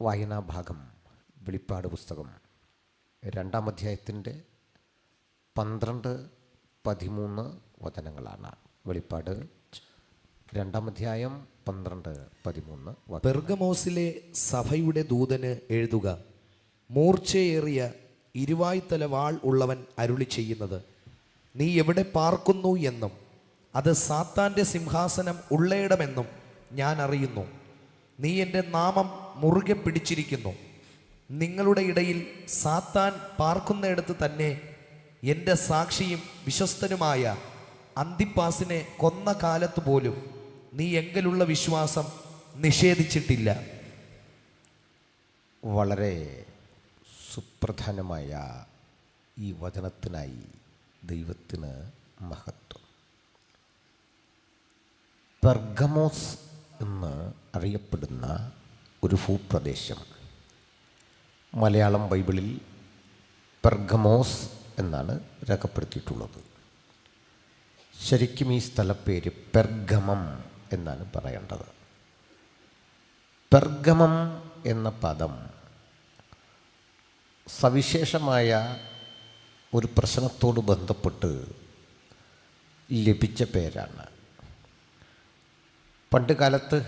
വായനാഭാഗം വെളിപ്പാട് പുസ്തകം 2-ാം അധ്യായത്തിൻ്റെ 12-13 വചനങ്ങളാണ്. വെളിപ്പാട് 2-ാം അധ്യായം 12-13. പെർഗമോസിലെ സഭയുടെ ദൂതന് എഴുതുക, മൂർച്ചയേറിയ ഇരുവായ്ത്തല വാൾ ഉള്ളവൻ അരുളി ചെയ്യുന്നത്, നീ എവിടെ പാർക്കുന്നു എന്നും അത് സാത്താൻ്റെ സിംഹാസനം ഉള്ളയിടമെന്നും ഞാൻ അറിയുന്നു. നീ എൻ്റെ നാമം മുറുകെ പിടിച്ചിരിക്കുന്നു. നിങ്ങളുടെ ഇടയിൽ സാത്താൻ പാർക്കുന്നിടത്ത് തന്നെ എൻ്റെ സാക്ഷിയും വിശ്വസ്തനുമായ അന്തിപ്പാസിനെ കൊന്ന കാലത്ത് പോലും നീ എങ്കിലുള്ള വിശ്വാസം നിഷേധിച്ചിട്ടില്ല. വളരെ സുപ്രധാനമായ ഈ വചനത്തിനായി ദൈവത്തിന് മഹത്വം. പെർഗമോസ് എന്ന് അറിയപ്പെടുന്ന ഒരു ഭൂപ്രദേശം, മലയാളം ബൈബിളിൽ പെർഗമോസ് എന്നാണ് രേഖപ്പെടുത്തിയിട്ടുള്ളത്. ശരിക്കും ഈ സ്ഥലപ്പേര് പെർഗമം എന്നാണ് പറയേണ്ടത്. പെർഗമം എന്ന പദം സവിശേഷമായ ഒരു പ്രശ്നത്തോട് ബന്ധപ്പെട്ട് ലഭിച്ച പേരാണ്. പണ്ട് കാലത്ത്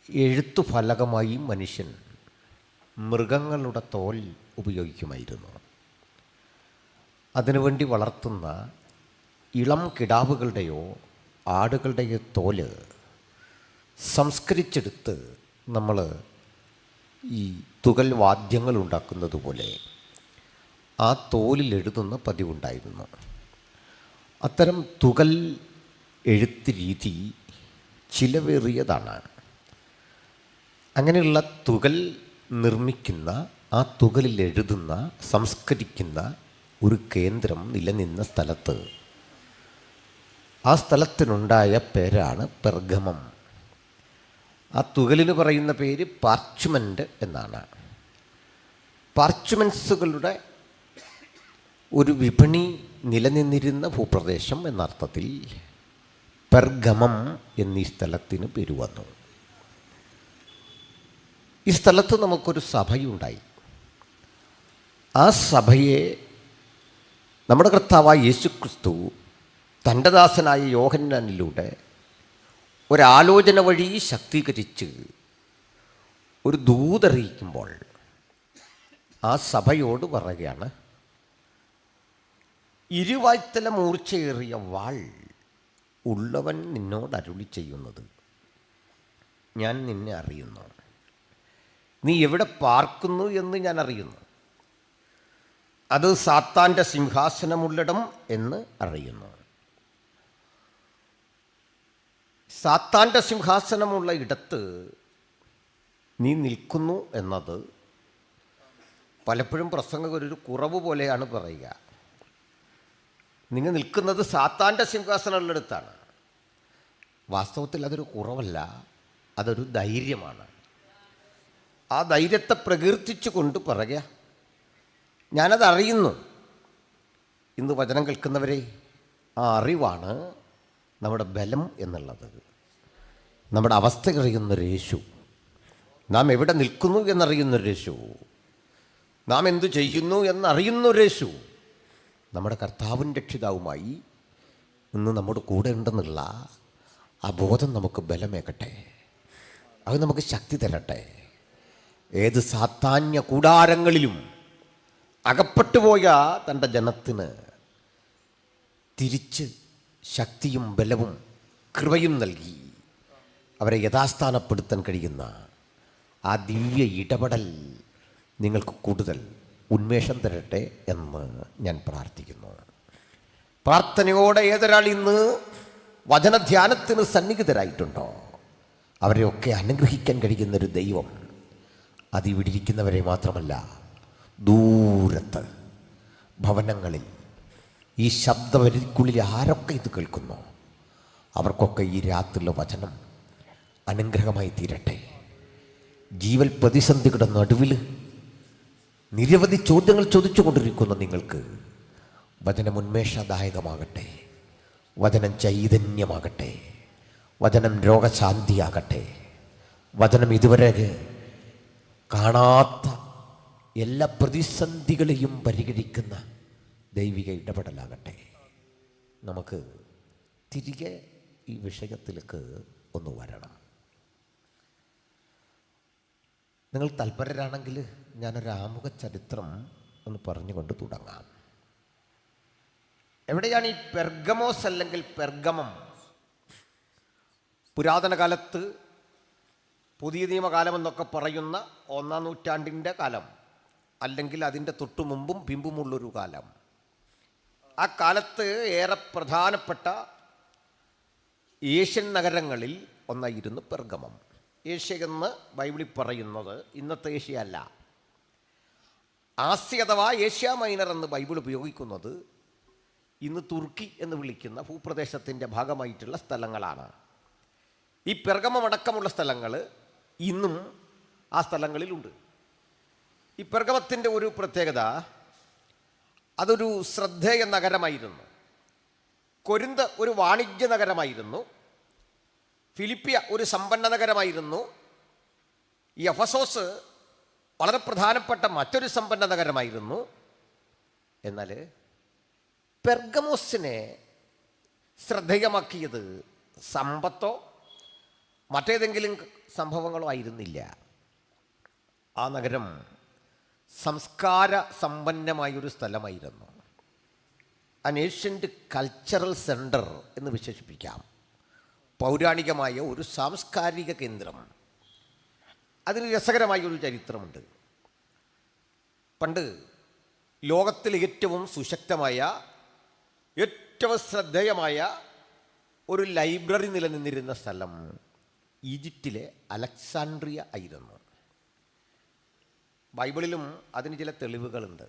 എഴുത്തുഫലകമായി മനുഷ്യൻ മൃഗങ്ങളുടെ തോൽ ഉപയോഗിക്കുമായിരുന്നു. അതിനുവേണ്ടി വളർത്തുന്ന ഇളം കിടാവുകളുടെയോ ആടുകളുടെയോ തോല് സംസ്കരിച്ചെടുത്ത് നമ്മൾ ഈ തുകൽ വാദ്യങ്ങൾ ഉണ്ടാക്കുന്നത് പോലെ ആ തോലിൽ എഴുതുന്ന പതിവുണ്ടായിരുന്നു. അത്തരം തുകൽ എഴുത്ത് രീതി ചിലവേറിയതാണ്. അങ്ങനെയുള്ള തുകൽ നിർമ്മിക്കുന്ന, ആ തുകലിൽ എഴുതുന്ന, സംസ്കരിക്കുന്ന ഒരു കേന്ദ്രം നിലനിന്ന സ്ഥലത്ത്, ആ സ്ഥലത്തിനുണ്ടായ പേരാണ് പെർഗമം. ആ തുകലിന് പറയുന്ന പേര് പാർച്ച്മെൻ്റ് എന്നാണ്. പാർച്ച്മെൻസുകളുടെ ഒരു വിപണി നിലനിന്നിരുന്ന ഭൂപ്രദേശം എന്നർത്ഥത്തിൽ പെർഗമം എന്നീ സ്ഥലത്തിന് പേര് വന്നു. ഈ സ്ഥലത്ത് നമുക്കൊരു സഭയുണ്ടായി. ആ സഭയെ നമ്മുടെ കർത്താവായ യേശുക്രിസ്തു തൻ്റെ ദാസനായ യോഹന്നാനിലൂടെ ഒരാലോചന വഴി ശക്തീകരിച്ച് ഒരു ദൂതറിയിക്കുമ്പോൾ ആ സഭയോട് പറയുകയാണ്, ഇരുവായ്ത്തല മൂർച്ചയേറിയ വാൾ ഉള്ളവൻ നിന്നോട് അരുളി ചെയ്യുന്നത്, ഞാൻ നിന്നെ അറിയുന്നു. നീ എവിടെ പാർക്കുന്നു എന്ന് ഞാൻ അറിയുന്നു. അത് സാത്താൻ്റെ സിംഹാസനമുള്ളിടം എന്ന് അറിയുന്നു. സാത്താൻ്റെ സിംഹാസനമുള്ള ഇടത്ത് നീ നിൽക്കുന്നു എന്നത് പലപ്പോഴും പ്രസംഗകരൊരു കുറവ് പോലെയാണ് പറയുക. നിങ്ങൾ നിൽക്കുന്നത് സാത്താൻ്റെ സിംഹാസനമുള്ളിടത്താണ്. വാസ്തവത്തിൽ അതൊരു കുറവല്ല, അതൊരു ധൈര്യമാണ്. ആ ധൈര്യത്തെ പ്രകീർത്തിച്ചു കൊണ്ട് പറയുക, ഞാനതറിയുന്നു. ഇന്ന് വചനം കേൾക്കുന്നവരെ, ആ അറിവാണ് നമ്മുടെ ബലം എന്നുള്ളത്. നമ്മുടെ അവസ്ഥ അറിയുന്നൊരു യേശു, നാം എവിടെ നിൽക്കുന്നു എന്നറിയുന്നൊരു യേശു, നാം എന്തു ചെയ്യുന്നു എന്നറിയുന്നൊരു യേശു, നമ്മുടെ കർത്താവും രക്ഷിതാവുമായി ഇന്ന് നമ്മുടെ കൂടെ ഉണ്ടെന്നുള്ള ആ ബോധം നമുക്ക് ബലമേകട്ടെ. അത് നമുക്ക് ശക്തി തരട്ടെ. ഏത് സാത്താന്യ കൂടാരങ്ങളിലും അകപ്പെട്ടുപോയ തൻ്റെ ജനത്തിന് തിരിച്ച് ശക്തിയും ബലവും കൃപയും നൽകി അവരെ യഥാസ്ഥാനപ്പെടുത്താൻ കഴിയുന്ന ആ ദിവ്യ ഇടപെടൽ നിങ്ങൾക്ക് കൂടുതൽ ഉന്മേഷം തരട്ടെ എന്ന് ഞാൻ പ്രാർത്ഥിക്കുന്നു. പ്രാർത്ഥനയോടെ ഏതൊരാൾ ഇന്ന് വചനധ്യാനത്തിന് സന്നിഹിതരായിട്ടുണ്ടോ അവരെയൊക്കെ അനുഗ്രഹിക്കാൻ കഴിയുന്നൊരു ദൈവം അതിവിടെ ഇരിക്കുന്നവരെ മാത്രമല്ല, ദൂരത്ത് ഭവനങ്ങളിൽ ഈ ശബ്ദവരിക്കുള്ളിൽ ആരൊക്കെ ഇത് കേൾക്കുന്നു അവർക്കൊക്കെ ഈ രാത്രിയിലെ വചനം അനുഗ്രഹമായി തീരട്ടെ. ജീവൽ പ്രതിസന്ധികളുടെ നടുവിൽ നിരവധി ചോദ്യങ്ങൾ ചോദിച്ചു കൊണ്ടിരിക്കുന്ന നിങ്ങൾക്ക് വചനം ഉന്മേഷദായകമാകട്ടെ, വചനം ചൈതന്യമാകട്ടെ, വചനം രോഗശാന്തിയാകട്ടെ, വചനം ഇതുവരെ കാണാത്ത എല്ലാ പ്രതിസന്ധികളെയും പരിഹരിക്കുന്ന ദൈവിക ഇടപെടലാകട്ടെ. നമുക്ക് തിരികെ ഈ വിഷയത്തിലേക്ക് ഒന്ന് വരണം. നിങ്ങൾ തൽപരരാണെങ്കിൽ ഞാനൊരു ആമുഖ ചരിത്രം ഒന്ന് പറഞ്ഞുകൊണ്ട് തുടങ്ങാം. എവിടെയാണ് ഈ പെർഗമോസ് അല്ലെങ്കിൽ പെർഗമം? പുരാതന കാലത്ത് പുതിയ നിയമകാലം എന്നൊക്കെ പറയുന്ന 1-ാം നൂറ്റാണ്ടിൻ്റെ കാലം, അല്ലെങ്കിൽ അതിൻ്റെ തൊട്ടു മുമ്പും പിമ്പുമുള്ളൊരു കാലം. ആ കാലത്ത് ഏറെ പ്രധാനപ്പെട്ട ഏഷ്യൻ നഗരങ്ങളിൽ ഒന്നായിരുന്നു പെർഗമം. ഏഷ്യ എന്ന് ബൈബിളിൽ പറയുന്നത് ഇന്നത്തെ ഏഷ്യ അല്ല. ആസ്യ അഥവാ ഏഷ്യ മൈനർ എന്ന് ബൈബിൾ ഉപയോഗിക്കുന്നത് ഇന്ന് തുർക്കി എന്ന് വിളിക്കുന്ന ഭൂപ്രദേശത്തിൻ്റെ ഭാഗമായിട്ടുള്ള സ്ഥലങ്ങളാണ്. ഈ പെർഗമം അടക്കമുള്ള സ്ഥലങ്ങൾ ഇന്നും ആ സ്ഥലങ്ങളിലുണ്ട്. ഈ പെർഗമത്തിൻ്റെ ഒരു പ്രത്യേകത, അതൊരു ശ്രദ്ധേയ നഗരമായിരുന്നു. കൊരിന്ത് ഒരു വാണിജ്യ നഗരമായിരുന്നു. ഫിലിപ്പിയ ഒരു സമ്പന്ന നഗരമായിരുന്നു. ഈ എഫസോസ് വളരെ പ്രധാനപ്പെട്ട മറ്റൊരു സമ്പന്ന നഗരമായിരുന്നു. എന്നാൽ പെർഗമോസിനെ ശ്രദ്ധേയമാക്കിയത് സമ്പത്തോ മറ്റേതെങ്കിലും സംഭവങ്ങളോ ആയിരുന്നില്ല. ആ നഗരം സംസ്കാര സമ്പന്നമായൊരു സ്ഥലമായിരുന്നു. അൻ ഏഷ്യൻ്റ് കൾച്ചറൽ സെൻറ്റർ എന്ന് വിശേഷിപ്പിക്കാം. പൗരാണികമായ ഒരു സാംസ്കാരിക കേന്ദ്രം. അതിന് രസകരമായ ഒരു ചരിത്രമുണ്ട്. പണ്ട് ലോകത്തിലെ ഏറ്റവും സുശക്തമായ, ഏറ്റവും ശ്രദ്ധേയമായ ഒരു ലൈബ്രറി നിലനിന്നിരുന്ന സ്ഥലം ഈജിപ്തിലെ അലക്സാൻഡ്രിയ ആയിരുന്നു. ബൈബിളിലും അതിന് ചില തെളിവുകളുണ്ട്.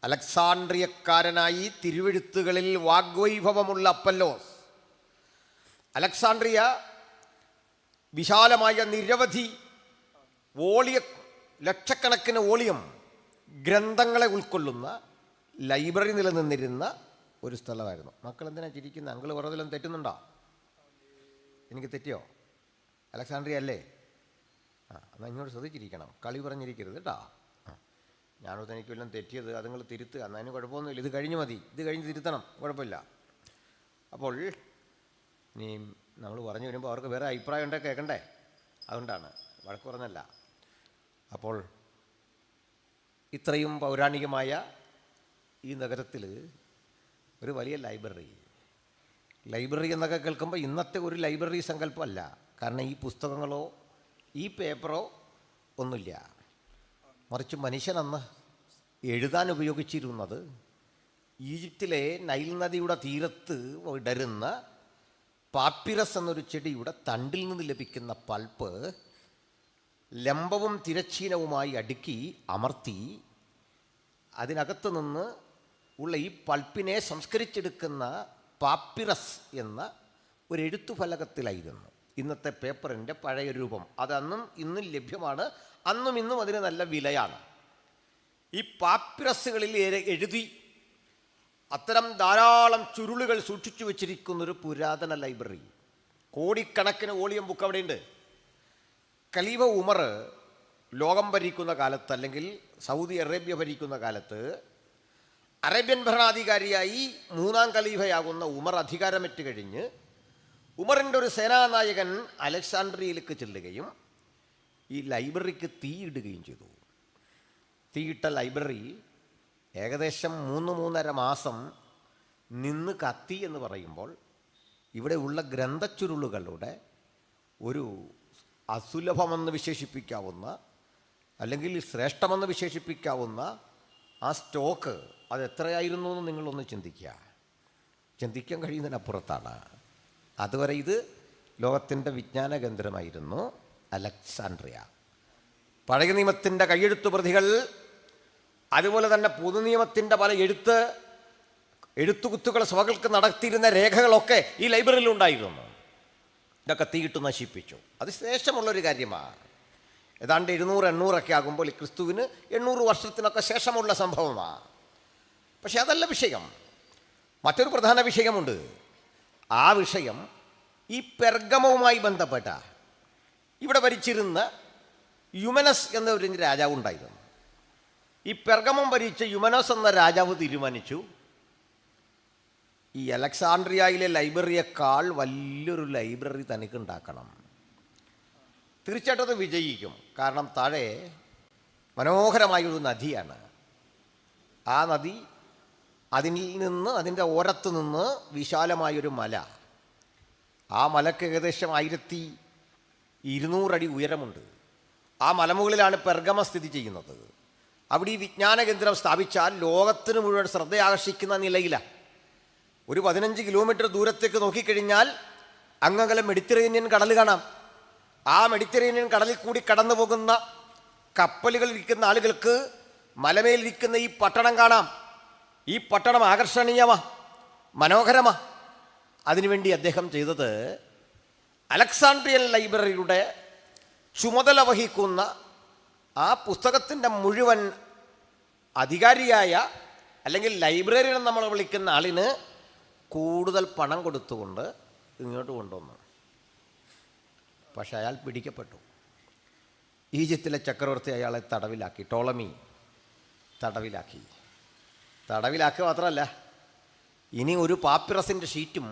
അലക്സാൻഡ്രിയക്കാരനായി തിരുവെഴുത്തുകളിൽ വാഗ്വൈഭവമുള്ള അപ്പല്ലോസ്, അലക്സാൻഡ്രിയ വിശാലമായ നിരവധി ലക്ഷക്കണക്കിന് വോളിയം ഗ്രന്ഥങ്ങളെ ഉൾക്കൊള്ളുന്ന ലൈബ്രറി നിലനിന്നിരുന്ന ഒരു സ്ഥലമായിരുന്നു. മക്കൾ എന്തിനാ ചിരിക്കുന്നത്? അങ്കിൾ പറഞ്ഞതിലും തെറ്റുന്നുണ്ടോ? എനിക്ക് തെറ്റിയോ? അലക്സാൻഡ്രിയ അല്ലേ? എന്നാൽ ഇങ്ങോട്ട് ശ്രദ്ധിച്ചിരിക്കണം, കളി പറഞ്ഞിരിക്കരുത് കേട്ടോ. ഞാനോട് എനിക്ക് വല്ലതും തെറ്റിയത് അത് നിങ്ങൾ തിരുത്തുക, എന്നാൽ അതിന് കുഴപ്പമൊന്നുമില്ല. ഇത് കഴിഞ്ഞ് മതി, ഇത് കഴിഞ്ഞ് തിരുത്തണം, കുഴപ്പമില്ല. അപ്പോൾ ഇനി നമ്മൾ പറഞ്ഞു വരുമ്പോൾ അവർക്ക് വേറെ അഭിപ്രായം ഉണ്ടെങ്കിൽ കേൾക്കണ്ടേ, അതുകൊണ്ടാണ്, വഴക്ക് പറഞ്ഞല്ല. അപ്പോൾ ഇത്രയും പൗരാണികമായ ഈ നഗരത്തിൽ ഒരു വലിയ ലൈബ്രറി എന്നൊക്കെ കേൾക്കുമ്പോൾ ഇന്നത്തെ ഒരു ലൈബ്രറി സങ്കല്പമല്ല. കാരണം ഈ പുസ്തകങ്ങളോ ഈ പേപ്പറോ ഒന്നുമില്ല. മറിച്ച് മനുഷ്യനന്ന് എഴുതാൻ ഉപയോഗിച്ചിരുന്നത് ഈജിപ്തിലെ നൈൽ നദിയുടെ തീരത്ത് വിടരുന്ന പാപ്പിറസ് എന്നൊരു ചെടിയുടെ തണ്ടിൽ നിന്ന് ലഭിക്കുന്ന പൾപ്പ് ലംബവും തിരശ്ചീനവുമായി അടുക്കി അമർത്തി അതിനകത്ത് നിന്ന് ഉള്ള ഈ പൾപ്പിനെ സംസ്കരിച്ചെടുക്കുന്ന പാപ്പിറസ് എന്ന ഒരു എഴുത്തുഫലകത്തിലായിരുന്നു ഇന്നത്തെ പേപ്പറിൻ്റെ പഴയ രൂപം. അതന്നും ഇന്നും ലഭ്യമാണ്. അന്നും ഇന്നും അതിന് നല്ല വിലയാണ്. ഈ പാപ്പിറസുകളിൽ എഴുതി അത്തരം ധാരാളം ചുരുളുകൾ സൂക്ഷിച്ചു വച്ചിരിക്കുന്നൊരു പുരാതന ലൈബ്രറി. കോടിക്കണക്കിന് വോളിയം ബുക്ക് അവിടെയുണ്ട്. ഖലീഫ ഉമർ ലോകം ഭരിക്കുന്ന കാലത്ത്, അല്ലെങ്കിൽ സൗദി അറേബ്യ ഭരിക്കുന്ന കാലത്ത്, അറേബ്യൻ ഭരണാധികാരിയായി 3-ാം ഖലീഫയാകുന്ന ഉമർ അധികാരമേറ്റ് കഴിഞ്ഞ് ഉമറിൻ്റെ ഒരു സേനാനായകൻ അലക്സാൻഡ്രിയയിലേക്ക് ചെല്ലുകയും ഈ ലൈബ്രറിക്ക് തീയിടുകയും ചെയ്തു. തീയിട്ട ലൈബ്രറി ഏകദേശം 3-3.5 മാസം നിന്ന് കത്തി എന്ന് പറയുമ്പോൾ ഇവിടെ ഉള്ള ഗ്രന്ഥച്ചുരുളുകളുടെ ഒരു അസുലഭമെന്ന് വിശേഷിപ്പിക്കാവുന്ന, അല്ലെങ്കിൽ ശ്രേഷ്ഠമെന്ന് വിശേഷിപ്പിക്കാവുന്ന ആ സ്റ്റോക്ക് അത് എത്രയായിരുന്നു എന്ന് നിങ്ങളൊന്ന് ചിന്തിക്കാൻ കഴിയുന്നതിനപ്പുറത്താണ്. അതുവരെ ഇത് ലോകത്തിൻ്റെ വിജ്ഞാന കേന്ദ്രമായിരുന്നു അലക്സാൻഡ്രിയ. പഴയ നിയമത്തിൻ്റെ കയ്യെഴുത്തു പ്രതികൾ, അതുപോലെ തന്നെ പുതുനിയമത്തിൻ്റെ പല എഴുത്തുകുത്തുകൾ സഭകൾക്ക് നടത്തിയിരുന്ന രേഖകളൊക്കെ ഈ ലൈബ്രറിയിൽ ഉണ്ടായിരുന്നു. ഇതൊക്കെ തീയിട്ട് നശിപ്പിച്ചു. അത് ശേഷമുള്ളൊരു കാര്യമാണ്. ഏതാണ്ട് 700-800 ആകുമ്പോൾ ഈ ക്രിസ്തുവിന് 800 വർഷത്തിനൊക്കെ ശേഷമുള്ള സംഭവമാണ്. പക്ഷെ അതല്ല വിഷയം. മറ്റൊരു പ്രധാന വിഷയമുണ്ട്. ആ വിഷയം ഈ പെർഗമവുമായി ബന്ധപ്പെട്ട ഇവിടെ ഭരിച്ചിരുന്ന യുമനസ് എന്ന ഒരു രാജാവ് ഉണ്ടായിരുന്നു. ഈ പെർഗമം ഭരിച്ച യുമനസ് എന്ന രാജാവ് തീരുമാനിച്ചു, ഈ അലക്സാണ്ട്രിയയിലെ ലൈബ്രറിയേക്കാൾ വലിയൊരു ലൈബ്രറി തനിക്ക് ഉണ്ടാക്കണം. തീർച്ചയായിട്ടും അത് വിജയിക്കും. കാരണം താഴെ മനോഹരമായൊരു നദിയാണ്. ആ നദി, അതിൻ്റെ ഓരത്ത് നിന്ന് വിശാലമായൊരു മല. ആ മലക്ക് ഏകദേശം 1200 അടി ഉയരമുണ്ട്. ആ മലമുകളിലാണ് പെർഗമ സ്ഥിതി ചെയ്യുന്നത്. അവിടെ ഈ വിജ്ഞാന കേന്ദ്രം സ്ഥാപിച്ചാൽ ലോകത്തിന് മുഴുവൻ ശ്രദ്ധ ആകർഷിക്കുന്ന നിലയിലാണ്. ഒരു 15 കിലോമീറ്റർ ദൂരത്തേക്ക് നോക്കിക്കഴിഞ്ഞാൽ അങ്ങകലെ മെഡിറ്ററേനിയൻ കടൽ കാണാം. ആ മെഡിറ്ററേനിയൻ കടലിൽ കൂടി കടന്നു പോകുന്ന കപ്പലുകളിലിരിക്കുന്ന ആളുകൾക്ക് മലമേലിരിക്കുന്ന ഈ പട്ടണം കാണാം. ഈ പട്ടണം ആകർഷണീയമാ, മനോഹരമാ. അതിനുവേണ്ടി അദ്ദേഹം ചെയ്തത്, അലക്സാണ്ട്രിയൻ ലൈബ്രറിയുടെ ചുമതല വഹിക്കുന്ന ആ പുസ്തകത്തിൻ്റെ മുഴുവൻ അധികാരിയായ, അല്ലെങ്കിൽ ലൈബ്രറിയൻ നമ്മൾ വിളിക്കുന്ന ആളിന് കൂടുതൽ പണം കൊടുത്തുകൊണ്ട് ഇങ്ങോട്ട് കൊണ്ടുവന്നു. പക്ഷെ അയാൾ പിടിക്കപ്പെട്ടു. ഈജിപ്തിലെ ചക്രവർത്തി അയാളെ തടവിലാക്കി. ടോളമി തടവിലാക്കുക മാത്രമല്ല, ഇനി ഒരു പാപ്പിറസിൻ്റെ ഷീറ്റും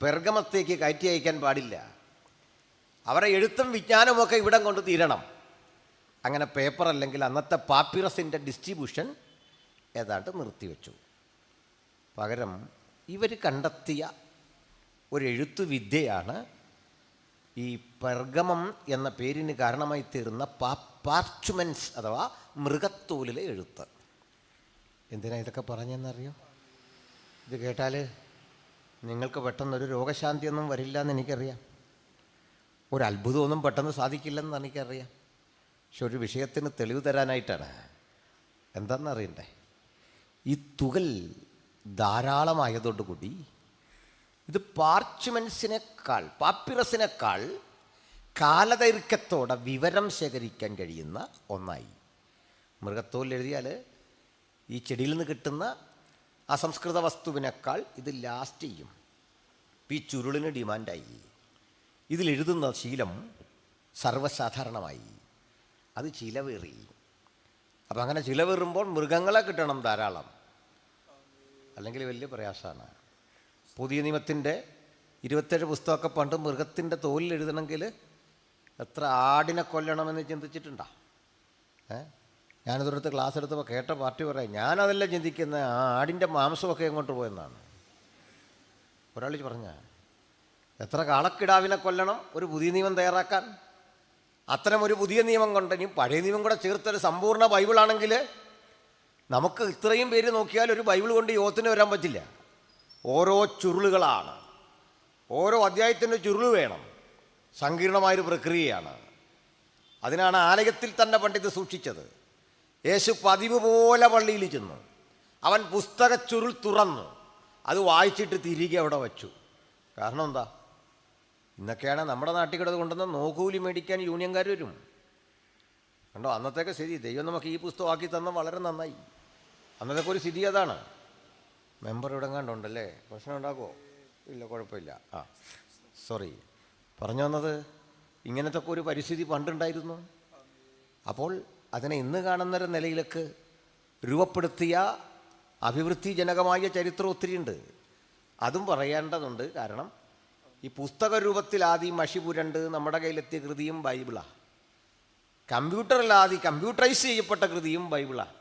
പെർഗമത്തേക്ക് കയറ്റി അയക്കാൻ പാടില്ല. അവരെ എഴുത്തും വിജ്ഞാനമൊക്കെ ഇവിടം കൊണ്ട് തീരണം. അങ്ങനെ പേപ്പർ അല്ലെങ്കിൽ അന്നത്തെ പാപ്പിറസിൻ്റെ ഡിസ്ട്രിബ്യൂഷൻ ഏതാണ്ട് നിർത്തിവെച്ചു. പകരം ഇവർ കണ്ടെത്തിയ ഒരു എഴുത്തുവിദ്യയാണ് ഈ പെർഗമം എന്ന പേരിന് കാരണമായി തീർന്ന പാർച്ച്മെൻറ്റ്സ് അഥവാ മൃഗത്തോലിലെ എഴുത്ത്. എന്തിനാ ഇതൊക്കെ പറഞ്ഞെന്നറിയോ? ഇത് കേട്ടാൽ നിങ്ങൾക്ക് പെട്ടെന്നൊരു രോഗശാന്തിയൊന്നും വരില്ല എന്ന് എനിക്കറിയാം, ഒരു അത്ഭുതമൊന്നും പെട്ടെന്ന് സാധിക്കില്ലെന്ന് എനിക്കറിയാം. പക്ഷെ ഒരു വിഷയത്തിന് തെളിവ് തരാനായിട്ടാണ്. എന്താണെന്നറിയണ്ടേ? ഈ തുകൽ ധാരാളമായതോടുകൂടി ഇത് പാപ്പിറസിനേക്കാൾ കാലദൈർഘ്യത്തോടെ വിവരം ശേഖരിക്കാൻ കഴിയുന്ന ഒന്നായി. മൃഗത്തോൽ എഴുതിയാൽ ഈ ചെടിയിൽ നിന്ന് കിട്ടുന്ന അസംസ്കൃത വസ്തുവിനേക്കാൾ ഇത് ലാസ്റ്റ് ചെയ്യും. ഈ ചുരുളിന് ഡിമാൻഡായി. ഇതിലെഴുതുന്ന ശീലം സർവ്വസാധാരണമായി. അത് ചിലവേറി. അപ്പം അങ്ങനെ ചിലവേറുമ്പോൾ മൃഗങ്ങളെ കിട്ടണം ധാരാളം, അല്ലെങ്കിൽ വലിയ പ്രയാസമാണ്. പുതിയ നിയമത്തിൻ്റെ 27 പുസ്തകമൊക്കെ പണ്ട് മൃഗത്തിൻ്റെ തോലിൽ എഴുതണമെങ്കിൽ എത്ര ആടിനെ കൊല്ലണമെന്ന് ചിന്തിച്ചിട്ടുണ്ടോ? ഞാനിതൊരിടത്ത് ക്ലാസ് എടുത്തപ്പോൾ കേട്ട പാർട്ടി പറയാം, ഞാനതെല്ലാം ചിന്തിക്കുന്ന ആ ആടിൻ്റെ മാംസമൊക്കെ എങ്ങോട്ട് പോയെന്നാണ്. ഒരാൾ പറഞ്ഞ എത്ര കാളക്കിടാവിനെ കൊല്ലണം ഒരു പുതിയ നിയമം തയ്യാറാക്കാൻ? അത്തരം ഒരു പുതിയ നിയമം കൊണ്ട് ഇനി പഴയ നിയമം കൂടെ ചേർത്തൊരു സമ്പൂർണ്ണ ബൈബിളാണെങ്കിൽ നമുക്ക് ഇത്രയും പേര് നോക്കിയാൽ ഒരു ബൈബിൾ കൊണ്ട് യോത്തിന് വരാൻ പറ്റില്ല. ഓരോ ചുരുളുകളാണ്, ഓരോ അധ്യായത്തിൻ്റെ ചുരുൾ വേണം. സങ്കീർണമായൊരു പ്രക്രിയയാണ്. അതിനാണ് ആലയത്തിൽ തന്നെ പണ്ടിത് സൂക്ഷിച്ചത്. യേശു പതിവ് പോലെ പള്ളിയിൽ ചെന്നു. അവൻ പുസ്തക ചുരുൾ തുറന്നു, അത് വായിച്ചിട്ട് തിരികെ അവിടെ വച്ചു. കാരണം എന്താ? ഇന്നൊക്കെയാണ് നമ്മുടെ നാട്ടിൽ കിടന്ന് കൊണ്ടുവന്ന് നോക്കൂലി മേടിക്കാൻ യൂണിയൻകാർ വരും. കണ്ടോ, അന്നത്തേക്ക് സ്ഥിതി. ദൈവം നമുക്ക് ഈ പുസ്തകമാക്കി തന്ന വളരെ നന്നായി. അന്നത്തേക്ക് ഒരു സ്ഥിതി അതാണ്. മെമ്പർ ഇവിടെ കണ്ടുണ്ടല്ലേ, പ്രശ്നം ഉണ്ടാക്കുമോ? ഇല്ല, കുഴപ്പമില്ല. സോറി, പറഞ്ഞു വന്നത് ഇങ്ങനത്തെ ഒരു പരിസ്ഥിതി പണ്ടുണ്ടായിരുന്നു. അപ്പോൾ അതിനെ ഇന്ന് കാണുന്നൊരു നിലയിലേക്ക് രൂപപ്പെടുത്തിയ അഭിവൃദ്ധിജനകമായ ചരിത്രം ഒത്തിരിയുണ്ട്. അതും പറയേണ്ടതുണ്ട്. കാരണം ഈ പുസ്തക രൂപത്തിൽ ആദ്യം മഷി പുരണ്ട് നമ്മുടെ കയ്യിലെത്തിയ കൃതിയും ബൈബിളാണ്. കമ്പ്യൂട്ടറിലാദ്യം കമ്പ്യൂട്ടറൈസ് ചെയ്യപ്പെട്ട കൃതിയും ബൈബിളാണ്.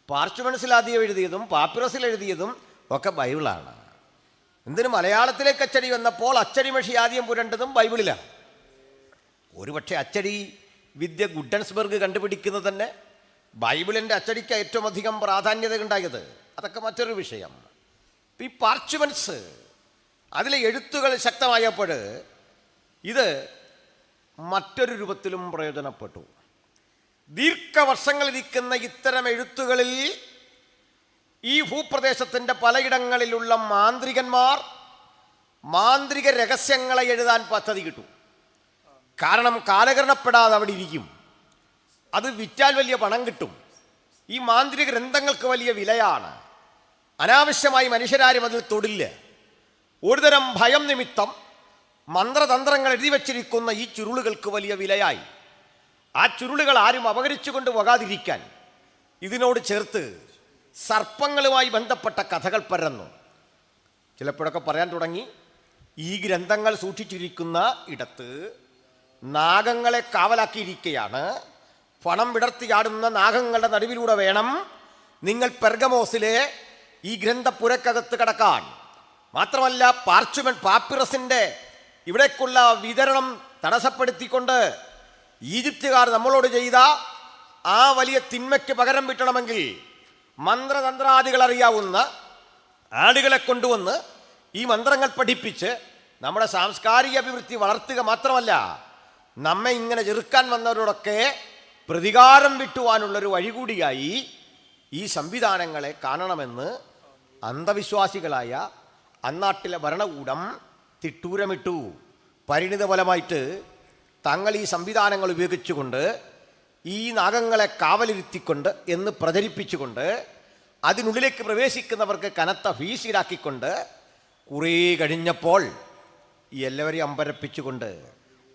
പാർച്ച്മെൻറ്റ്സിലാദ്യം എഴുതിയതും പാപ്പിറസിൽ എഴുതിയതും ഒക്കെ ബൈബിളാണ്. എന്തിന് മലയാളത്തിലേക്ക് അച്ചടി വന്നപ്പോൾ അച്ചടി മഷി ആദ്യം പുരണ്ടതും ബൈബിളിലാണ്. ഒരുപക്ഷെ അച്ചടി വിദ്യ ഗുഡൻസ്ബർഗ് കണ്ടുപിടിക്കുന്നത് തന്നെ ബൈബിളിൻ്റെ അച്ചടിക്ക് ഏറ്റവും അധികം പ്രാധാന്യത ഉണ്ടായത്. അതൊക്കെ മറ്റൊരു വിഷയം. ഈ പാർച്ച്മെൻറ്റ്സ്, അതിലെ എഴുത്തുകൾ ശക്തമായപ്പോൾ ഇത് മറ്റൊരു രൂപത്തിലും പ്രയോജനപ്പെട്ടു. ദീർഘവർഷങ്ങളിരിക്കുന്ന ഇത്തരം എഴുത്തുകളിൽ ഈ ഭൂപ്രദേശത്തിൻ്റെ പലയിടങ്ങളിലുള്ള മാന്ത്രികന്മാർ മാന്ത്രിക രഹസ്യങ്ങളെ എഴുതാൻ പദ്ധതി കിട്ടും. കാരണം കാലഹരണപ്പെടാതെ അവിടെ ഇരിക്കും. അത് വിറ്റാൽ വലിയ പണം കിട്ടും. ഈ മാന്ത്രിക ഗ്രന്ഥങ്ങൾക്ക് വലിയ വിലയാണ്. അനാവശ്യമായി മനുഷ്യരാരും അതിൽ തൊടില്ല. ഒരുതരം ഭയം നിമിത്തം മന്ത്രതന്ത്രങ്ങൾ എഴുതി വച്ചിരിക്കുന്ന ഈ ചുരുളുകൾക്ക് വലിയ വിലയായി. ആ ചുരുളുകൾ ആരും അപകരിച്ചുകൊണ്ട് പോകാതിരിക്കാൻ ഇതിനോട് ചേർത്ത് സർപ്പങ്ങളുമായി ബന്ധപ്പെട്ട കഥകൾ പരന്നു. ചിലപ്പോഴൊക്കെ പറയാൻ തുടങ്ങി, ഈ ഗ്രന്ഥങ്ങൾ സൂക്ഷിച്ചിരിക്കുന്ന ഇടത്ത് നാഗങ്ങളെ കാവലാക്കിയിരിക്കുകയാണ്. പണം വിടർത്തിയാടുന്ന നാഗങ്ങളുടെ നടുവിലൂടെ വേണം നിങ്ങൾ പെർഗമോസിലെ ഈ ഗ്രന്ഥപ്പുരക്കകത്ത് കടക്കാൻ. മാത്രമല്ല, പാപ്പിറസിൻ്റെ ഇവിടേക്കുള്ള വിതരണം തടസ്സപ്പെടുത്തിക്കൊണ്ട് ഈജിപ്തുകാർ നമ്മളോട് ചെയ്ത ആ വലിയ തിന്മയ്ക്ക് പകരം വിട്ടണമെങ്കിൽ മന്ത്രതന്ത്രാദികൾ അറിയാവുന്ന ആളുകളെ കൊണ്ടുവന്ന് ഈ മന്ത്രങ്ങൾ പഠിപ്പിച്ച് നമ്മുടെ സാംസ്കാരിക അഭിവൃദ്ധി വളർത്തുക മാത്രമല്ല, നമ്മെ ഇങ്ങനെ ചെറുക്കാൻ വന്നവരോടൊക്കെ പ്രതികാരം വിട്ടുവാനുള്ളൊരു വഴി കൂടിയായി ഈ സംവിധാനങ്ങളെ കാണണമെന്ന് അന്ധവിശ്വാസികളായ അന്നാട്ടിലെ ഭരണകൂടം തിട്ടൂരമിട്ടു. പരിണിത ഫലമായിട്ട് തങ്ങൾ ഈ സംവിധാനങ്ങൾ ഉപയോഗിച്ചുകൊണ്ട് ഈ നാഗങ്ങളെ കാവലിരുത്തിക്കൊണ്ട് എന്ന് പ്രചരിപ്പിച്ചുകൊണ്ട് അതിനുള്ളിലേക്ക് പ്രവേശിക്കുന്നവർക്ക് കനത്ത ഫീസ് ഈടാക്കിക്കൊണ്ട് കുറേ കഴിഞ്ഞപ്പോൾ എല്ലാവരെയും അമ്പരപ്പിച്ചുകൊണ്ട്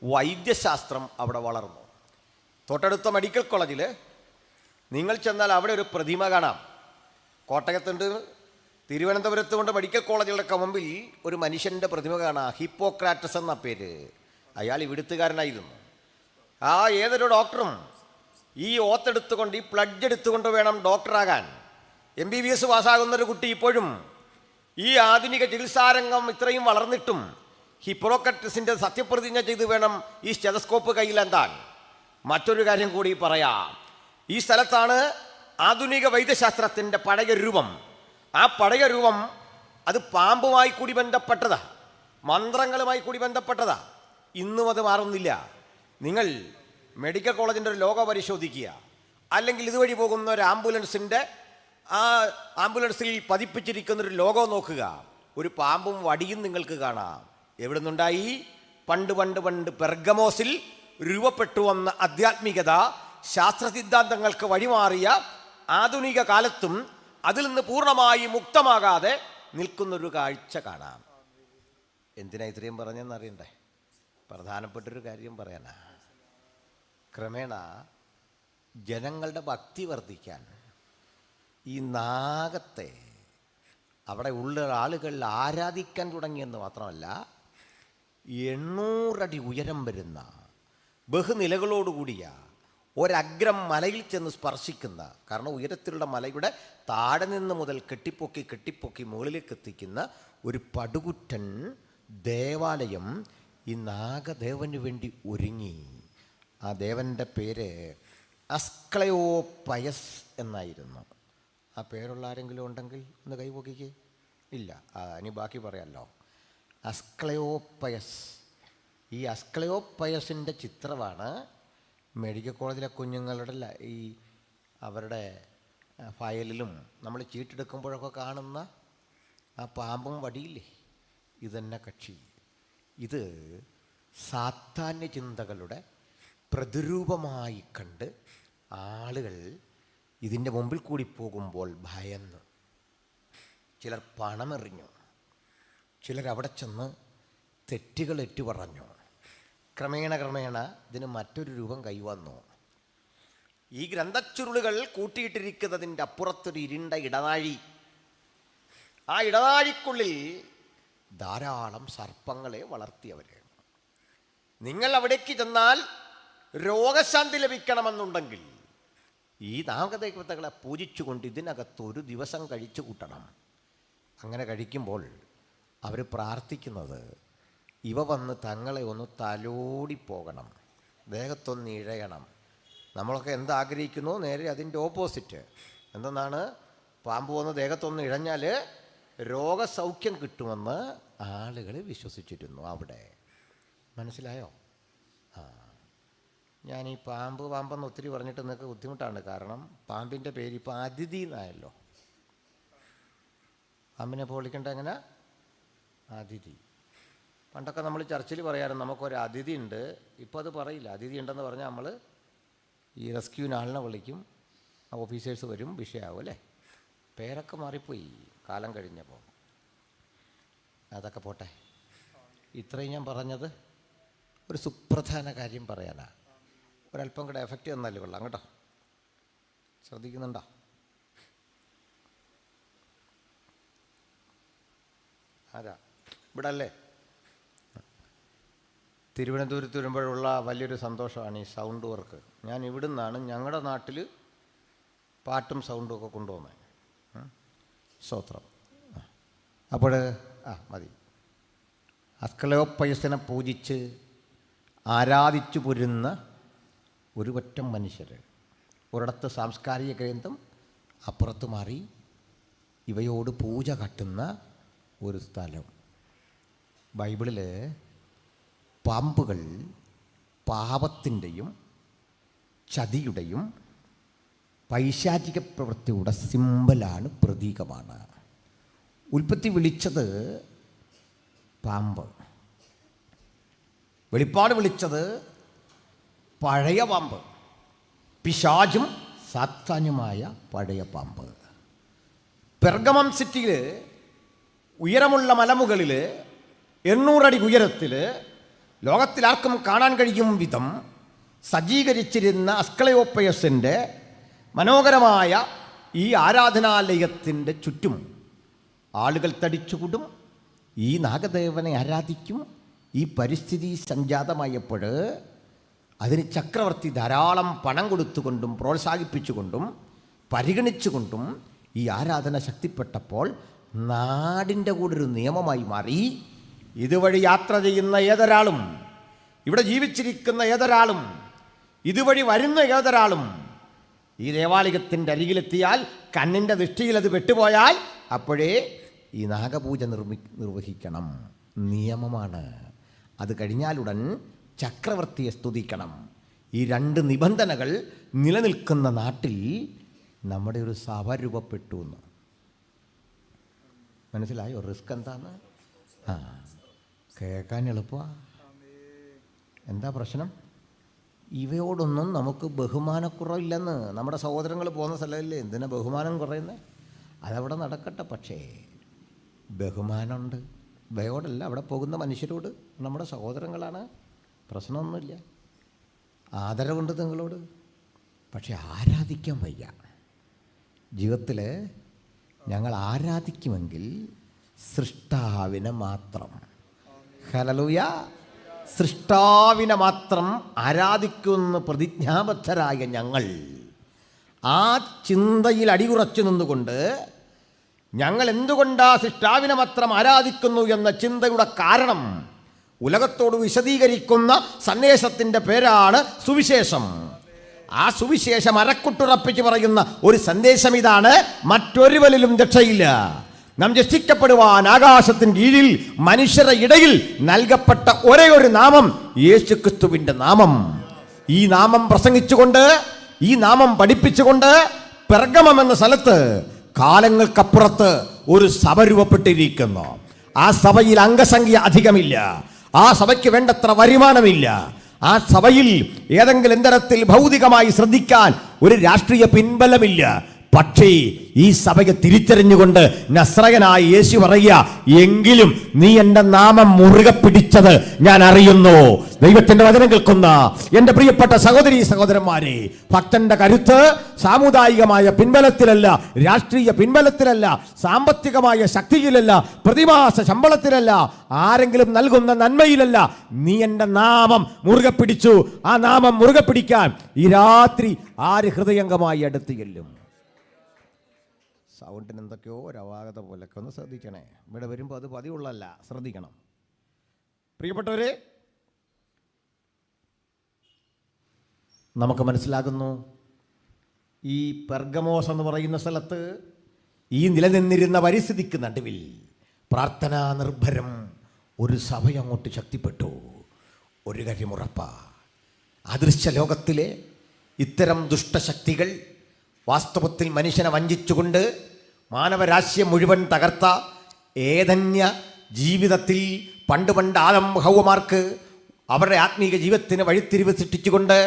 വൈദ്യശാസ്ത്രം അവിടെ വളർന്നു. തൊട്ടടുത്ത മെഡിക്കൽ കോളേജിൽ നിങ്ങൾ ചെന്നാൽ അവിടെ ഒരു പ്രതിമ കാണാം. കോട്ടയത്തുണ്ട്, തിരുവനന്തപുരത്തുകൊണ്ട് മെഡിക്കൽ കോളേജുകളുടെ മുമ്പിൽ ഒരു മനുഷ്യൻ്റെ പ്രതിമ കാണാം. ഹിപ്പോക്രാറ്റസ് എന്ന പേര്. അയാൾ ഇവിടുത്തുകാരനായിരുന്നു. ആ ഏതൊരു ഡോക്ടറും ഈ ഓത്തെടുത്തുകൊണ്ട്, ഈ പ്ലഡ്ജ് എടുത്തുകൊണ്ട് വേണം ഡോക്ടറാകാൻ. MBBS പാസ്സാകുന്നൊരു കുട്ടി ഇപ്പോഴും ഈ ആധുനിക ചികിത്സാരംഗം ഇത്രയും വളർന്നിട്ടും ഹിപ്പോക്രാറ്റസിൻ്റെ സത്യപ്രതിജ്ഞ ചെയ്ത് വേണം ഈ സ്റ്റെതസ്കോപ്പ് കയ്യിലെന്താൻ. മറ്റൊരു കാര്യം കൂടി പറയാം. ഈ സ്ഥലത്താണ് ആധുനിക വൈദ്യശാസ്ത്രത്തിൻ്റെ പഴയ രൂപം. ആ പഴയ രൂപം അത് പാമ്പുമായി കൂടി ബന്ധപ്പെട്ടതാ, മന്ത്രങ്ങളുമായി കൂടി ബന്ധപ്പെട്ടതാ. ഇന്നും അത് മാറുന്നില്ല. നിങ്ങൾ മെഡിക്കൽ കോളേജിൻ്റെ ഒരു ലോഗോ പരിശോധിക്കുക, അല്ലെങ്കിൽ ഇതുവഴി പോകുന്ന ഒരു ആംബുലൻസിൻ്റെ ആ ആംബുലൻസിൽ പതിപ്പിച്ചിരിക്കുന്നൊരു ലോഗോ നോക്കുക. ഒരു പാമ്പും വടിയും നിങ്ങൾക്ക് കാണാം. എവിടെ നിന്നുണ്ടായി? പണ്ട് പണ്ട് പണ്ട് പെർഗമോസിൽ രൂപപ്പെട്ടു വന്ന ആധ്യാത്മികത ശാസ്ത്ര സിദ്ധാന്തങ്ങൾക്ക് വഴിമാറിയ ആധുനിക കാലത്തും അതിൽ നിന്ന് പൂർണ്ണമായി മുക്തമാകാതെ നിൽക്കുന്നൊരു കാഴ്ച കാണാം. എന്തിനാ ഇത്രയും പറഞ്ഞെന്നറിയണ്ടേ? പ്രധാനപ്പെട്ടൊരു കാര്യം പറയാനാ. ക്രമേണ ജനങ്ങളുടെ ഭക്തി വർദ്ധിക്കാൻ ഈ നാഗത്തെ അവിടെ ഉള്ള ആളുകൾ ആരാധിക്കാൻ തുടങ്ങിയെന്ന് മാത്രമല്ല, 800 അടി ഉയരം വരുന്ന ബഹുനിലകളോടുകൂടിയ ഒരഗ്രം മലയിൽ ചെന്ന് സ്പർശിക്കുന്ന, കാരണം ഉയരത്തിലുള്ള മലയുടെ താഴെ നിന്ന് മുതൽ കെട്ടിപ്പൊക്കി കെട്ടിപ്പൊക്കി മുകളിലേക്ക് എത്തിക്കുന്ന ഒരു പടുകുറ്റൻ ദേവാലയം ഈ നാഗദേവന് വേണ്ടി ഒരുങ്ങി. ആ ദേവൻ്റെ പേര് അസ്ക്ലയോപ്പയസ് എന്നായിരുന്നു. ആ പേരുള്ള ആരെങ്കിലും ഉണ്ടെങ്കിൽ ഒന്ന് കൈപൊക്കിക്ക്. ഇല്ല, ഇനി ബാക്കി പറയാമല്ലോ. അസ്ക്ലയോപ്പയസ്. ഈ അസ്ക്ലയോപ്പയസിൻ്റെ ചിത്രമാണ് മെഡിക്കൽ കോളേജിലെ കുഞ്ഞുങ്ങളുടെ ഈ അവരുടെ ഫയലിലും നമ്മൾ ചീട്ടെടുക്കുമ്പോഴൊക്കെ കാണുന്ന ആ പാമ്പും വടിയില്ലേ, ഇതന്നെ കക്ഷി. ഇത് സാത്താന്യ ചിന്തകളുടെ പ്രതിരൂപമായി കണ്ട് ആളുകൾ ഇതിൻ്റെ മുമ്പിൽ കൂടി പോകുമ്പോൾ ഭയന്നു. ചിലർ പണമെറിഞ്ഞു, ചിലരവിടെ ചെന്ന് തെറ്റുകൾ ഏറ്റുപറഞ്ഞു. ക്രമേണ ഇതിന് മറ്റൊരു രൂപം കൈവന്നു. ഈ ഗ്രന്ഥച്ചുരുളുകൾ കൂട്ടിയിട്ടിരിക്കുന്നതിൻ്റെ അപ്പുറത്തൊരു ഇരുണ്ട ഇടനാഴി. ആ ഇടനാഴിക്കുള്ളിൽ ധാരാളം സർപ്പങ്ങളെ വളർത്തിയവർ. നിങ്ങൾ അവിടേക്ക് ചെന്നാൽ രോഗശാന്തി ലഭിക്കണമെന്നുണ്ടെങ്കിൽ ഈ നാഗദേവതകളെ പൂജിച്ചുകൊണ്ട് ഇതിനകത്ത് ഒരു ദിവസം കഴിച്ചു കൂട്ടണം. അങ്ങനെ കഴിക്കുമ്പോൾ അവർ പ്രാർത്ഥിക്കുന്നത്, ഇവ വന്ന് തങ്ങളെ ഒന്ന് തലോടിപ്പോകണം, ദേഹത്തൊന്ന് ഇഴയണം. നമ്മളൊക്കെ എന്താഗ്രഹിക്കുന്നു? നേരെ അതിൻ്റെ ഓപ്പോസിറ്റ്. എന്തെന്നാണ്? പാമ്പ് വന്ന് ദേഹത്തൊന്ന് ഇഴഞ്ഞാൽ രോഗസൗഖ്യം കിട്ടുമെന്ന് ആളുകൾ വിശ്വസിച്ചിരുന്നു അവിടെ. മനസ്സിലായോ? ഞാൻ ഈ പാമ്പെന്ന് ഒത്തിരി പറഞ്ഞിട്ട് നിങ്ങൾക്ക് ബുദ്ധിമുട്ടാണ്. കാരണം പാമ്പിൻ്റെ പേര് ഇപ്പോൾ അതിഥി എന്നായല്ലോ. പാമ്പിനെ പോളിക്കേണ്ട എങ്ങനെ? അതിഥി. പണ്ടൊക്കെ നമ്മൾ ചർച്ചിൽ പറയാറുണ്ട് നമുക്കൊരു അതിഥി ഉണ്ട്. ഇപ്പോൾ അത് പറയില്ല. അതിഥി ഉണ്ടെന്ന് പറഞ്ഞാൽ നമ്മൾ ഈ റെസ്ക്യൂവിന് ആളിനെ വിളിക്കും, ഓഫീസേഴ്സ് വരും, വിഷയമാവും അല്ലേ. പേരൊക്കെ മാറിപ്പോയി കാലം കഴിഞ്ഞപ്പോൾ. അതൊക്കെ പോട്ടെ. ഇത്രയും ഞാൻ പറഞ്ഞത് ഒരു സുപ്രധാന കാര്യം പറയാനാണ്. ഒരല്പം കൂടെ എഫക്റ്റ് തന്നാലും കൊള്ളാം കേട്ടോ. ശ്രദ്ധിക്കുന്നുണ്ടോ? ആരാ ഇവിടെ അല്ലേ? തിരുവനന്തപുരത്ത് വരുമ്പോഴുള്ള വലിയൊരു സന്തോഷമാണ് ഈ സൗണ്ട് വർക്ക്. ഞാൻ ഇവിടുന്നാണ് ഞങ്ങളുടെ നാട്ടിൽ പാട്ടും സൗണ്ടും ഒക്കെ കൊണ്ടുപോകുന്നത്. സ്തോത്രം. അപ്പോൾ മതി. അസ്കലോപ്പയസിനെ പൂജിച്ച് ആരാധിച്ചു പോരുന്ന ഒരു പറ്റം മനുഷ്യർ, ഒരിടത്ത് സാംസ്കാരിക കേന്ദ്രം, അപ്പുറത്ത് മാറി ഇവയോട് പൂജ കട്ടുന്ന ഒരു സ്ഥലം. ബൈബിളിൽ പാമ്പുകൾ പാപത്തിൻ്റെയും ചതിയുടെയും പൈശാചിക പ്രവൃത്തിയുടെ സിമ്പലാണ്, പ്രതീകമാണ്. ഉൽപ്പത്തി വിളിച്ചത് പാമ്പ്, വെളിപ്പാട് വിളിച്ചത് പഴയ പാമ്പ്, പിശാചും സാത്താനുമായ പഴയ പാമ്പ്. പെർഗമം സിറ്റിയിൽ ഉയരമുള്ള മലമുകളിൽ 800 അടി ഉയരത്തിൽ ലോകത്തിലാർക്കും കാണാൻ കഴിയും വിധം സജ്ജീകരിച്ചിരുന്ന അസ്കലയോപ്പയസിൻ്റെ മനോഹരമായ ഈ ആരാധനാലയത്തിൻ്റെ ചുറ്റും ആളുകൾ തടിച്ചുകൂടും, ഈ നാഗദേവനെ ആരാധിക്കും. ഈ പരിസ്ഥിതി സംജാതമായപ്പോൾ അതിന് ചക്രവർത്തി ധാരാളം പണം കൊടുത്തുകൊണ്ടും പ്രോത്സാഹിപ്പിച്ചുകൊണ്ടും പരിഗണിച്ചുകൊണ്ടും ഈ ആരാധന ശക്തിപ്പെട്ടപ്പോൾ നാടിൻ്റെ കൂടെ ഒരു നിയമമായി മാറി. ഇതുവഴി യാത്ര ചെയ്യുന്ന ഏതൊരാളും, ഇവിടെ ജീവിച്ചിരിക്കുന്ന ഏതൊരാളും, ഇതുവഴി വരുന്ന ഏതൊരാളും ഈ ദേവാലയത്തിൻ്റെ അരികിലെത്തിയാൽ കണ്ണിൻ്റെ ദൃഷ്ടിയിൽ അത് പെട്ടുപോയാൽ അപ്പോഴേ ഈ നാഗപൂജ നിർവഹിക്കണം. നിയമമാണ്. അത് കഴിഞ്ഞാലുടൻ ചക്രവർത്തിയെ സ്തുതിക്കണം. ഈ 2 നിബന്ധനകൾ നിലനിൽക്കുന്ന നാട്ടിൽ നമ്മുടെ ഒരു സഭ രൂപപ്പെട്ടു എന്ന് മനസ്സിലായോ? റിസ്ക് എന്താന്ന് കേൾക്കാൻ എളുപ്പമാണ്. എന്താ പ്രശ്നം? ഇവയോടൊന്നും നമുക്ക് ബഹുമാനക്കുറവില്ലെന്ന്. നമ്മുടെ സഹോദരങ്ങൾ പോകുന്ന സ്ഥലമല്ലേ, എന്തിനാ ബഹുമാനം കുറയുന്നത്? അതവിടെ നടക്കട്ടെ. പക്ഷേ ബഹുമാനമുണ്ട്. ഇവയോടല്ല, അവിടെ പോകുന്ന മനുഷ്യരോട്, നമ്മുടെ സഹോദരങ്ങളാണ്, പ്രശ്നമൊന്നുമില്ല. ആദരവുണ്ട് നിങ്ങളോട്. പക്ഷെ ആരാധിക്കാൻ വയ്യ. ജീവിതത്തിൽ ഞങ്ങൾ ആരാധിക്കുമെങ്കിൽ സൃഷ്ടാവിനെ മാത്രം. ഹല്ലേലൂയ. സൃഷ്ടാവിനെ മാത്രം ആരാധിക്കുമെന്ന് പ്രതിജ്ഞാബദ്ധരായ ഞങ്ങൾ ആ ചിന്തയിൽ അടിയുറച്ചു നിന്നുകൊണ്ട് ഞങ്ങൾ എന്തുകൊണ്ടാ സൃഷ്ടാവിനെ മാത്രം ആരാധിക്കുന്നു എന്ന ചിന്തയുടെ കാരണം ഉലകത്തോട് വിശദീകരിക്കുന്ന സന്ദേശത്തിൻ്റെ പേരാണ് സുവിശേഷം. ആ സുവിശേഷം അരക്കുട്ടുറപ്പിച്ച് പറയുന്ന ഒരു സന്ദേശം ഇതാണ്: മറ്റൊരുവനിലും രക്ഷയില്ല. നാം രക്ഷിക്കപ്പെടുവാൻ ആകാശത്തിന് കീഴിൽ മനുഷ്യരുടെ ഇടയിൽ നൽകപ്പെട്ട ഒരേ ഒരു നാമം യേശുക്രിസ്തുവിൻ്റെ നാമം. ഈ നാമം പ്രസംഗിച്ചുകൊണ്ട്, ഈ നാമം പഠിപ്പിച്ചുകൊണ്ട് പെർഗമം എന്ന സ്ഥലത്ത് കാലങ്ങൾക്കപ്പുറത്ത് ഒരു സഭ രൂപപ്പെട്ടിരിക്കുന്നു. ആ സഭയിൽ അംഗസംഖ്യ അധികമില്ല. ആ സഭയ്ക്ക് വേണ്ടത്ര വരുമാനമില്ല. ആ സഭയിൽ ഏതെങ്കിലും തരത്തിൽ ഭൗതികമായി ശ്രദ്ധിക്കാൻ ഒരു രാഷ്ട്രീയ പിൻബലമില്ല. പക്ഷേ ഈ സഭയെ തിരിച്ചറിഞ്ഞുകൊണ്ട് നസ്രയനായ യേശു പറയുക, എങ്കിലും നീ എൻ്റെ നാമം മുറുകെ പിടിച്ചത് ഞാൻ അറിയുന്നു. ദൈവത്തിൻ്റെ വചനം കേൾക്കുന്ന എൻ്റെ പ്രിയപ്പെട്ട സഹോദരീ സഹോദരന്മാരെ, ഭക്തന്റെ കരുത്ത് സാമുദായികമായ പിൻബലത്തിലല്ല, രാഷ്ട്രീയ പിൻബലത്തിലല്ല, സാമ്പത്തികമായ ശക്തിയിലല്ല, പ്രതിമാസ ശമ്പളത്തിലല്ല, ആരെങ്കിലും നൽകുന്ന നന്മയിലല്ല. നീ എൻ്റെ നാമം മുറുകെ പിടിച്ചു. ആ നാമം മുറുകെ പിടിക്കാൻ ഈ രാത്രി ആര് ഹൃദയംഗമായി അടുത്ത് ചെല്ലും? സൗണ്ടിന് എന്തൊക്കെയോ ഒരവാഗത പോലൊക്കെ ഒന്ന് ശ്രദ്ധിക്കണേ. ഇവിടെ വരുമ്പോൾ അത് പതിവുള്ളല്ല, ശ്രദ്ധിക്കണം. പ്രിയപ്പെട്ടവരെ, നമുക്ക് മനസ്സിലാകുന്നു ഈ പെർഗമോസ് എന്ന് പറയുന്ന സ്ഥലത്ത് ഈ നിലനിന്നിരുന്ന പരിസ്ഥിതിക്ക് നടുവിൽ പ്രാർത്ഥനാ നിർഭരം ഒരു സഭ അങ്ങോട്ട് ശക്തിപ്പെട്ടു. ഒരു കാര്യം ഉറപ്പാ, അദൃശ്യ ലോകത്തിലെ ഇത്തരം ദുഷ്ടശക്തികൾ വാസ്തവത്തിൽ മനുഷ്യനെ വഞ്ചിച്ചുകൊണ്ട് മാനവരാശിയെ മുഴുവൻ തകർത്ത ഏതന്യ ജീവിതത്തിൽ പണ്ട് ആദം ഹൗവമാർക്ക് അവരുടെ ആത്മീക ജീവിതത്തിന് വഴിത്തിരിവ് സൃഷ്ടിച്ചുകൊണ്ട്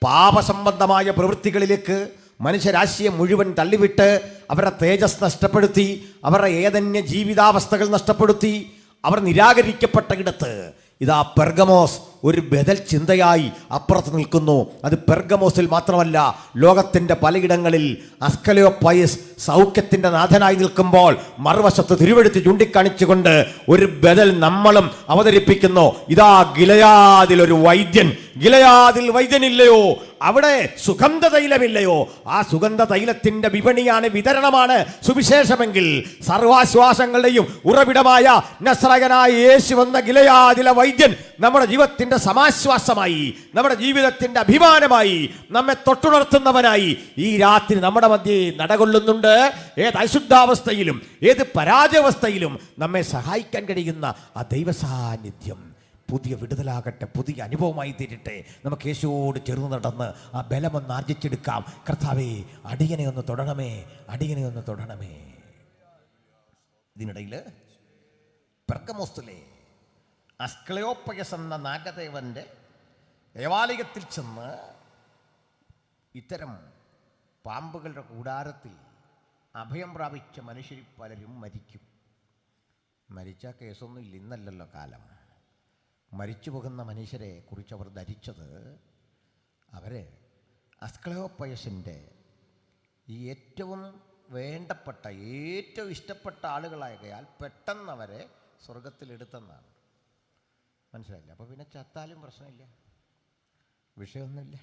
പാപസംബന്ധമായ പ്രവൃത്തികളിലേക്ക് മനുഷ്യരാശിയെ മുഴുവൻ തള്ളിവിട്ട് അവരുടെ തേജസ് നഷ്ടപ്പെടുത്തി, അവരുടെ ഏതന്യ ജീവിതാവസ്ഥകൾ നഷ്ടപ്പെടുത്തി, അവർ നിരാകരിക്കപ്പെട്ട ഇടത്ത് ഇതാ പെർഗമോസ് ഒരു ബദൽ ചിന്തയായി അപ്പുറത്ത് നിൽക്കുന്നു. അത് പെർഗമോസിൽ മാത്രമല്ല, ലോകത്തിൻ്റെ പലയിടങ്ങളിൽ അസ്കലോപ്പയസ് സൗഖ്യത്തിൻ്റെ നാഥനായി നിൽക്കുമ്പോൾ മറുവശത്ത് തിരുവെഴുത്ത് ചൂണ്ടിക്കാണിച്ചുകൊണ്ട് ഒരു ബദൽ നമ്മളും അവതരിപ്പിക്കുന്നു. ഇതാ ഗിലയാദിൽ ഒരു വൈദ്യൻ, ഗിലയാദിൽ വൈദ്യനില്ലയോ, അവിടെ സുഗന്ധ തൈലമില്ലയോ? ആ സുഗന്ധ തൈലത്തിന്റെ വിപണിയാണ്, വിതരണമാണ് സുവിശേഷമെങ്കിൽ സർവാശ്വാസങ്ങളുടെയും ഉറവിടമായ നസ്രായനായ യേശു എന്ന ഗിലയാദിലെ വൈദ്യൻ നമ്മുടെ ജീവിതത്തിന്റെ സമാശ്വാസമായി, നമ്മുടെ ജീവിതത്തിന്റെ അഭിമാനമായി, നമ്മെ തൊട്ടുണർത്തുന്നവനായി ഈ രാത്രി നമ്മുടെ മധ്യേ നടകൊള്ളുന്നുണ്ട്. ഏത് അശുദ്ധാവസ്ഥയിലും ഏത് പരാജയാവസ്ഥയിലും നമ്മെ സഹായിക്കാൻ കഴിയുന്ന ആ ദൈവ സാന്നിധ്യം പുതിയ വിടുതലാകട്ടെ, പുതിയ അനുഭവമായി തീരട്ടെ. നമുക്ക് യേശുവോട് ചേർന്ന് നടന്ന് ആ ബലമൊന്ന് ആർജിച്ചെടുക്കാം. കർത്താവേ, അടിയനെ ഒന്ന് തൊടണമേ, അടിയനെ ഒന്ന് തൊടണമേ. ഇതിനിടയിൽ പെർഗമോസിലെ അസ്ക്ലെയോപ്പയസ് എന്ന നാഗദേവന്റെ ദേവാലയത്തിൽ ചെന്ന് ഇത്തരം പാമ്പുകളുടെ കൂടാരത്തിൽ അഭയം പ്രാപിച്ച മനുഷ്യർ പലരും മരിക്കും. മരിച്ച കേസൊന്നും ഇല്ല, ഇന്നല്ലല്ലോ കാലം. മരിച്ചു പോകുന്ന മനുഷ്യരെ കുറിച്ച് അവർ ധരിച്ചത്, അവർ അസ്ക്ലെയോപ്പയസിൻ്റെ ഈ ഏറ്റവും വേണ്ടപ്പെട്ട, ഏറ്റവും ഇഷ്ടപ്പെട്ട ആളുകളായകയാൽ പെട്ടെന്ന് അവരെ സ്വർഗത്തിലെടുത്തെന്നാണ്. മനസ്സിലായില്ല? അപ്പോൾ പിന്നെ ചത്താലും പ്രശ്നമില്ല, വിഷയമൊന്നുമില്ല.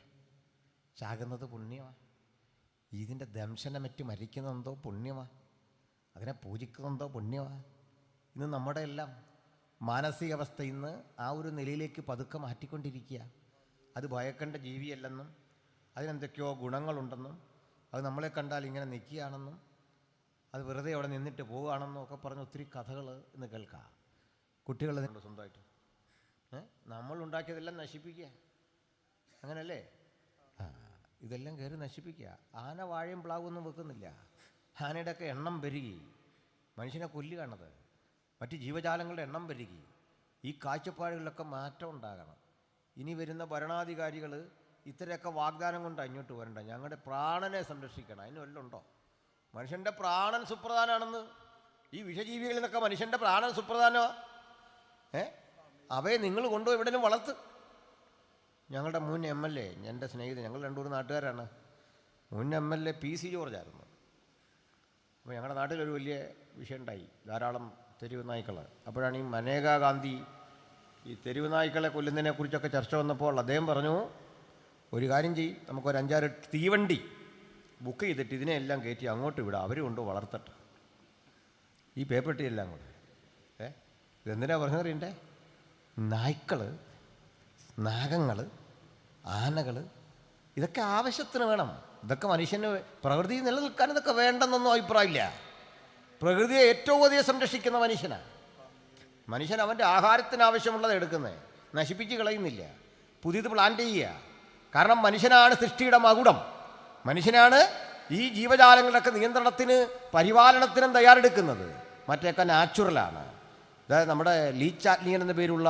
ചാകുന്നത് പുണ്യമാണ്. ഇതിൻ്റെ ദംശനമറ്റ് മരിക്കുന്നതെന്തോ പുണ്യമാണ്, അതിനെ പൂജിക്കുന്നതെന്തോ പുണ്യമാണ്. ഇന്ന് നമ്മുടെ എല്ലാം മാനസികാവസ്ഥയിൽ നിന്ന് ആ ഒരു നിലയിലേക്ക് പതുക്കെ മാറ്റിക്കൊണ്ടിരിക്കുക. അത് ഭയക്കേണ്ട ജീവിയല്ലെന്നും അതിനെന്തൊക്കെയോ ഗുണങ്ങളുണ്ടെന്നും അത് നമ്മളെ കണ്ടാൽ ഇങ്ങനെ നിൽക്കുകയാണെന്നും അത് വെറുതെ അവിടെ നിന്നിട്ട് പോവുകയാണെന്നും ഒക്കെ പറഞ്ഞ് ഒത്തിരി കഥകൾ ഇന്ന് കേൾക്കാം. കുട്ടികൾ സ്വന്തമായിട്ട് നമ്മൾ ഉണ്ടാക്കിയതെല്ലാം നശിപ്പിക്കുക, അങ്ങനല്ലേ? ഇതെല്ലാം കയറി നശിപ്പിക്കുക. ആന വാഴയും പ്ലാവൊന്നും വെക്കുന്നില്ല. ആനയുടെയൊക്കെ എണ്ണം പെരുകി, മനുഷ്യനെ കൊല്ലുകയാണത്. മറ്റ് ജീവജാലങ്ങളുടെ എണ്ണം പെരുകി. ഈ കാഴ്ചപ്പാടുകളിലൊക്കെ മാറ്റം ഉണ്ടാകണം. ഇനി വരുന്ന ഭരണാധികാരികൾ ഇത്രയൊക്കെ വാഗ്ദാനം കൊണ്ട് അങ്ങോട്ട് വരണ്ട, ഞങ്ങളുടെ പ്രാണനെ സംരക്ഷിക്കണം. അതിന് വല്ലതും ഉണ്ടോ? മനുഷ്യൻ്റെ പ്രാണൻ സുപ്രധാനമാണെന്ന്. ഈ വിഷജീവികളിൽ നിന്നൊക്കെ മനുഷ്യൻ്റെ പ്രാണൻ സുപ്രധാനമാണ്. അവയെ നിങ്ങൾ കൊണ്ടുപോയി എവിടെയും വളർത്ത്. ഞങ്ങളുടെ മുൻ MLA, എൻ്റെ സ്നേഹിതൻ, ഞങ്ങൾ രണ്ടുപേരും നാട്ടുകാരാണ്, മുൻ MLA PC ജോർജായിരുന്നു. അപ്പോൾ ഞങ്ങളുടെ നാട്ടിലൊരു വലിയ വിഷയം ഉണ്ടായി, ധാരാളം തെരുവ് നായ്ക്കൾ. അപ്പോഴാണ് ഈ മനേകാ ഗാന്ധി ഈ തെരുവ് നായ്ക്കളെ കൊല്ലുന്നതിനെക്കുറിച്ചൊക്കെ ചർച്ച വന്നപ്പോൾ അദ്ദേഹം പറഞ്ഞു, ഒരു കാര്യം ചെയ്യും, നമുക്കൊരു 5-6 തീവണ്ടി ബുക്ക് ചെയ്തിട്ട് ഇതിനെല്ലാം കയറ്റി അങ്ങോട്ട് വിടാം, അവർ കൊണ്ട് വളർത്തട്ടെ. ഈ പേപ്പട്ടിയെല്ലാം കൊണ്ട്. ഇതെന്തിനാ പറഞ്ഞറിയണ്ടേ? നായ്ക്കൾ, നാഗങ്ങൾ, ആനകൾ, ഇതൊക്കെ ആവശ്യത്തിന് വേണം. ഇതൊക്കെ മനുഷ്യന് പ്രകൃതി നിലനിൽക്കാൻ ഇതൊക്കെ വേണ്ടെന്നൊന്നും അഭിപ്രായമില്ല. പ്രകൃതിയെ ഏറ്റവും അധികം സംരക്ഷിക്കുന്ന മനുഷ്യനാണ്. മനുഷ്യൻ അവൻ്റെ ആഹാരത്തിന് ആവശ്യമുള്ളത് എടുക്കുന്നത്, നശിപ്പിച്ച് കളയുന്നില്ല, പുതിയത് പ്ലാന്റ് ചെയ്യുക. കാരണം മനുഷ്യനാണ് സൃഷ്ടിയുടെ മകുടം. മനുഷ്യനാണ് ഈ ജീവജാലങ്ങളുടെയൊക്കെ നിയന്ത്രണത്തിന്, പരിപാലനത്തിനും തയ്യാറെടുക്കുന്നത്. മറ്റേയൊക്കെ നാച്ചുറലാണ്. അതായത് നമ്മുടെ ലീ ചാറ്റ്ലിയൻ എന്ന പേരുള്ള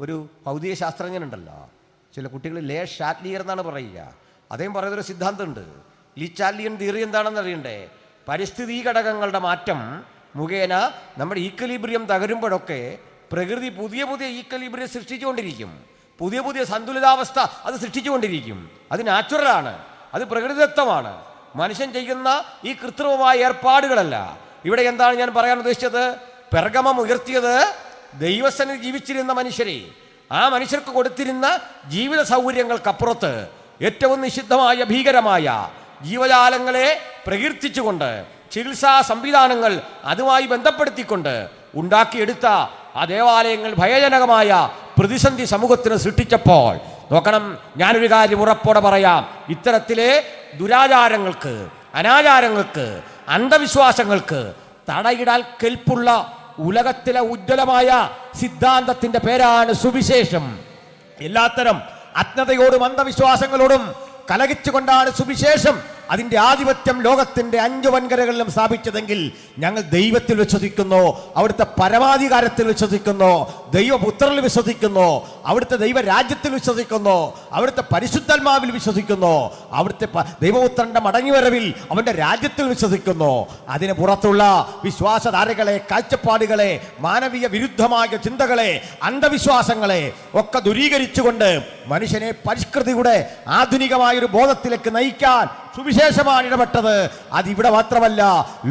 ഒരു ഭൗതിക ശാസ്ത്രജ്ഞനുണ്ടല്ലോ, ചില കുട്ടികൾ ലേ ഷാറ്റ്ലിയർ എന്നാണ് പറയുക. അദ്ദേഹം പറയുന്നൊരു സിദ്ധാന്തമുണ്ട്. ലീ ചാറ്റ്ലിയൻ തിയറി എന്താണെന്ന് അറിയണ്ടേ? പരിസ്ഥിതി ഘടകങ്ങളുടെ മാറ്റം മുഖേന നമ്മുടെ ഈക്വലിബ്രിയം തകരുമ്പോഴൊക്കെ പ്രകൃതി പുതിയ പുതിയ ഈക്വലിബ്രിയം സൃഷ്ടിച്ചുകൊണ്ടിരിക്കും. പുതിയ പുതിയ സന്തുലിതാവസ്ഥ അത് സൃഷ്ടിച്ചുകൊണ്ടിരിക്കും. അത് നാച്ചുറലാണ്, അത് പ്രകൃതിദത്തമാണ്. മനുഷ്യൻ ചെയ്യുന്ന ഈ കൃത്രിമമായ ഏർപ്പാടുകളല്ല. ഇവിടെ എന്താണ് ഞാൻ പറയാൻ ഉദ്ദേശിച്ചത്? പെർഗമം ഉയർത്തിയത് ദൈവസന്നിധി ജീവിച്ചിരുന്ന മനുഷ്യരെ, ആ മനുഷ്യർക്ക് കൊടുത്തിരുന്ന ജീവിത സൗകര്യങ്ങൾക്കപ്പുറത്ത് ഏറ്റവും നിഷിദ്ധമായ, ഭീകരമായ ജീവജാലങ്ങളെ പ്രകീർത്തിച്ചുകൊണ്ട് ചികിത്സാ സംവിധാനങ്ങൾ അതുമായി ബന്ധപ്പെടുത്തിക്കൊണ്ട് ഉണ്ടാക്കിയെടുത്ത ആ ദേവാലയങ്ങൾ ഭയജനകമായ പ്രതിസന്ധി സമൂഹത്തിന് സൃഷ്ടിച്ചപ്പോൾ നോക്കണം, ഞാനൊരു കാര്യം ഉറപ്പോടെ പറയാം, ഇത്തരത്തിലെ ദുരാചാരങ്ങൾക്ക്, അനാചാരങ്ങൾക്ക്, അന്ധവിശ്വാസങ്ങൾക്ക് തടയിടാൻ കെൽപ്പുള്ള ഉലകത്തിലെ ഉജ്ജ്വലമായ സിദ്ധാന്തത്തിന്റെ പേരാണ് സുവിശേഷം. എല്ലാത്തരം അജ്ഞതയോടും അന്ധവിശ്വാസങ്ങളോടും കലഹിച്ചുകൊണ്ടാണ് സുവിശേഷം അതിൻ്റെ ആധിപത്യം ലോകത്തിൻ്റെ 5 വൻകരകളിലും സ്ഥാപിച്ചതെങ്കിൽ ഞങ്ങൾ ദൈവത്തിൽ വിശ്വസിക്കുന്നു, അവിടുത്തെ പരമാധികാരത്തിൽ വിശ്വസിക്കുന്നു, ദൈവപുത്രനിൽ വിശ്വസിക്കുന്നു, അവിടുത്തെ ദൈവരാജ്യത്തിൽ വിശ്വസിക്കുന്നു, അവിടുത്തെ പരിശുദ്ധാത്മാവിൽ വിശ്വസിക്കുന്നു, അവിടുത്തെ ദൈവപുത്രന്റെ മടങ്ങിവരവിൽ അവന്റെ രാജ്യത്തിൽ വിശ്വസിക്കുന്നു. അതിന് പുറത്തുള്ള വിശ്വാസധാരകളെ, കാഴ്ചപ്പാടുകളെ, മാനവീയ വിരുദ്ധമായ ചിന്തകളെ, അന്ധവിശ്വാസങ്ങളെ ഒക്കെ ദൂരീകരിച്ചുകൊണ്ട് മനുഷ്യനെ പരിഷ്കൃതിയുടെ ആധുനികമായൊരു ബോധത്തിലേക്ക് നയിക്കാൻ സുവിശേഷമാണ് ഇടപെട്ടത്. അതിവിടെ മാത്രമല്ല,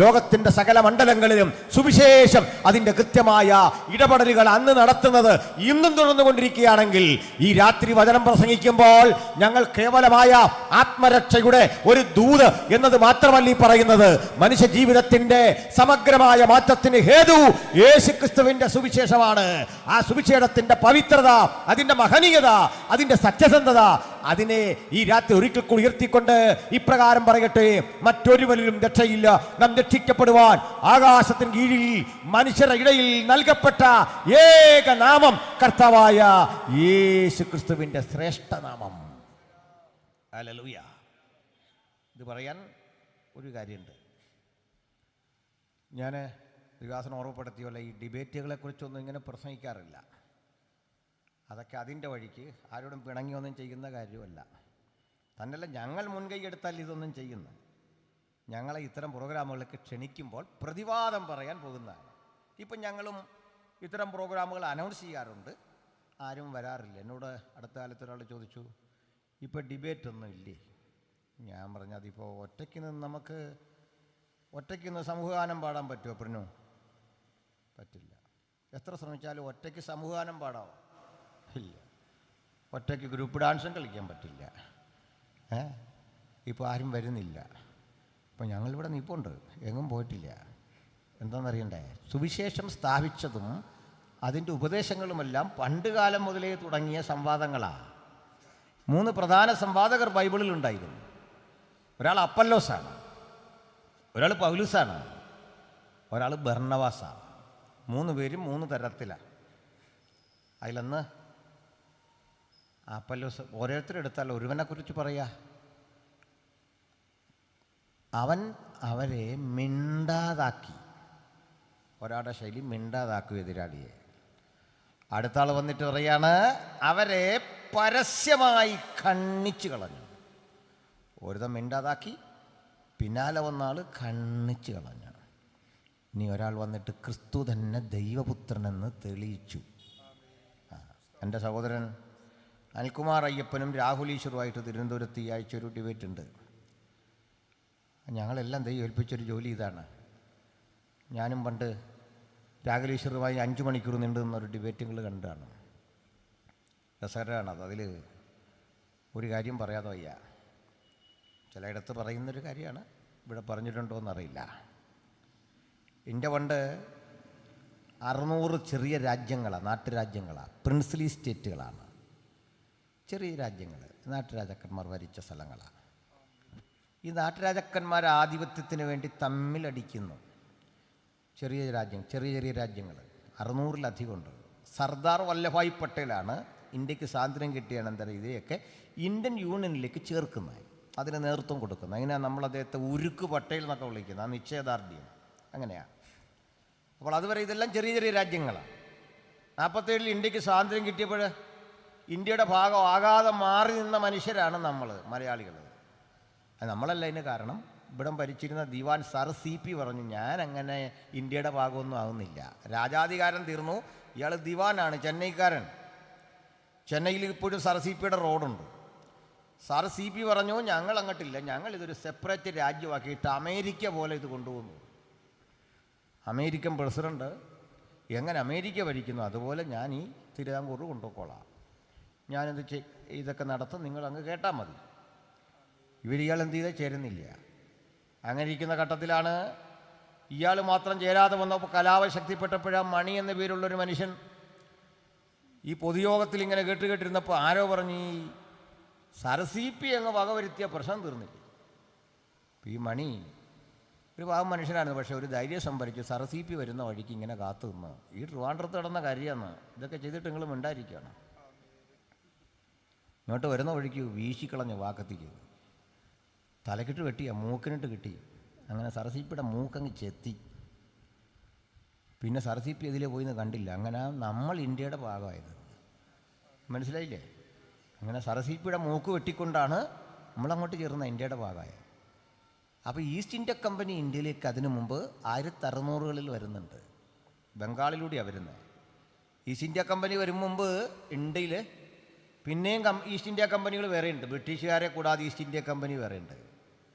ലോകത്തിന്റെ സകല മണ്ഡലങ്ങളിലും സുവിശേഷം അതിൻ്റെ കൃത്യമായ ഇടപെടലുകൾ അന്ന് നടത്തുന്നത് ഇന്നും തുടർന്നുകൊണ്ടിരിക്കുകയാണെങ്കിൽ ഈ രാത്രി വചനം പ്രസംഗിക്കുമ്പോൾ ഞങ്ങൾ കേവലമായ ആത്മരക്ഷയുടെ ഒരു ദൂത് എന്നത് മാത്രമല്ല ഈ പറയുന്നത്. മനുഷ്യ ജീവിതത്തിന്റെ സമഗ്രമായ മാറ്റത്തിന് ഹേതു യേശുക്രിസ്തുവിന്റെ സുവിശേഷമാണ്. ആ സുവിശേഷത്തിന്റെ പവിത്രത, അതിന്റെ മഹനീയത, അതിന്റെ സത്യസന്ധത, അതിനെ ഈ രാത്രി ഒരിക്കൽ കൂടി ഉയർത്തിക്കൊണ്ട് ഇപ്രകാരം പറയട്ടെ: മറ്റൊരുവനിലും രക്ഷയില്ല. നാം രക്ഷിക്കപ്പെടുവാൻ ആകാശത്തിന് കീഴിൽ മനുഷ്യരുടെ ഇടയിൽ നൽകപ്പെട്ട ഏക നാമം കർത്താവായ യേശുക്രിസ്തുവിന്റെ ശ്രേഷ്ഠനാമം. ഹല്ലേലൂയ. ഇത് പറയാൻ ഒരു കാര്യമുണ്ട്. ഞാൻ വികാസം ഓർമ്മപ്പെടുത്തിയല്ല, ഈ ഡിബേറ്റുകളെ കുറിച്ചൊന്നും ഇങ്ങനെ പ്രസംഗിക്കാറില്ല. അതൊക്കെ അതിൻ്റെ വഴിക്ക് ആരോടും പിണങ്ങിയൊന്നും ചെയ്യുന്ന കാര്യമല്ല. തന്നല്ല, ഞങ്ങൾ മുൻകൈ എടുത്താൽ ഇതൊന്നും ചെയ്യുന്നു. ഞങ്ങളെ ഇത്തരം പ്രോഗ്രാമുകളിലേക്ക് ക്ഷണിക്കുമ്പോൾ പ്രതിവാദം പറയാൻ പോകുന്നതാണ്. ഇപ്പം ഞങ്ങളും ഇത്തരം പ്രോഗ്രാമുകൾ അനൗൺസ് ചെയ്യാറുണ്ട്, ആരും വരാറില്ല. എന്നോട് അടുത്ത കാലത്ത് ഒരാൾ ചോദിച്ചു, ഇപ്പോൾ ഡിബേറ്റ് ഒന്നും ഇല്ലേ? ഞാൻ പറഞ്ഞു, അതിപ്പോൾ ഒറ്റയ്ക്ക് നിന്ന് സമൂഹഗാനം പാടാൻ പറ്റുമോ? പറഞ്ഞു, പറ്റില്ല. എത്ര ശ്രമിച്ചാലും ഒറ്റയ്ക്ക് സമൂഹഗാനം പാടാമോ? ഇല്ല. ഒറ്റയ്ക്ക് ഗ്രൂപ്പ് ഡാൻസും കളിക്കാൻ പറ്റില്ല. ഇപ്പോൾ ആരും വരുന്നില്ല. ഇപ്പോൾ ഞങ്ങളിവിടെ നിൽപ്പുണ്ട്, എങ്ങും പോയിട്ടില്ല. എന്താണെന്നറിയണ്ടേ? സുവിശേഷം സ്ഥാപിച്ചതും അതിൻ്റെ ഉപദേശങ്ങളുമെല്ലാം പണ്ട് കാലം മുതലേ തുടങ്ങിയ സംവാദങ്ങളാണ്. 3 പ്രധാന സംവാദകർ ബൈബിളിലുണ്ടായിരുന്നു. ഒരാൾ അപ്പല്ലോസാണ്, ഒരാൾ പൗലൂസാണ്, ഒരാൾ ബർണ്ണവാസാണ്. 3 പേരും 3 തരത്തിലാണ്. അതിലൊന്ന് അപ്പല്ലോസ്. ഓരോരുത്തരെടുത്താൽ ഒരുവനെക്കുറിച്ച് പറയാ, അവൻ അവരെ മിണ്ടാതാക്കി. ഒരാളുടെ ശൈലി മിണ്ടാതാക്കും എതിരാളിയെ. അടുത്ത ആൾ വന്നിട്ട് പറയാണ്, അവരെ പരസ്യമായി ഖണ്ഡിച്ചു കളഞ്ഞു. ഒരുതം മിണ്ടാതാക്കി, പിന്നാലെ വന്നാൾ ഖണ്ഡിച്ചു കളഞ്ഞു. ഇനി ഒരാൾ വന്നിട്ട് ക്രിസ്തു തന്നെ ദൈവപുത്രനെന്ന് തെളിയിച്ചു. എൻ്റെ സഹോദരൻ അനിൽകുമാർ അയ്യപ്പനും രാഹുൽ ഈശ്വറുമായിട്ട് തിരുവനന്തപുരത്ത് ഈ ആഴ്ച ഒരു ഡിബേറ്റ് ഉണ്ട്. ഞങ്ങളെല്ലാം ദൈവം ഏൽപ്പിച്ചൊരു ജോലി ഇതാണ്. ഞാനും പണ്ട് രാഹുൽ ഈശ്വറുമായി 5 മണിക്കൂർ നീണ്ടു നിന്നൊരു ഡിബേറ്റുകൾ കണ്ടാണ്. രസകരമാണത്. അതിൽ ഒരു കാര്യം പറയാതെ വയ്യ. ചിലയിടത്ത് പറയുന്നൊരു കാര്യമാണ്, ഇവിടെ പറഞ്ഞിട്ടുണ്ടോ എന്നറിയില്ല. ഇന്ത്യ പണ്ട് 600 ചെറിയ രാജ്യങ്ങളാണ്, നാട്ടുരാജ്യങ്ങളാണ്, പ്രിൻസ്ലി സ്റ്റേറ്റുകളാണ്. ചെറിയ രാജ്യങ്ങൾ, നാട്ടുരാജാക്കന്മാർ ഭരിച്ച സ്ഥലങ്ങളാണ്. ഈ നാട്ടുരാജാക്കന്മാർ ആധിപത്യത്തിന് വേണ്ടി തമ്മിലടിക്കുന്നു. ചെറിയ രാജ്യങ്ങൾ 600-ലധികം ഉണ്ട്. സർദാർ വല്ലഭായ് പട്ടേലാണ് ഇന്ത്യക്ക് സ്വാതന്ത്ര്യം കിട്ടിയ അനന്തരം ഇവയൊക്കെ ഇന്ത്യൻ യൂണിയനിലേക്ക് ചേർക്കുന്നത്, അതിന് നേതൃത്വം കൊടുക്കുന്നത്. അങ്ങനെയാണ് നമ്മൾ അദ്ദേഹത്തെ ഉരുക്ക് പട്ടേൽ എന്നൊക്കെ വിളിക്കുന്നത്, ആ നിശ്ചയദാർഢ്യം അങ്ങനെയാണ്. അപ്പോൾ അതുവരെ ഇതെല്ലാം ചെറിയ രാജ്യങ്ങളാണ്. 47-ൽ ഇന്ത്യക്ക് സ്വാതന്ത്ര്യം കിട്ടിയപ്പോൾ ഇന്ത്യയുടെ ഭാഗം ആകാതെ മാറി നിന്ന മനുഷ്യരാണ് നമ്മൾ മലയാളികൾ. അത് നമ്മളല്ല അതിന് കാരണം. ഇവിടം ഭരിച്ചിരുന്ന ദിവാൻ സർ CP പറഞ്ഞു, ഞാൻ അങ്ങനെ ഇന്ത്യയുടെ ഭാഗമൊന്നും ആകുന്നില്ല. രാജാധികാരം തീർന്നു, ഇയാൾ ദിവാനാണ്, ചെന്നൈക്കാരൻ. ചെന്നൈയിൽ ഇപ്പോഴും സർ CPയുടെ റോഡുണ്ട്. സർ CP പറഞ്ഞു, ഞങ്ങൾ അങ്ങോട്ടില്ല, ഞങ്ങൾ ഇതൊരു സെപ്പറേറ്റ് രാജ്യമാക്കിയിട്ട് അമേരിക്ക പോലെ ഇത് കൊണ്ടുപോകുന്നു. അമേരിക്കൻ പ്രസിഡന്റ് എങ്ങനെ അമേരിക്ക ഭരിക്കുന്നു അതുപോലെ ഞാൻ ഈ തിരുവിതാംകൂർ കൊണ്ടുപോയിക്കോളാം, ഇതൊക്കെ നടത്തും, നിങ്ങൾ അങ്ങ് കേട്ടാൽ മതി. ഇയാൾ എന്ത് ചെയ്താൽ ചേരുന്നില്ല. അങ്ങനെ ഇരിക്കുന്ന ഘട്ടത്തിലാണ് ഇയാൾ മാത്രം ചേരാതെ വന്നപ്പോൾ കലാപം ശക്തിപ്പെട്ടപ്പോഴാണ് മണി എന്ന പേരുള്ളൊരു മനുഷ്യൻ ഈ പൊതുയോഗത്തിൽ ഇങ്ങനെ കേട്ടിരുന്നപ്പോൾ ആരോ പറഞ്ഞ്, ഈ സർ CP അങ്ങ് വകവരുത്തിയ പ്രശ്നം തീർന്നില്ല. ഈ മണി ഒരു പാവം മനുഷ്യനാണ്, പക്ഷേ ഒരു ധൈര്യം സംഭരിച്ചു. സർ CP വരുന്ന വഴിക്ക് ഇങ്ങനെ കാത്തു നിന്ന്, ഈ ട്രിവാൻഡ്രത്ത് നടന്ന കാര്യമാണ്, ഇതൊക്കെ ചെയ്തിട്ട് നിങ്ങൾ മിണ്ടായിരിക്കുകയാണ്. ഇങ്ങോട്ട് വരുന്ന വഴിക്ക് വീശിക്കളഞ്ഞ് വാക്കത്തിക്ക് തലക്കിട്ട് വെട്ടിയ മൂക്കിനിട്ട് കിട്ടി. അങ്ങനെ സരസിപ്പിയുടെ മൂക്കങ്ങ് ചെത്തി. പിന്നെ സരസിപ്പി ഇതിലേ പോയിന്ന് കണ്ടില്ല. അങ്ങനെ നമ്മൾ ഇന്ത്യയുടെ ഭാഗമായത്. മനസ്സിലായില്ലേ? അങ്ങനെ സരസിപ്പിയുടെ മൂക്ക് വെട്ടിക്കൊണ്ടാണ് നമ്മളങ്ങോട്ട് ചേർന്ന ഇന്ത്യയുടെ ഭാഗമായത്. അപ്പോൾ ഈസ്റ്റ് ഇന്ത്യ കമ്പനി ഇന്ത്യയിലേക്ക് അതിനു മുമ്പ് 1600-കളിൽ വരുന്നുണ്ട്. ബംഗാളിലൂടെയാണ് വരുന്നത്. ഈസ്റ്റ് ഇന്ത്യ കമ്പനി വരും മുമ്പ് ഇന്ത്യയിൽ പിന്നെയും ഈസ്റ്റ് ഇന്ത്യ കമ്പനികൾ വേറെയുണ്ട്. ബ്രിട്ടീഷുകാരെ കൂടാതെ ഈസ്റ്റ് ഇന്ത്യ കമ്പനി വേറെയുണ്ട്.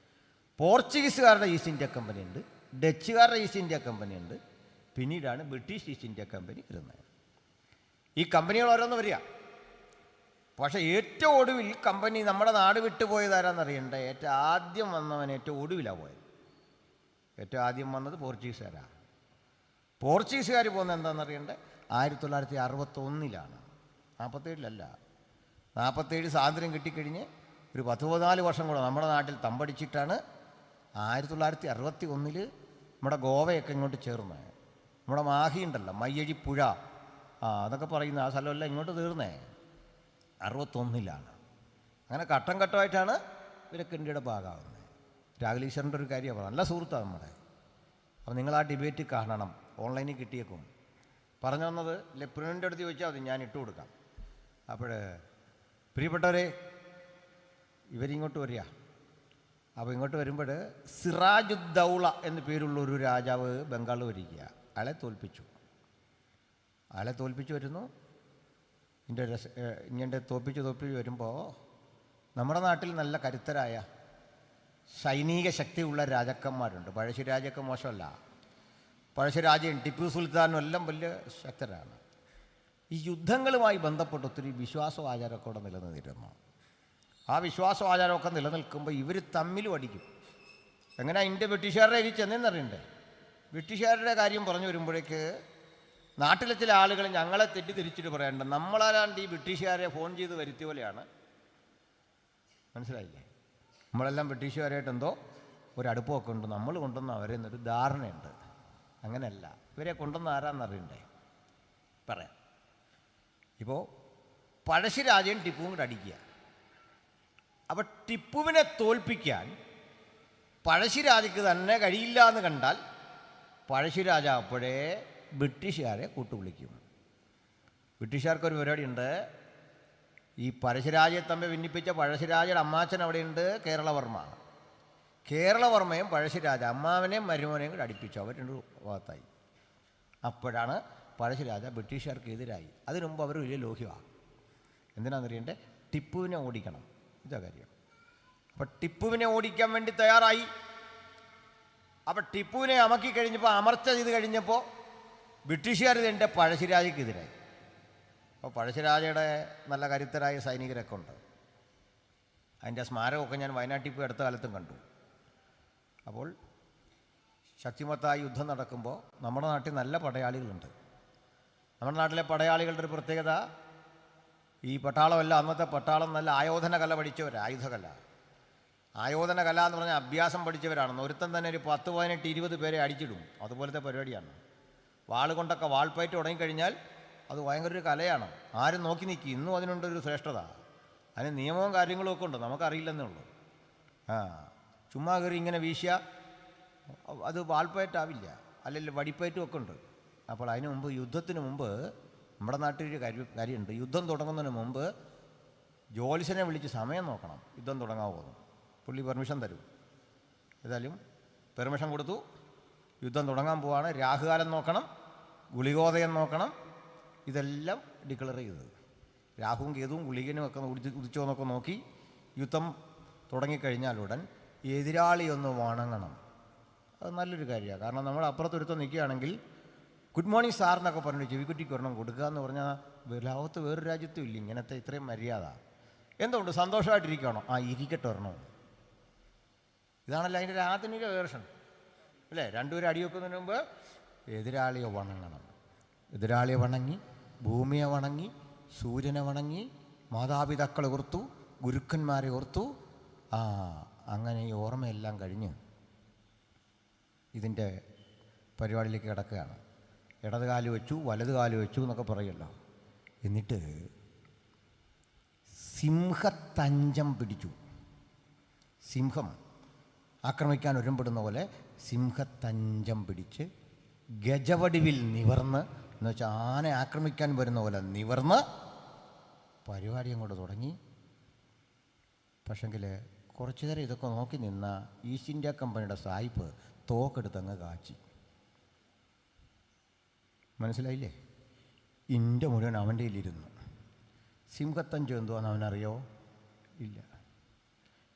പോർച്ചുഗീസുകാരുടെ ഈസ്റ്റ് ഇന്ത്യ കമ്പനി ഉണ്ട്, ഡച്ചുകാരുടെ ഈസ്റ്റ് ഇന്ത്യ കമ്പനി ഉണ്ട്. പിന്നീടാണ് ബ്രിട്ടീഷ് ഈസ്റ്റ് ഇന്ത്യ കമ്പനി വരുന്നത്. ഈ കമ്പനികൾ ഓരോന്ന് വരിക. പക്ഷേ ഏറ്റവും ഒടുവിൽ കമ്പനി നമ്മുടെ നാട് വിട്ടുപോയതാരാന്നറിയണ്ടേ? ഏറ്റവും ആദ്യം വന്നവൻ ഏറ്റവും ഒടുവിലാണ് പോയത്. ഏറ്റവും ആദ്യം വന്നത് പോർച്ചുഗീസുകാരാണ്. പോർച്ചുഗീസുകാർ പോകുന്നത് എന്താണെന്നറിയണ്ടേ? 1961-ലാണ്, 47-ലല്ല. 47 സ്വാതന്ത്ര്യം കിട്ടിക്കഴിഞ്ഞ് ഒരു 14 വർഷം കൂടെ നമ്മുടെ നാട്ടിൽ തമ്പടിച്ചിട്ടാണ് 1961 നമ്മുടെ ഗോവയൊക്കെ ഇങ്ങോട്ട് ചേർന്നത്. നമ്മുടെ മാഹി ഉണ്ടല്ലോ, മയ്യഴിപ്പുഴ, അതൊക്കെ പറയുന്ന ആ സ്ഥലമെല്ലാം ഇങ്ങോട്ട് തീർന്നേ 61-ലാണ്. അങ്ങനെ ഘട്ടം ഘട്ടമായിട്ടാണ് ഇവരൊക്കെ ഇന്ത്യയുടെ ഭാഗമാകുന്നത്. രാഹുൽ ഈശ്വറിൻ്റെ ഒരു കാര്യമാണ്, നല്ല സുഹൃത്താണ് നമ്മുടെ. അപ്പോൾ നിങ്ങൾ ആ ഡിബേറ്റ് കാണണം, ഓൺലൈനിൽ കിട്ടിയേക്കും. പറഞ്ഞു വന്നത് ലെഫ്റ്റനൻ്റ് അടുത്ത് ചോദിച്ചാൽ മതി, ഞാൻ ഇട്ട് കൊടുക്കാം. അപ്പോൾ പ്രിയപ്പെട്ടവരെ, ഇവരിങ്ങോട്ട് വരിക. അപ്പോൾ ഇങ്ങോട്ട് വരുമ്പോൾ സിറാജുദ്ദൗള എന്ന് പേരുള്ള ഒരു രാജാവ് ബംഗാളിൽ വരിക. അയാളെ തോൽപ്പിച്ചു വരുന്നു. ഇങ്ങനെ തോൽപ്പിച്ച് വരുമ്പോൾ നമ്മുടെ നാട്ടിൽ നല്ല കരുത്തരായ സൈനിക ശക്തിയുള്ള രാജാക്കന്മാരുണ്ട്. പഴശ്ശിരാജയൊക്കെ മോശമല്ല. പഴശ്ശിരാജയും ടിപ്പു സുൽത്താനും എല്ലാം വലിയ ശക്തരാണ്. ഈ യുദ്ധങ്ങളുമായി ബന്ധപ്പെട്ട് ഒത്തിരി വിശ്വാസവും ആചാരമൊക്കെ അവിടെ നിലനിന്നിരുന്നു. ആ വിശ്വാസവും ആചാരമൊക്കെ നിലനിൽക്കുമ്പോൾ ഇവർ തമ്മിലും അടിക്കും. എങ്ങനെയാണ് ഇന്ത്യ ബ്രിട്ടീഷുകാരുടെ കയ്യിൽ ചെന്നറിയണ്ടേ? ബ്രിട്ടീഷുകാരുടെ കാര്യം പറഞ്ഞു വരുമ്പോഴേക്ക് നാട്ടിലെ ചില ആളുകൾ ഞങ്ങളെ തെറ്റിദ്ധരിച്ചിട്ട് പറയണ്ട, നമ്മളാരാണ്ട് ഈ ബ്രിട്ടീഷുകാരെ ഫോൺ ചെയ്ത് വരുത്തിയ പോലെയാണ്. മനസ്സിലായില്ലേ? നമ്മളെല്ലാം ബ്രിട്ടീഷുകാരായിട്ട് എന്തോ ഒരു അടുപ്പമൊക്കെ ഉണ്ട്, നമ്മൾ കൊണ്ടുവന്ന അവരെ എന്നൊരു ധാരണയുണ്ട്. അങ്ങനെയല്ല, ഇവരെ കൊണ്ടുവന്ന ആരാന്നറിയണ്ടേ? പറയാം. ഇപ്പോൾ പഴശ്ശിരാജയും ടിപ്പുവും കൂടെ അടിക്കുക. അപ്പോൾ ടിപ്പുവിനെ തോൽപ്പിക്കാൻ പഴശ്ശിരാജയ്ക്ക് തന്നെ കഴിയില്ല എന്ന് കണ്ടാൽ പഴശ്ശിരാജ അപ്പോഴേ ബ്രിട്ടീഷുകാരെ കൂട്ടുവിളിക്കും. ബ്രിട്ടീഷുകാർക്കൊരു പരിപാടിയുണ്ട്. ഈ പഴശ്ശിരാജയെ തമ്മിൽ ഭിന്നിപ്പിച്ച പഴശ്ശിരാജയുടെ അമ്മാച്ചൻ അവിടെയുണ്ട്, കേരളവർമ്മ. കേരളവർമ്മയും പഴശ്ശിരാജ അമ്മാവനെയും മരുമോനെയും കൂടെ അടിപ്പിച്ചു. അവർ രണ്ട് ഭാഗത്തായി. അപ്പോഴാണ് പഴശ്ശിരാജ ബ്രിട്ടീഷുകാർക്ക് എതിരായി. അതിനു മുമ്പ് അവർ വലിയ ലോഹ്യമാണ്. എന്തിനാണെന്നറിയണ്ടേ? ടിപ്പുവിനെ ഓടിക്കണം. ഇതാ കാര്യം. അപ്പം ടിപ്പുവിനെ ഓടിക്കാൻ വേണ്ടി തയ്യാറായി. അപ്പം ടിപ്പുവിനെ അമക്കി കഴിഞ്ഞപ്പോൾ, അമർച്ച ചെയ്ത് കഴിഞ്ഞപ്പോൾ ബ്രിട്ടീഷുകാർ ഇതിൻ്റെ പഴശ്ശിരാജയ്ക്കെതിരായി. അപ്പോൾ പഴശ്ശിരാജയുടെ നല്ല കരുത്തരായ സൈനികരൊക്കെ ഉണ്ട്. അതിൻ്റെ സ്മാരകമൊക്കെ ഞാൻ വയനാട്ടിൽ പോയി അടുത്ത കാലത്തും കണ്ടു. അപ്പോൾ ശക്തിമത്തായ യുദ്ധം നടക്കുമ്പോൾ നമ്മുടെ നാട്ടിൽ നല്ല പടയാളികളുണ്ട്. നമ്മുടെ നാട്ടിലെ പടയാളികളുടെ ഒരു പ്രത്യേകത, ഈ പട്ടാളമല്ല, അന്നത്തെ പട്ടാളം നല്ല ആയോധന കല പഠിച്ചവർ. ആയോധന കല എന്ന് പറഞ്ഞാൽ അഭ്യാസം പഠിച്ചവരാണ്. ഒരുത്തൻ തന്നെ ഒരു 10, 18, 20 പേരെ അടിച്ചിടും. അതുപോലത്തെ പരിപാടിയാണ്. വാള് കൊണ്ടൊക്കെ വാൾപ്പയറ്റ് തുടങ്ങിക്കഴിഞ്ഞാൽ അത് ഭയങ്കര ഒരു കലയാണ്. ആരും നോക്കി നിൽക്കും. ഇന്നും അതിനുണ്ടൊരു ശ്രേഷ്ഠത. അതിന് നിയമവും കാര്യങ്ങളും ഒക്കെ ഉണ്ട്, നമുക്കറിയില്ലെന്നേ ഉള്ളൂ. ചുമ്മാ കയറി ഇങ്ങനെ വീശിയ അത് വാൾപ്പയറ്റാവില്ല, അല്ലെങ്കിൽ വടിപ്പയറ്റും ഒക്കെ ഉണ്ട്. അപ്പോൾ അതിന് മുമ്പ്, യുദ്ധത്തിന് മുമ്പ് നമ്മുടെ നാട്ടിലൊരു കാര്യമുണ്ട്. യുദ്ധം തുടങ്ങുന്നതിന് മുമ്പ് ജോലിസിനെ വിളിച്ച് സമയം നോക്കണം, യുദ്ധം തുടങ്ങാൻ പോകുന്നു. പുള്ളി പെർമിഷൻ തരും. ഏതായാലും പെർമിഷൻ കൊടുത്തു. യുദ്ധം തുടങ്ങാൻ പോവാണ്. രാഹുകാലം നോക്കണം, ഗുളികോദയം നോക്കണം, ഇതെല്ലാം ഡിക്ലെയർ ചെയ്തത്. രാഹുവും കേതുവും ഗുളികനും ഒക്കെ ഉദിച്ചോന്നൊക്കെ നോക്കി യുദ്ധം തുടങ്ങിക്കഴിഞ്ഞാലുടൻ എതിരാളി ഒന്ന് വണങ്ങണം. അത് നല്ലൊരു കാര്യമാണ്. കാരണം നമ്മൾ അപ്പുറത്തൊരുത്തം നിൽക്കുകയാണെങ്കിൽ ഗുഡ് മോർണിംഗ് സാർ എന്നൊക്കെ പറഞ്ഞു ചെവിക്കുറ്റിക്ക് ഒരെണ്ണം കൊടുക്കുക എന്ന് പറഞ്ഞാൽ ലോകത്ത് വേറൊരു രാജ്യത്തും ഇല്ല ഇങ്ങനത്തെ ഇത്രയും മര്യാദ. എന്തുകൊണ്ട്? സന്തോഷമായിട്ടിരിക്കണോ? ഇരിക്കട്ടെ ഒരെണ്ണം. ഇതാണല്ലോ അതിൻ്റെ ഒരു ആധുനിക വേർഷൻ അല്ലേ? രണ്ടുപേരും അടിവെക്കുന്നതിന് മുമ്പ് എതിരാളിയെ വണങ്ങണം. എതിരാളിയെ വണങ്ങി, ഭൂമിയെ വണങ്ങി, സൂര്യനെ വണങ്ങി, മാതാപിതാക്കളെ ഓർത്തു, ഗുരുക്കന്മാരെ ഓർത്തു. അങ്ങനെ ഈ ഓർമ്മയെല്ലാം കഴിഞ്ഞ് ഇതിൻ്റെ പരിപാടിയിലേക്ക് കിടക്കുകയാണ്. ഇടത് കാല് വെച്ചു, വലത് കാല് വെച്ചു എന്നൊക്കെ പറയുമല്ലോ. എന്നിട്ട് സിംഹത്തഞ്ചം പിടിച്ചു. സിംഹം ആക്രമിക്കാൻ ഒരുമ്പെടുന്ന പോലെ സിംഹത്തഞ്ചം പിടിച്ച് ഗജവടിവിൽ നിവർന്ന്, എന്ന് വെച്ചാൽ ആന ആക്രമിക്കാൻ വരുന്ന പോലെ നിവർന്ന് പരിപാടി അങ്ങോട്ട് തുടങ്ങി. പക്ഷെങ്കിൽ കുറച്ചു നേരം ഇതൊക്കെ നോക്കി നിന്ന ഈസ്റ്റ് ഇന്ത്യ കമ്പനിയുടെ സായിപ്പ് തോക്കെടുത്തങ്ങ് കാച്ചി. മനസ്സിലായില്ലേ? ഇന്ത്യ മുഴുവൻ അവൻ്റെ കയ്യിലിരുന്നു. സിംഹത്തഞ്ചം എന്തുവാന്ന് അവനറിയോ? ഇല്ല.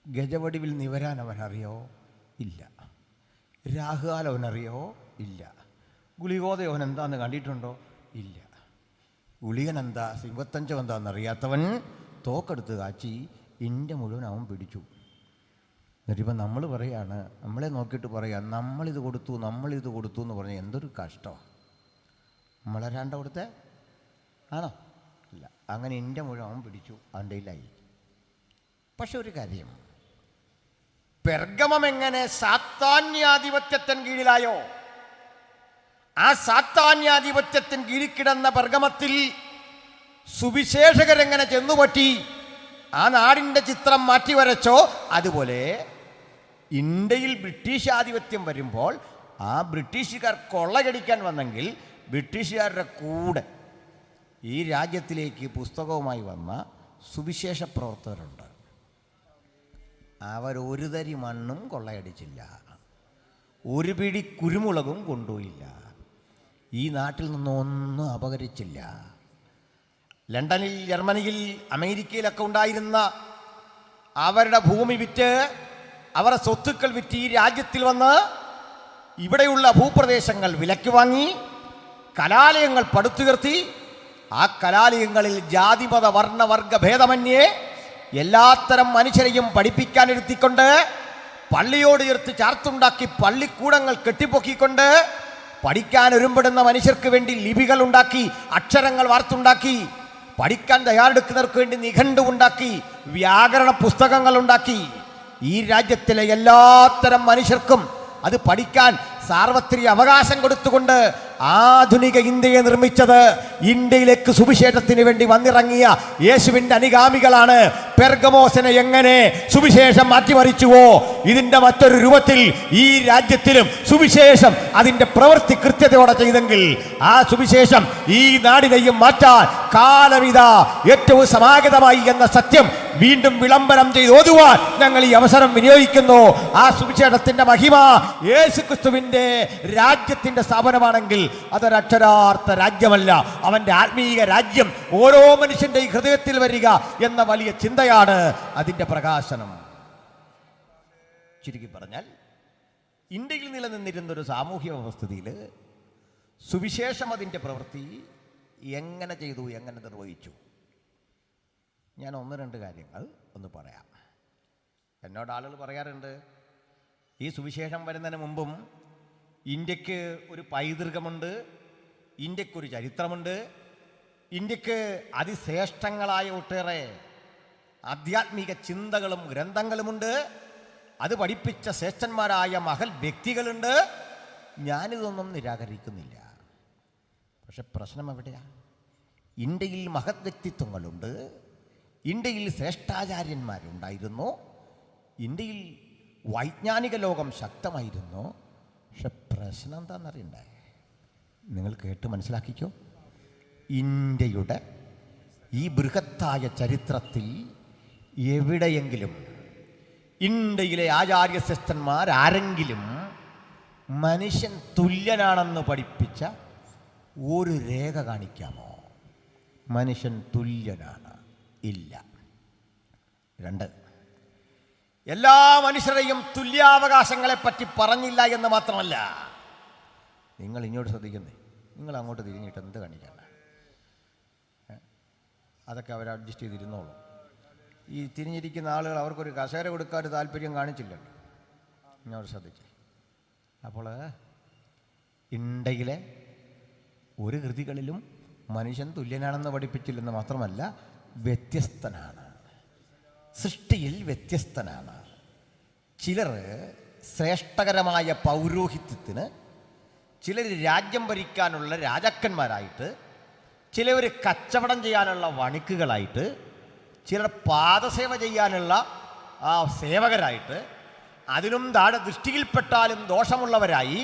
ഗജവടിവിൽ നിവരാൻ അവനറിയോ? ഇല്ല. രാഹുകാലം അവനറിയോ? ഇല്ല. ഗുളികോദയം അവൻ എന്താന്ന് കണ്ടിട്ടുണ്ടോ? ഇല്ല. ഗുളികൻ എന്താ, സിംഹത്തഞ്ചം എന്താണെന്നറിയാത്തവൻ തോക്കെടുത്ത് കാച്ചി ഇന്ത്യ മുഴുവൻ അവൻ പിടിച്ചു. എന്നിട്ടിപ്പം നമ്മൾ പറയാണ്, നമ്മളെ നോക്കിയിട്ട് പറയാം, നമ്മളിത് കൊടുത്തു എന്ന് പറഞ്ഞാൽ എന്തൊരു കഷ്ടമാണ്. നമ്മളാരാണ്ട കൊടുത്തേ? ആണോ? ഇല്ല. അങ്ങനെ ഇന്ത്യ മുഴുവൻ അവൻ പിടിച്ചു, അവൻ്റെ കയ്യിലായി. പക്ഷെ ഒരു കാര്യം, പെർഗമം എങ്ങനെ സാത്താന്യാധിപത്യത്തിന് കീഴിലായോ, ആ സാത്താന്യാധിപത്യത്തിന് കീഴിൽ കിടന്ന പെർഗമത്തിൽ സുവിശേഷകരെങ്ങനെ ചെന്നുപറ്റി ആ നാടിൻ്റെ ചിത്രം മാറ്റിവരച്ചോ, അതുപോലെ ഇന്ത്യയിൽ ബ്രിട്ടീഷ് ആധിപത്യം വരുമ്പോൾ ആ ബ്രിട്ടീഷുകാർ കൊള്ളയടിക്കാൻ വന്നെങ്കിൽ ബ്രിട്ടീഷുകാരുടെ കൂടെ ഈ രാജ്യത്തിലേക്ക് പുസ്തകവുമായി വന്ന സുവിശേഷ പ്രവർത്തകരുണ്ട്. അവരൊരു തരി മണ്ണും കൊള്ളയടിച്ചില്ല, ഒരു പിടി കുരുമുളകും കൊണ്ടുപോയില്ല, ഈ നാട്ടിൽ നിന്നൊന്നും അപഹരിച്ചില്ല. ലണ്ടനിൽ, ജർമ്മനിയിൽ, അമേരിക്കയിലൊക്കെ ഉണ്ടായിരുന്ന അവരുടെ ഭൂമി വിറ്റ്, അവരുടെ സ്വത്തുക്കൾ വിറ്റ് ഈ രാജ്യത്തിൽ വന്ന് ഇവിടെയുള്ള ഭൂപ്രദേശങ്ങൾ വിലയ്ക്ക് വാങ്ങി കലാലയങ്ങൾ പടുത്തുയർത്തി. ആ കലാലയങ്ങളിൽ ജാതിമത വർണ്ണവർഗ ഭേദമന്യേ എല്ലാത്തരം മനുഷ്യരെയും പഠിപ്പിക്കാനിരുത്തിക്കൊണ്ട് പള്ളിയോട് ചേർത്ത് ചാർത്തുണ്ടാക്കി പള്ളിക്കൂടങ്ങൾ കെട്ടിപ്പൊക്കിക്കൊണ്ട് പഠിക്കാൻ ഒരുമ്പെടുന്ന മനുഷ്യർക്ക് വേണ്ടി ലിപികൾ ഉണ്ടാക്കി, അക്ഷരങ്ങൾ വാർത്തുണ്ടാക്കി, പഠിക്കാൻ തയ്യാറെടുക്കുന്നവർക്ക് വേണ്ടി നിഘണ്ടു ഉണ്ടാക്കി, വ്യാകരണ പുസ്തകങ്ങൾ ഉണ്ടാക്കി. ഈ രാജ്യത്തിലെ എല്ലാത്തരം മനുഷ്യർക്കും അത് പഠിക്കാൻ സാർവത്രിക അവകാശം കൊടുത്തുകൊണ്ട് ആധുനിക ഇന്ത്യയെ നിർമ്മിച്ചത് ഇന്ത്യയിലേക്ക് സുവിശേഷത്തിന് വേണ്ടി വന്നിറങ്ങിയ യേശുവിൻ്റെ അനുഗാമികളാണ്. പെർഗമോസിനെ എങ്ങനെ സുവിശേഷം മാറ്റിമറിച്ചുവോ, ഇതിൻ്റെ മറ്റൊരു രൂപത്തിൽ ഈ രാജ്യത്തിലും സുവിശേഷം അതിൻ്റെ പ്രവൃത്തി കൃത്യതയോടെ ചെയ്തെങ്കിൽ ആ സുവിശേഷം ഈ നാടിനെയും മാറ്റാൻ കാലമിതാ ഏറ്റവും സമാഗതമായി എന്ന സത്യം വീണ്ടും വിളംബരം ചെയ്ത് ഓതുവാൻ ഞങ്ങൾ ഈ അവസരം വിനിയോഗിക്കുന്നു. ആ സുവിശേഷത്തിൻ്റെ മഹിമ യേശുക്രിസ്തുവിൻ്റെ രാജ്യത്തിൻ്റെ സ്ഥാപനമാണെങ്കിൽ അതൊരക്ഷരാർത്ഥ രാജ്യമല്ല, അവൻ്റെ ആത്മീയ രാജ്യം ഓരോ മനുഷ്യൻ്റെ ഹൃദയത്തിൽ വരിക എന്ന വലിയ ചിന്തയാണ് അതിൻ്റെ പ്രകാശനം. ചുരുക്കി പറഞ്ഞാൽ, ഇന്ത്യയിൽ നിലനിന്നിരുന്നൊരു സാമൂഹ്യ വ്യവസ്ഥിതിയിൽ സുവിശേഷം അതിൻ്റെ പ്രവൃത്തി എങ്ങനെ ചെയ്തു, എങ്ങനെ നിർവഹിച്ചു? ഞാൻ ഒന്ന് രണ്ട് കാര്യങ്ങൾ ഒന്ന് പറയാം. എന്നോട് ആളുകൾ പറയാറുണ്ട്, ഈ സുവിശേഷം വരുന്നതിന് മുമ്പും ഇന്ത്യക്ക് ഒരു പൈതൃകമുണ്ട്, ഇന്ത്യക്കൊരു ചരിത്രമുണ്ട്, ഇന്ത്യക്ക് അതിശ്രേഷ്ഠങ്ങളായ ഒട്ടേറെ ആധ്യാത്മിക ചിന്തകളും ഗ്രന്ഥങ്ങളുമുണ്ട്, അത് പഠിപ്പിച്ച ശ്രേഷ്ഠന്മാരായ മഹൽ വ്യക്തികളുണ്ട്. ഞാനിതൊന്നും നിരാകരിക്കുന്നില്ല. പക്ഷെ പ്രശ്നം എവിടെയാണ്? ഇന്ത്യയിൽ മഹത് വ്യക്തിത്വങ്ങളുണ്ട്, ഇന്ത്യയിൽ ശ്രേഷ്ഠാചാര്യന്മാരുണ്ടായിരുന്നു, ഇന്ത്യയിൽ വൈജ്ഞാനിക ലോകം ശക്തമായിരുന്നു. പക്ഷെ പ്രശ്നം എന്താണെന്നറിയണ്ടേ? നിങ്ങൾ കേട്ട് മനസ്സിലാക്കിക്കോ. ഇന്ത്യയുടെ ഈ ബൃഹത്തായ ചരിത്രത്തിൽ എവിടെയെങ്കിലും ഇന്ത്യയിലെ ആചാര്യശ്രേഷ്ഠന്മാർ ആരെങ്കിലും മനുഷ്യൻ തുല്യനാണെന്ന് പഠിപ്പിച്ച ഒരു രേഖ കാണിക്കാമോ? മനുഷ്യൻ തുല്യനാണ്? ഇല്ല. രണ്ട്, എല്ലാ മനുഷ്യരെയും തുല്യാവകാശങ്ങളെപ്പറ്റി പറഞ്ഞില്ല എന്ന് മാത്രമല്ല, നിങ്ങൾ ഇങ്ങോട്ട് ശ്രദ്ധിക്കുന്നേ, നിങ്ങൾ അങ്ങോട്ട് തിരിഞ്ഞിട്ട് എന്ത് കാണിക്കണ്ട, അതൊക്കെ അവർ അഡ്ജസ്റ്റ് ചെയ്തിരുന്നോളൂ. ഈ തിരിഞ്ഞിരിക്കുന്ന ആളുകൾ അവർക്കൊരു കസേര കൊടുക്കാൻ താല്പര്യം കാണിച്ചില്ലല്ലോ. ഇങ്ങോട്ട് ശ്രദ്ധിച്ചേ. അപ്പോൾ ഇന്ത്യയിലെ ഒരു കൃതികളിലും മനുഷ്യൻ തുല്യനാണെന്ന് പഠിപ്പിച്ചില്ലെന്ന് മാത്രമല്ല, വ്യത്യസ്തനാണ്, സൃഷ്ടിയിൽ വ്യത്യസ്തനാണ്. ചിലർ ശ്രേഷ്ഠകരമായ പൗരോഹിത്യത്തിന്, ചിലർ രാജ്യം ഭരിക്കാനുള്ള രാജാക്കന്മാരായിട്ട്, ചിലർ കച്ചവടം ചെയ്യാനുള്ള വണിക്കുകളായിട്ട്, ചിലർ പാദസേവ ചെയ്യാനുള്ള സേവകരായിട്ട്, അതിലും താഴെ ദൃഷ്ടിയിൽപ്പെട്ടാലും ദോഷമുള്ളവരായി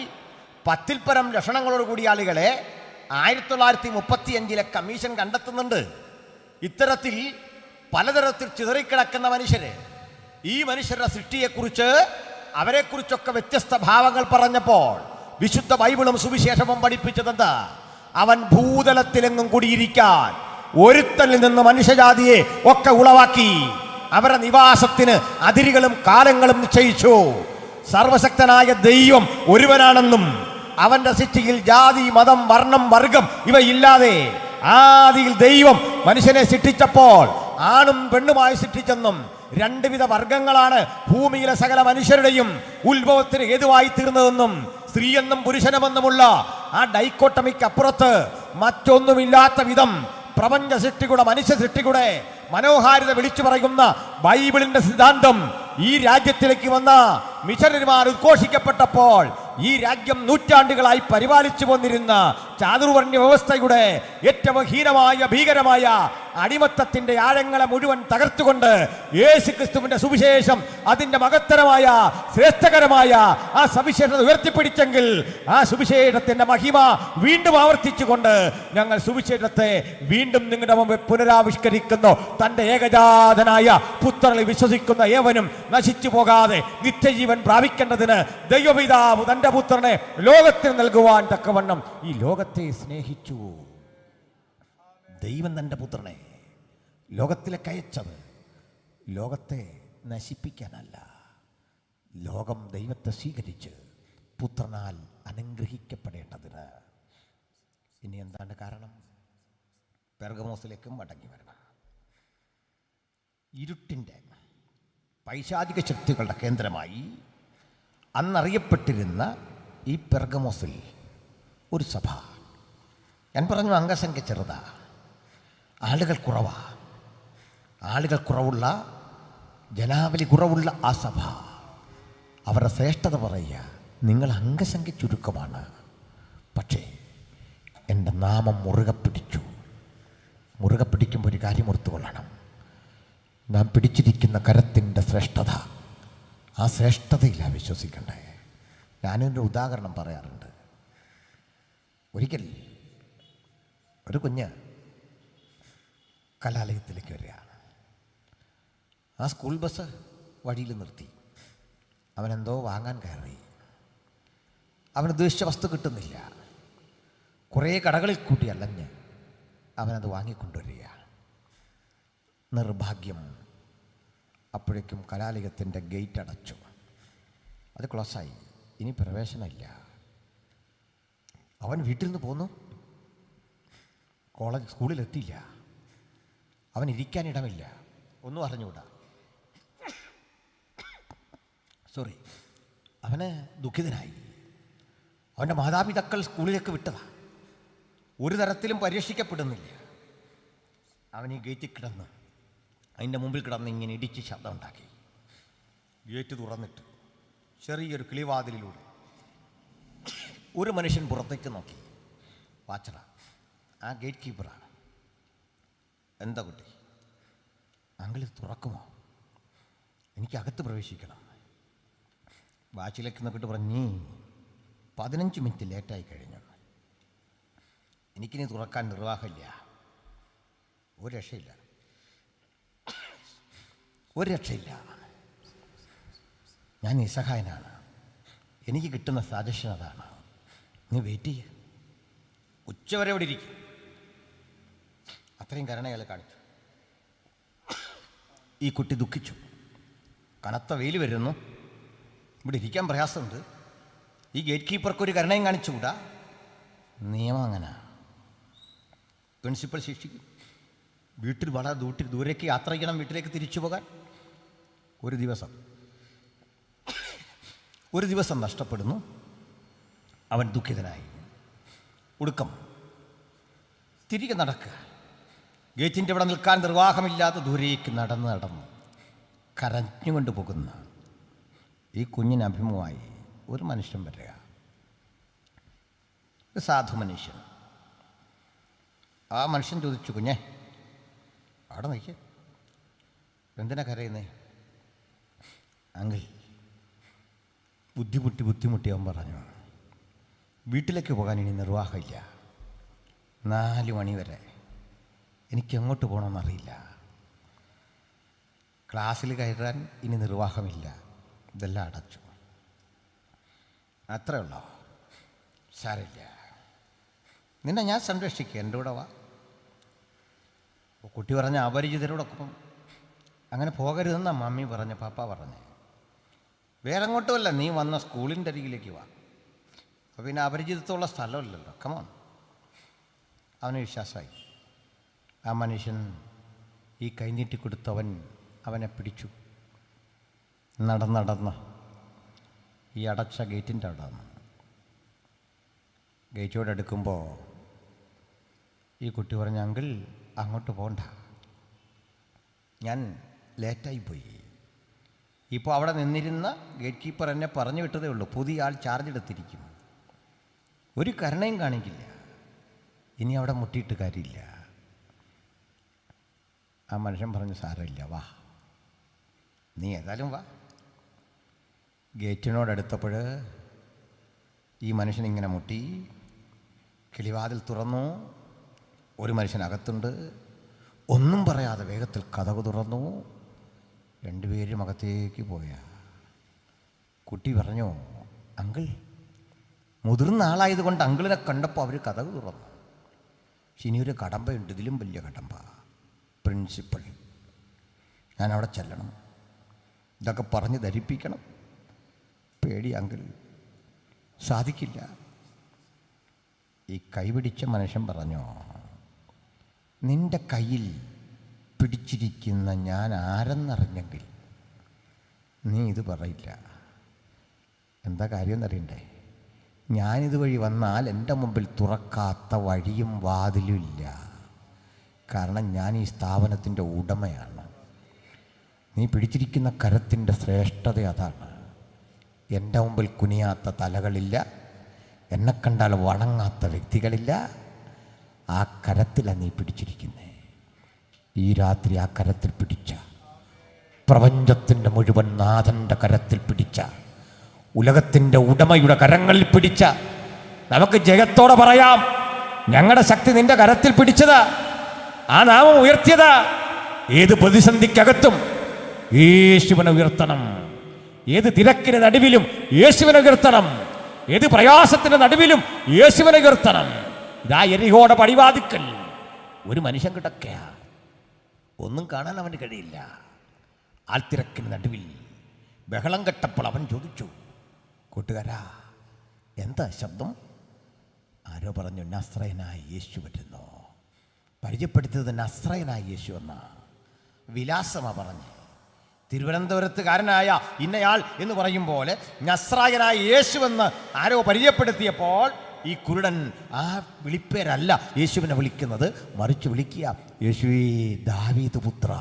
10-ൽ പരം ലക്ഷണങ്ങളോടുകൂടിയ ആളുകളെ 1935 കമ്മീഷൻ കണ്ടെത്തുന്നുണ്ട്. ഇത്തരത്തിൽ പലതരത്തിൽ ചിതറിക്കിടക്കുന്ന മനുഷ്യര്, ഈ മനുഷ്യരുടെ സൃഷ്ടിയെക്കുറിച്ച് അവരെക്കുറിച്ചൊക്കെ വ്യത്യസ്ത ഭാവങ്ങൾ പറഞ്ഞപ്പോൾ വിശുദ്ധ ബൈബിളും സുവിശേഷവും പഠിപ്പിച്ചതെന്താ? അവൻ ഭൂതലത്തിലെങ്ങും കുടിയിരിക്കാൻ ഒരുത്തനിൽ നിന്ന് മനുഷ്യജാതിയെ ഒക്കെ ഉളവാക്കി അവരുടെ നിവാസത്തിന് അതിരുകളും കാലങ്ങളും നിശ്ചയിച്ചു. സർവശക്തനായ ദൈവം ഒരുവനാണെന്നും അവന്റെ സൃഷ്ടിയിൽ ജാതി, മതം, വർണ്ണം, വർഗം ഇവയില്ലാതെ ആദിയിൽ ദൈവം മനുഷ്യനെ സൃഷ്ടിച്ചപ്പോൾ ആണും പെണ്ണുമായി സൃഷ്ടിച്ചെന്നും 2 വിധ വർഗങ്ങളാണ് ഭൂമിയിലെ സകല മനുഷ്യരുടെയും ഉത്ഭവത്തിന് ഹേതുവായി തീർന്നതെന്നും സ്ത്രീയെന്നും പുരുഷനുമെന്നുമുള്ള ആ ഡൈക്കോട്ടമിക്ക് അപ്പുറത്ത് മറ്റൊന്നുമില്ലാത്ത വിധം പ്രപഞ്ച സൃഷ്ടിയുടെ, മനുഷ്യ സൃഷ്ടിയുടെ മനോഹാരിത വിളിച്ചു പറയുന്ന ബൈബിളിന്റെ സിദ്ധാന്തം ഈ രാജ്യത്തിലേക്ക് വന്ന മിഷനറിമാർ ഉദ്ഘോഷിക്കപ്പെട്ടപ്പോൾ ഈ രാജ്യം നൂറ്റാണ്ടുകളായി പരിപാലിച്ചു പോന്നിരുന്ന ചാതുർവർണ്ണ്യ വ്യവസ്ഥയുടെ ഏറ്റവും ഹീനമായ, ഭീകരമായ അടിമത്തത്തിന്റെ ആഴങ്ങളെ മുഴുവൻ തകർത്തുകൊണ്ട് യേശുക്രിസ്തുവിന്റെ സുവിശേഷം അതിന്റെ മഹത്തരമായ, ശ്രേഷ്ഠകരമായ ആ സവിശേഷത ഉയർത്തിപ്പിടിച്ചെങ്കിൽ ആ സുവിശേഷത്തിന്റെ മഹിമ വീണ്ടും ആവർത്തിച്ചുകൊണ്ട് ഞങ്ങൾ സുവിശേഷത്തെ വീണ്ടും നിങ്ങളുടെ മുമ്പ് പുനരാവിഷ്കരിക്കുന്നു. തന്റെ ഏകജാതനായ പുത്രനിൽ വിശ്വസിക്കുന്ന ഏവനും നശിച്ചു പോകാതെ നിത്യജീവൻ പ്രാപിക്കേണ്ടതിന് ദൈവപിതാവ് തന്റെ പുത്രനെ ലോകത്തിന് നൽകുവാൻ തക്കവണ്ണം ഈ ലോകത്തെ സ്നേഹിച്ചു. ദൈവം തന്റെ പുത്രനെ ലോകത്തിലേക്ക് അയച്ചത് ലോകത്തെ നശിപ്പിക്കാനല്ല, ലോകം ദൈവത്തെ സ്വീകരിച്ച് പുത്രനാൽ അനുഗ്രഹിക്കപ്പെടേണ്ടതിന്. ഇനി എന്താണ് കാരണം? പെർഗമോസിലേക്കും മടങ്ങി വരണം. ഇരുട്ടിൻ്റെ പൈശാചിക ശക്തികളുടെ കേന്ദ്രമായി അന്നറിയപ്പെട്ടിരുന്ന ഈ പെർഗമോസിൽ ഒരു സഭ, ഞാൻ പറഞ്ഞു അംഗസംഖ്യ ചെറുതാ, ആളുകൾ കുറവാ, ആളുകൾ കുറവുള്ള, ജനാവലി കുറവുള്ള ആ സഭ അവരുടെ ശ്രേഷ്ഠത പറയുക, നിങ്ങൾ അംഗസംഖ്യ ചുരുക്കമാണ്, പക്ഷേ എൻ്റെ നാമം മുറുകെ പിടിച്ചു. മുറുകെ പിടിക്കുമ്പോൾ ഒരു കാര്യം ഓർത്തുകൊള്ളണം, നാം പിടിച്ചിരിക്കുന്ന കരത്തിൻ്റെ ശ്രേഷ്ഠത, ആ ശ്രേഷ്ഠതയിലാണ് വിശ്വസിക്കണ്ടേ. ഞാനൊരു ഉദാഹരണം പറയാറുണ്ട്. ഒരിക്കൽ ഒരു കുഞ്ഞ് കലാലയത്തിലേക്ക് വരികയാണ്. ആ സ്കൂൾ ബസ് വഴിയിൽ നിർത്തി. അവനെന്തോ വാങ്ങാൻ കയറി. അവന് ഉദ്ദേശിച്ച വസ്തു കിട്ടുന്നില്ല. കുറേ കടകളിൽ കൂട്ടി അലഞ്ഞ് അവനത് വാങ്ങിക്കൊണ്ടുവരികയാണ്. നിർഭാഗ്യം, അപ്പോഴേക്കും കലാലയത്തിൻ്റെ ഗേറ്റ് അടച്ചു. അത് ക്ലോസായി. ഇനി പ്രവേശനമില്ല. അവൻ വീട്ടിൽ നിന്ന് പോന്നു. സ്കൂളിലെത്തിയില്ല. അവൻ ഇരിക്കാനിടമില്ല. ഒന്നും അറിഞ്ഞുകൂടാ. അവന് ദുഃഖിതനായി. അവൻ്റെ മാതാപിതാക്കൾ സ്കൂളിലേക്ക് വിട്ടതാ. ഒരു തരത്തിലും പരീക്ഷിക്കപ്പെടുന്നില്ല. അവൻ ഈ ഗേറ്റിൽ കിടന്ന്, അതിൻ്റെ മുമ്പിൽ കിടന്ന് ഇങ്ങനെ ഇടിച്ച് ശബ്ദം ഉണ്ടാക്കി. ഗേറ്റ് തുറന്നിട്ട് ചെറിയൊരു കിളിവാതിലിലൂടെ ഒരു മനുഷ്യൻ പുറത്തേക്ക് നോക്കി. വാച്ചറ, ആ ഗേറ്റ് കീപ്പറാ. എന്താ കുട്ടി? അങ്കിൾ തുറക്കുമോ? എനിക്കകത്ത് പ്രവേശിക്കണം. വാച്ചിലേക്ക് നോക്കിയിട്ട് പറഞ്ഞ് 15 മിനിറ്റ് ലേറ്റായി കഴിഞ്ഞു. എനിക്കിനി തുറക്കാൻ നിർവാഹമില്ല. ഒരു രക്ഷയില്ല, ഒരു രക്ഷയില്ല. ഞാൻ നിസ്സഹായനാണ്. എനിക്ക് കിട്ടുന്ന സജഷൻ അതാണ്. നീ വെയിറ്റ് ചെയ്യ, ഉച്ചവരെ ഇവിടെ ഇരിക്കും. അത്രയും കരുണ അയാൾ കാണിച്ചു. ഈ കുട്ടി ദുഃഖിച്ചു. കനത്ത വെയിൽ വരുന്നു, ഇവിടെ ഇരിക്കാൻ പ്രയാസമുണ്ട്. ഈ ഗേറ്റ് കീപ്പർക്ക് ഒരു കരുണയും കാണിച്ചുകൂടാ. നിയമം അങ്ങനെ. പ്രിൻസിപ്പൽ ശിക്ഷിക്കും. വീട്ടിൽ വളരെ ദൂരേക്ക് യാത്ര ചെയ്യണം, വീട്ടിലേക്ക് തിരിച്ചു പോകാൻ. ഒരു ദിവസം നഷ്ടപ്പെടുന്നു. അവൻ ദുഃഖിതനായി. ഒടുക്കം തിരികെ നടക്കുക. ഗേറ്റിൻ്റെ ഇവിടെ നിൽക്കാൻ നിർവാഹമില്ലാതെ ദൂരേക്ക് നടന്ന് കരഞ്ഞുകൊണ്ട് പോകുന്ന ഈ കുഞ്ഞിന് അഭിമുഖമായി ഒരു മനുഷ്യൻ വരിക. ഒരു സാധു മനുഷ്യൻ. ആ മനുഷ്യൻ ചോദിച്ചു, കുഞ്ഞേ അവിടെ നിൽക്കുക, എന്തിനാ കരയുന്നേ? അങ്കിൾ, ബുദ്ധിമുട്ടി അവൻ പറഞ്ഞു, വീട്ടിലേക്ക് പോകാൻ ഇനി നിർവാഹമില്ല. 4 മണി വരെ എനിക്ക് എങ്ങോട്ട് പോകണമെന്നറിയില്ല. ക്ലാസ്സിൽ കയറാൻ ഇനി നിർവാഹമില്ല. ഇതെല്ലാം അടച്ചു. അത്രേ ഉള്ളോ? സാരമില്ല, നിന്നെ ഞാൻ സംരക്ഷിക്കുക, എൻ്റെ കൂടെ വാ. കുട്ടി പറഞ്ഞ അപരിചിതരോടൊപ്പം അങ്ങനെ പോകരുതെന്നാണ് മമ്മി പറഞ്ഞ, പാപ്പ പറഞ്ഞേ. വേറെ എങ്ങോട്ടുമല്ല, നീ വന്ന സ്കൂളിൻ്റെ അരികിലേക്ക് വാ. അപ്പോൾ പിന്നെ അപരിചിതത്വമുള്ള സ്ഥലമില്ലല്ലോ. കമോൺ. അവന് വിശ്വാസമായി. ആ മനുഷ്യൻ ഈ കൈനീട്ടി കൊടുത്തവൻ അവനെ പിടിച്ചു. നടന്ന് ഈ അടച്ച ഗേറ്റിൻ്റെ അവിടെ നിന്ന് ഗേറ്റോടെടുക്കുമ്പോൾ ഈ കുട്ടി പറഞ്ഞ, അങ്കിൾ അങ്ങോട്ട് പോകണ്ട, ഞാൻ ലേറ്റായിപ്പോയി. ഇപ്പോൾ അവിടെ നിന്നിരുന്ന ഗേറ്റ് കീപ്പർ എന്നെ പറഞ്ഞു വിട്ടതേ ഉള്ളൂ, പുതിയ ആൾ ചാർജ് എടുത്തിരിക്കും, ഒരു കരുണയും കാണിക്കില്ല, ഇനി അവിടെ മുട്ടിയിട്ട് കാര്യമില്ല. ആ മനുഷ്യൻ പറഞ്ഞു, സാരമില്ല, വാ, നീ ഏതായാലും വാ. ഗേറ്റിനോടടുത്തപ്പോൾ ഈ മനുഷ്യൻ ഇങ്ങനെ മുട്ടി. കിളിവാതിൽ തുറന്നു. ഒരു മനുഷ്യനകത്തുണ്ട്. ഒന്നും പറയാതെ വേഗത്തിൽ കതക് തുറന്നു. 2 പേരും അകത്തേക്ക് പോയ. കുട്ടി പറഞ്ഞു, അങ്കിൾ, മുതിർന്ന ആളായതുകൊണ്ട് അങ്കിളിനെ കണ്ടപ്പോൾ അവർ കതക് തുറന്നു. പക്ഷെ ഇനിയൊരു കടമ്പയുണ്ട്, ഇതിലും വലിയ കടമ്പ. പ്രിൻസിപ്പൽ, ഞാൻ അവിടെ ചെല്ലണം, ഇതൊക്കെ പറഞ്ഞ് ധരിപ്പിക്കണം. പേടി അങ്കിൾ, സാധിക്കില്ല. ഈ കൈപിടിച്ച മനുഷ്യൻ പറഞ്ഞു, നിന്റെ കയ്യിൽ പിടിച്ചിരിക്കുന്ന ഞാൻ ആരെന്നറിഞ്ഞെങ്കിൽ നീ ഇത് പറയില്ല. എന്താ കാര്യം എന്നറിയണ്ടേ? ഞാനിതുവഴി വന്നാൽ എൻ്റെ മുമ്പിൽ തുറക്കാത്ത വഴിയും വാതിലും ഇല്ല. കാരണം ഞാൻ ഈ സ്ഥാപനത്തിൻ്റെ ഉടമയാണ്. നീ പിടിച്ചിരിക്കുന്ന കരത്തിൻ്റെ ശ്രേഷ്ഠത അതാണ്. എൻ്റെ മുമ്പിൽ കുനിയാത്ത തലകളില്ല, എന്നെ കണ്ടാൽ വണങ്ങാത്ത വ്യക്തികളില്ല. ആ കരത്തിലാണ് നീ പിടിച്ചിരിക്കുന്നത്. ഈ രാത്രി ആ കരത്തിൽ പിടിച്ച, പ്രപഞ്ചത്തിൻ്റെ മുഴുവൻ നാഥൻ്റെ കരത്തിൽ പിടിച്ച, ഉലകത്തിൻ്റെ ഉടമയുടെ കരങ്ങളിൽ പിടിച്ച, നമുക്ക് ജയത്തോടെ പറയാം, ഞങ്ങളുടെ ശക്തി നിന്റെ കരത്തിൽ പിടിച്ചത്, ആ നാമം ഉയർത്തിയത്. ഏത് പ്രതിസന്ധിക്കകത്തും യേശുവിനെ ഉയർത്തണം. ഏത് തിരക്കിന് നടുവിലും യേശുവിനെ ഉയർത്തണം. ഏത് പ്രയാസത്തിൻ്റെ നടുവിലും യേശുവിനെ ഉയർത്തണം. ഇതാ യെരിഹോയുടെ പടിവാതിക്കൽ ഒരു മനുഷ്യൻ കിടക്കുക. ഒന്നും കാണാൻ അവന് കഴിയില്ല. ആൾത്തിരക്കിന് നടുവിൽ ബഹളം കെട്ടപ്പോൾ അവൻ ചോദിച്ചു, കൂട്ടുകാരാ, എന്താ ശബ്ദം? ആരോ പറഞ്ഞു, നസ്രയനായ യേശു വരുന്നു. പരിചയപ്പെടുത്തിയത് നസ്രയനായ യേശു എന്ന വിലാസമാണ് പറഞ്ഞ്. തിരുവനന്തപുരത്തുകാരനായ ഇന്നയാൾ എന്ന് പറയും പോലെ നസ്രായനായ യേശുവെന്ന് ആരോ പരിചയപ്പെടുത്തിയപ്പോൾ ഈ കുരുടൻ ആ വിളിപ്പേരല്ല യേശുവിനെ വിളിക്കുന്നത്, മറിച്ച് വിളിക്കുക, യേശുവേ ദാവീദ് പുത്ര.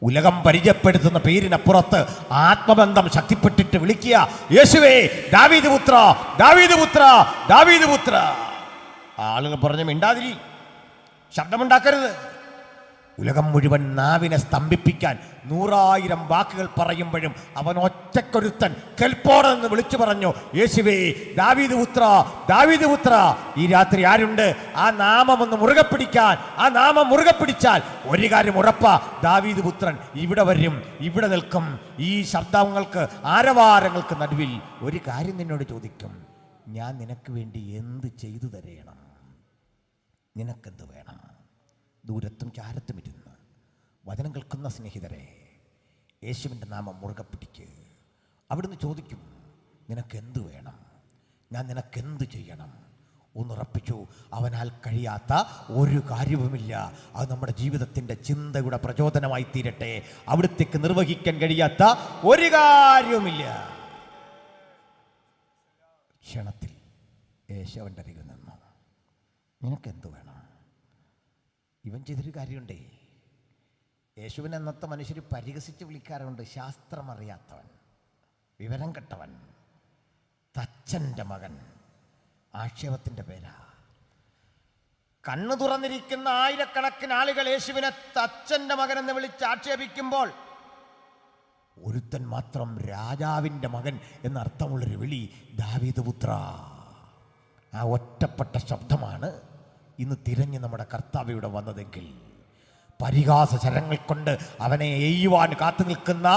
ഉലകം പരിചയപ്പെടുത്തുന്ന പേരിനപ്പുറത്ത് ആത്മബന്ധം ശക്തിപ്പെട്ടിട്ട് വിളിക്കുക, യേശുവേ ദാവീദ് പുത്ര, ദാവീദ് പുത്ര, ദാവീദ് പുത്ര. ആളുകൾ പറഞ്ഞു, മിണ്ടാതിരി, ശബ്ദമുണ്ടാക്കരുത്. ഉലകം മുഴുവൻ നാവിനെ സ്തംഭിപ്പിക്കാൻ 100,000 വാക്കുകൾ പറയുമ്പോഴും അവൻ ഒറ്റക്കൊരുത്തൻ കെൽപ്പോടെ നിന്ന് വിളിച്ചു പറഞ്ഞു, യേശുവേ ദാവീദ് പുത്ര, ദാവീദ് പുത്ര. ഈ രാത്രി ആരുണ്ട് ആ നാമം ഒന്ന് മുറുകെ പിടിക്കാൻ? ആ നാമം മുറുകെ പിടിച്ചാൽ ഒരു കാര്യം ഉറപ്പാ, ദാവീദ് പുത്രൻ ഇവിടെ വരും, ഇവിടെ നിൽക്കും. ഈ ശബ്ദങ്ങൾക്ക്, ആരവാരങ്ങൾക്ക് നടുവിൽ ഒരു കാര്യം നിന്നോട് ചോദിക്കും, ഞാൻ നിനക്ക് വേണ്ടി എന്ത് ചെയ്തു തരയണം? നിനക്കെന്ത് വേണം? ദൂരത്തും ചാരത്തും ഇരുന്ന് വചനം കേൾക്കുന്ന സ്നേഹിതരെ, യേശുവിൻ്റെ നാമം മുറുകെ പിടിക്ക്. അവിടുന്ന് ചോദിക്കും, നിനക്കെന്ത് വേണം? ഞാൻ നിനക്കെന്ത് ചെയ്യണം? ഒന്നുറപ്പിച്ചു, അവനാൽ കഴിയാത്ത ഒരു കാര്യവുമില്ല. അത് നമ്മുടെ ജീവിതത്തിൻ്റെ ചിന്തയുടെ പ്രചോദനമായി തീരട്ടെ. അവിടത്തേക്ക് നിർവഹിക്കാൻ കഴിയാത്ത ഒരു കാര്യവുമില്ല. ക്ഷണത്തിൽ യേശുവിൻ്റെ അരികിൽ നിന്നു, നിനക്കെന്ത് വേണം? ഇവൻ ചെയ്തൊരു കാര്യമുണ്ടേ. യേശുവിനെ അന്നത്തെ മനുഷ്യർ പരിഹസിച്ച് വിളിക്കാറുണ്ട്, ശാസ്ത്രമറിയാത്തവൻ, വിവരം കെട്ടവൻ, തച്ചൻ്റെ മകൻ. ആക്ഷേപത്തിൻ്റെ പേരാ. കണ്ണു തുറന്നിരിക്കുന്ന ആയിരക്കണക്കിന് ആളുകൾ യേശുവിനെ തച്ചൻ്റെ മകൻ എന്ന് വിളിച്ച് ആക്ഷേപിക്കുമ്പോൾ ഒരുത്തൻ മാത്രം രാജാവിൻ്റെ മകൻ എന്നർത്ഥമുള്ളൊരു വിളി, ദാവീദ് പുത്ര. ആ ഒറ്റപ്പെട്ട ശബ്ദമാണ് ഇന്ന് തിരഞ്ഞ് നമ്മുടെ കർത്താവ് ഇവിടെ വന്നതെങ്കിൽ, പരിഹാസ ശരങ്ങൾ കൊണ്ട് അവനെ എയ്യുവാൻ കാത്തു നിൽക്കുന്ന,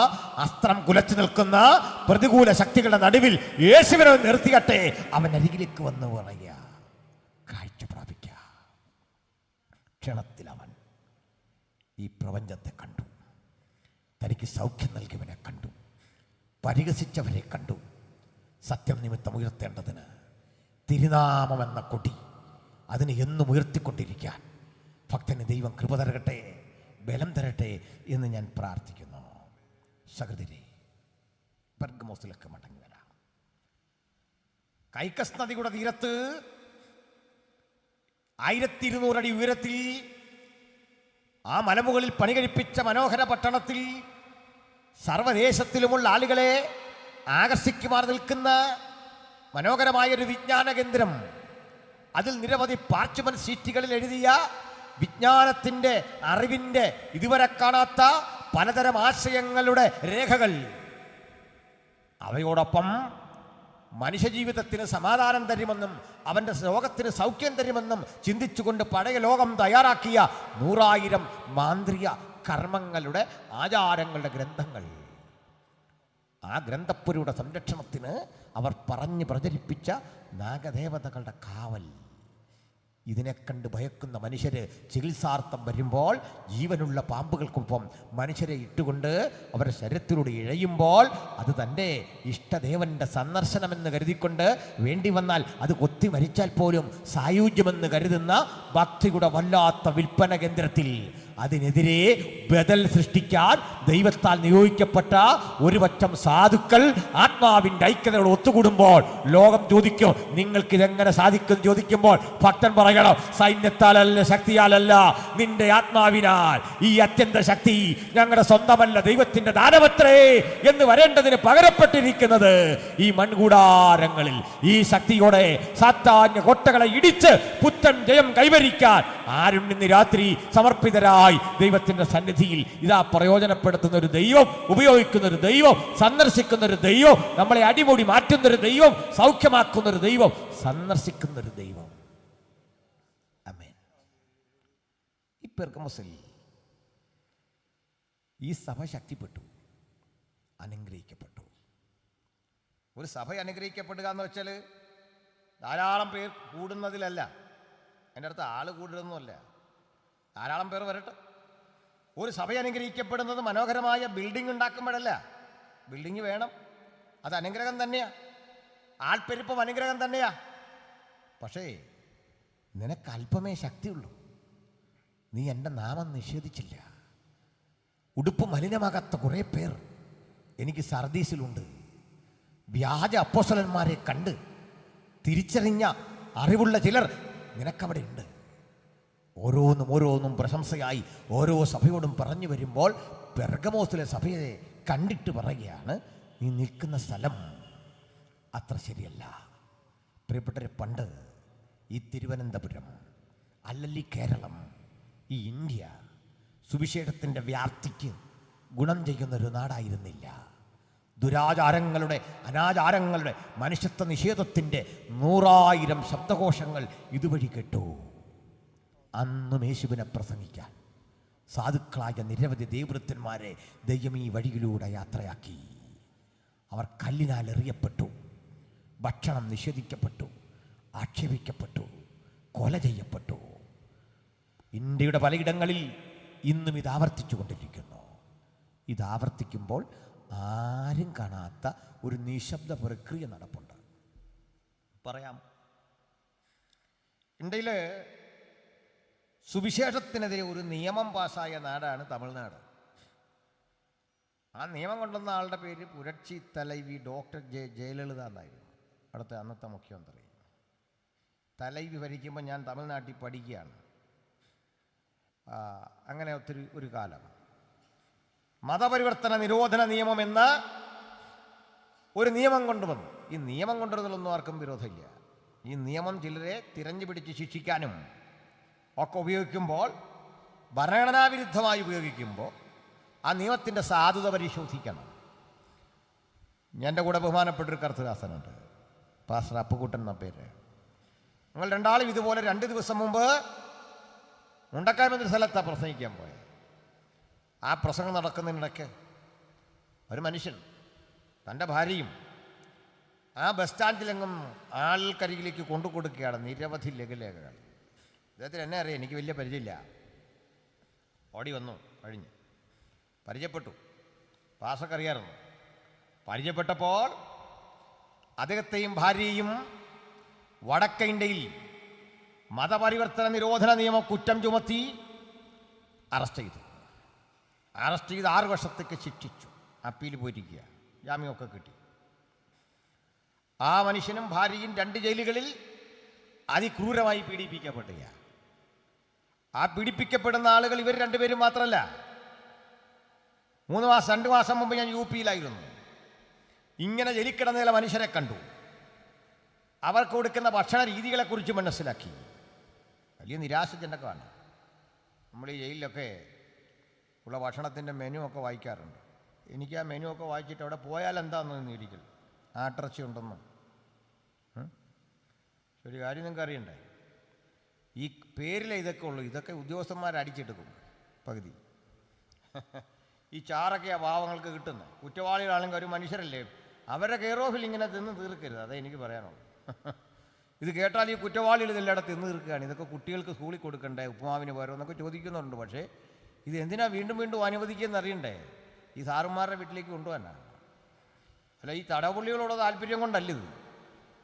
അസ്ത്രം കുലച്ചു നിൽക്കുന്ന പ്രതികൂല ശക്തികളുടെ നടുവിൽ യേശുവിനെ നിർത്തിയട്ടെ, അവൻ അരികിലേക്ക് വന്ന് പറയുക, കാഴ്ച പ്രാപിക്ക. ക്ഷണത്തിൽ അവൻ ഈ പ്രപഞ്ചത്തെ കണ്ടു, തനിക്ക് സൗഖ്യം നൽകിയവനെ കണ്ടു, പരിഹസിച്ചവരെ കണ്ടു. സത്യം നിമിത്തം ഉയർത്തേണ്ടതിന് തിരുനാമമെന്ന കൊടി അതിന് എന്നും ഉയർത്തിക്കൊണ്ടിരിക്കാൻ ഭക്തന് ദൈവം കൃപ തരട്ടെ, ബലം തരട്ടെ എന്ന് ഞാൻ പ്രാർത്ഥിക്കുന്നു. സഹൃദരെ, പെർഗമോസിലേക്ക് മടങ്ങി വരാം. കൈക്കസ് നദിയുടെ തീരത്ത് 1200 അടി ഉയരത്തിൽ ആ മലമുകളിൽ പണി കഴിപ്പിച്ച മനോഹര പട്ടണത്തിൽ സർവദേശത്തിലുമുള്ള ആളുകളെ ആകർഷിക്കുമാർ നിൽക്കുന്ന മനോഹരമായൊരു വിജ്ഞാന കേന്ദ്രം. അതിൽ നിരവധി പാർച്ച്മെന്റ് ഷീറ്റുകളിൽ എഴുതിയ വിജ്ഞാനത്തിൻ്റെ, അറിവിൻ്റെ ഇതുവരെ കാണാത്ത പലതരം ആശയങ്ങളുടെ രേഖകൾ. അവയോടൊപ്പം മനുഷ്യജീവിതത്തിന് സമാധാനം തരുമെന്നും അവൻ്റെ രോഗത്തിന് സൗഖ്യം തരുമെന്നും ചിന്തിച്ചുകൊണ്ട് പഴയ ലോകം തയ്യാറാക്കിയ 100,000 മാന്ത്രിക കർമ്മങ്ങളുടെ ആചാരങ്ങളുടെ ഗ്രന്ഥങ്ങൾ. ആ ഗ്രന്ഥപ്പുരയുടെ സംരക്ഷണത്തിന് അവർ പറഞ്ഞ് പ്രചരിപ്പിച്ച നാഗദേവതകളുടെ കാവൽ. ഇതിനെ കണ്ട് ഭയക്കുന്ന മനുഷ്യര് ചികിത്സാർത്ഥം വരുമ്പോൾ ജീവനുള്ള പാമ്പുകൾക്കൊപ്പം മനുഷ്യരെ ഇട്ടുകൊണ്ട് അവരുടെ ശരീരത്തിലൂടെ ഇഴയുമ്പോൾ അത് തൻ്റെ ഇഷ്ടദേവന്റെ സന്ദർശനമെന്ന് കരുതിക്കൊണ്ട് വേണ്ടി വന്നാൽ അത് കൊത്തി മരിച്ചാൽ പോലും സായുജ്യമെന്ന് കരുതുന്ന ഭക്തിയുടെ വല്ലാത്ത വിൽപ്പന കേന്ദ്രത്തിൽ അതിനെതിരെ ബദൽ സൃഷ്ടിക്കാൻ ദൈവത്താൽ നിയോഗിക്കപ്പെട്ട ഒരു പറ്റം സാധുക്കൾ ആത്മാവിൻ്റെ ഐക്യതയോട് ഒത്തുകൂടുമ്പോൾ ലോകം ചോദിക്കും, നിങ്ങൾക്കിതെങ്ങനെ സാധിക്കും ചോദിക്കുമ്പോൾ ഭക്തൻ പറയണം, സൈന്യത്താലല്ല, ശക്തിയാലല്ല, നിന്റെ ആത്മാവിനാൽ. ഈ അത്യന്ത ശക്തി ഞങ്ങളുടെ സ്വന്തമല്ല, ദൈവത്തിന്റെ ദാനമത്രേ എന്ന് വരേണ്ടതിന് പകരപ്പെട്ടിരിക്കുന്നത് ഈ മൺകൂടാരങ്ങളിൽ. ഈ ശക്തിയോടെ സാത്താന്യ കോട്ടകളെ ഇടിച്ച് പുത്തൻ ജയം കൈവരിക്കാൻ ആരും ഇന്ന് രാത്രി സമർപ്പിതരായി ദൈവത്തിന്റെ സന്നിധിയിൽ ഇതാ പ്രയോജനപ്പെടുത്തുന്ന ഒരു ദൈവം, ഉപയോഗിക്കുന്ന ഒരു ദൈവം, സന്ദർശിക്കുന്ന ഒരു ദൈവം, നമ്മളെ അടിമുടി മാറ്റുന്ന ഒരു ദൈവം, സൗഖ്യമാക്കുന്ന ഒരു ദൈവം, സന്ദർശിക്കുന്ന ഒരു ദൈവം. ആമേൻ. ഈ പെർഗമോസിൽ ഈ സഭ ശക്തിപ്പെട്ടു, അനുഗ്രഹിക്കപ്പെട്ടു. ഒരു സഭ അനുഗ്രഹിക്കപ്പെടുക എന്ന് വെച്ചാൽ ധാരാളം പേർ കൂടുന്നതിലല്ല, എൻ്റെ അടുത്ത് ആള് കൂടുന്നൊന്നുമല്ല, ധാരാളം പേർ വരട്ടെ. ഒരു സഭ അനുഗ്രഹിക്കപ്പെടുന്നത് മനോഹരമായ ബിൽഡിംഗ് ഉണ്ടാക്കുമ്പോഴല്ല. ബിൽഡിംഗ് വേണം, അത് അനുഗ്രഹം തന്നെയാ, ആൾപ്പെരുപ്പം അനുഗ്രഹം തന്നെയാ. പക്ഷേ നിനക്ക് അല്പമേ ശക്തിയുള്ളൂ. നീ എൻ്റെ നാമം നിഷേധിച്ചില്ല. ഉടുപ്പ് മലിനമാകാത്ത കുറേ പേർ എനിക്ക് സർദീസിലുണ്ട്. വ്യാജ അപ്പോസ്തലന്മാരെ കണ്ട് തിരിച്ചറിഞ്ഞ അറിവുള്ള ചിലർ നിനക്കവിടെ ഉണ്ട്. ഓരോന്നും പ്രശംസയായി ഓരോ സഭയോടും പറഞ്ഞു വരുമ്പോൾ പെർഗമോസിലെ സഭയെ കണ്ടിട്ട് പറയുകയാണ്, നീ നിൽക്കുന്ന സ്ഥലം അത്ര ശരിയല്ല. പ്രിയപ്പെട്ടവരെ, പണ്ട് ഈ തിരുവനന്തപുരം, അല്ലല്ലി കേരളം, ഈ ഇന്ത്യ സുവിശേഷത്തിൻ്റെ വ്യാപ്തിക്ക് ഗുണം ചെയ്യുന്നൊരു നാടായിരുന്നില്ല. ദുരാചാരങ്ങളുടെ, അനാചാരങ്ങളുടെ, മനുഷ്യത്വ നിഷേധത്തിൻ്റെ 100,000 ശബ്ദകോശങ്ങൾ ഇതുവഴി കേട്ടു. അന്നും യേശുവിനെ പ്രസംഗിക്കാൻ സാധുക്കളായ നിരവധി ദൈവവൃത്തന്മാരെ ദൈവം ഈ വഴിയിലൂടെ യാത്രയാക്കി. അവർ കല്ലിനാൽ എറിയപ്പെട്ടു, ഭക്ഷണം നിഷേധിക്കപ്പെട്ടു, ആക്ഷേപിക്കപ്പെട്ടു, കൊല ചെയ്യപ്പെട്ടു. ഇന്ത്യയുടെ പലയിടങ്ങളിൽ ഇന്നും ഇത് ആവർത്തിച്ചു കൊണ്ടിരിക്കുന്നു. ഇത് ആവർത്തിക്കുമ്പോൾ ആരും കാണാത്ത ഒരു നിശബ്ദ പ്രക്രിയ നടപ്പുണ്ട്. പറയാം, ഇന്ത്യയിൽ സുവിശേഷത്തിനെതിരെ ഒരു നിയമം പാസ്സായ നാടാണ് തമിഴ്നാട്. ആ നിയമം കൊണ്ടുവന്ന ആളുടെ പേര് പുരട്சி തലൈവി ഡോക്ടർ ജയലളിത എന്നായിരുന്നു, അവിടുത്തെ അന്നത്തെ മുഖ്യമന്ത്രി. തലൈവി ഭരിക്കുമ്പോൾ ഞാൻ തമിഴ്നാട്ടിൽ പഠിക്കുകയാണ്. അങ്ങനെ ഒരു കാലം മതപരിവർത്തന നിരോധന നിയമം എന്ന ഒരു നിയമം കൊണ്ടുവന്നു. ഈ നിയമം കൊണ്ടുവരുന്നതിലൊന്നും ആർക്കും വിരോധമില്ല. ഈ നിയമം ചിലരെ തിരഞ്ഞു പിടിച്ച് ശിക്ഷിക്കാനും ഒക്കെ ഉപയോഗിക്കുമ്പോൾ, ഭരണഘടനാ വിരുദ്ധമായി ഉപയോഗിക്കുമ്പോൾ ആ നിയമത്തിൻ്റെ സാധുത പരിശോധിക്കണം. എൻ്റെ കൂടെ ബഹുമാനപ്പെട്ടൊരു കർത്തദാസനുണ്ട്, പാസ്റ്റർ അപ്പുക്കുട്ടൻ എന്ന പേര്. ഞങ്ങൾ രണ്ടാളും ഇതുപോലെ 2 ദിവസം മുമ്പ് മുണ്ടക്കാമെന്നൊരു സ്ഥലത്താണ് പ്രസംഗിക്കാൻ പോയത്. ആ പ്രസംഗം നടക്കുന്നതിനിടയ്ക്ക് ഒരു മനുഷ്യൻ തൻ്റെ ഭാര്യയും ആ ബസ് സ്റ്റാൻഡിലെങ്ങും ആൾക്കരികിലേക്ക് കൊണ്ടു കൊടുക്കുകയാണ് നിരവധി ലഘുലേഖകൾ. അദ്ദേഹത്തിന് എന്നെ അറിയാം, എനിക്ക് വലിയ പരിചയമില്ല. ഓടി വന്നു, കഴിഞ്ഞ് പരിചയപ്പെട്ടു, പാസ്റ്റർക്കറിയായിരുന്നു. പരിചയപ്പെട്ടപ്പോൾ അദ്ദേഹത്തെയും ഭാര്യയും വടക്കേ ഇന്ത്യയിൽ മതപരിവർത്തന നിരോധന നിയമം കുറ്റം ചുമത്തി അറസ്റ്റ് ചെയ്തു. 6 വർഷത്തേക്ക് ശിക്ഷിച്ചു. അപ്പീൽ പോയിരിക്കുക, ജാമ്യമൊക്കെ കിട്ടി. ആ മനുഷ്യനും ഭാര്യയും 2 ജയിലുകളിൽ അതിക്രൂരമായി പീഡിപ്പിക്കപ്പെടുക. ആ പീഡിപ്പിക്കപ്പെടുന്ന ആളുകൾ ഇവർ 2 പേരും മാത്രമല്ല. 2 മാസം മുമ്പ് ഞാൻ UP-യിലായിരുന്നു. ഇങ്ങനെ ജയിലിക്കിടന്ന ചില മനുഷ്യരെ കണ്ടു. അവർക്ക് കൊടുക്കുന്ന ഭക്ഷണ രീതികളെക്കുറിച്ച് മനസ്സിലാക്കി. വലിയ നിരാശജനകമാണ്. നമ്മൾ ഈ ജയിലിലൊക്കെ ഉള്ള ഭക്ഷണത്തിൻ്റെ മെനു ഒക്കെ വായിക്കാറുണ്ട്. എനിക്ക് ആ മെനു ഒക്കെ വായിച്ചിട്ട് അവിടെ പോയാൽ എന്താണെന്ന് ഒരിക്കൽ ആട്ടിറച്ചി ഉണ്ടെന്നും. ഒരു കാര്യം നിങ്ങൾക്ക് അറിയണ്ടേ, ഈ പേരിലെ ഇതൊക്കെ ഉള്ളൂ. ഇതൊക്കെ ഉദ്യോഗസ്ഥന്മാർ അടിച്ചെടുക്കും പകുതി. ഈ ചാറൊക്കെ ആ പാവങ്ങൾക്ക് കിട്ടുന്നത്. കുറ്റവാളികളാണെങ്കിൽ ഒരു മനുഷ്യരല്ലേ, അവരുടെ കെയർ ഓഫിൽ ഇങ്ങനെ തിന്ന് തീർക്കരുത്. അതേ എനിക്ക് പറയാനുള്ളൂ. ഇത് കേട്ടാൽ ഈ കുറ്റവാളികൾ ഇതെല്ലായിടത്ത് തിന്ന് തീർക്കുകയാണ്. ഇതൊക്കെ കുട്ടികൾക്ക് സ്കൂളിൽ കൊടുക്കണ്ടേ, ഉപ്പുമാവിന് പകരം എന്നൊക്കെ ചോദിക്കുന്നുണ്ട്. പക്ഷേ ഇത് എന്തിനാ വീണ്ടും വീണ്ടും അനുവദിക്കുമെന്ന് അറിയണ്ടേ? ഈ സാറുമാരുടെ വീട്ടിലേക്ക് കൊണ്ടുപോകാനാണ്. അല്ല, ഈ തടവുള്ളികളോട് താല്പര്യം കൊണ്ടല്ല ഇത്.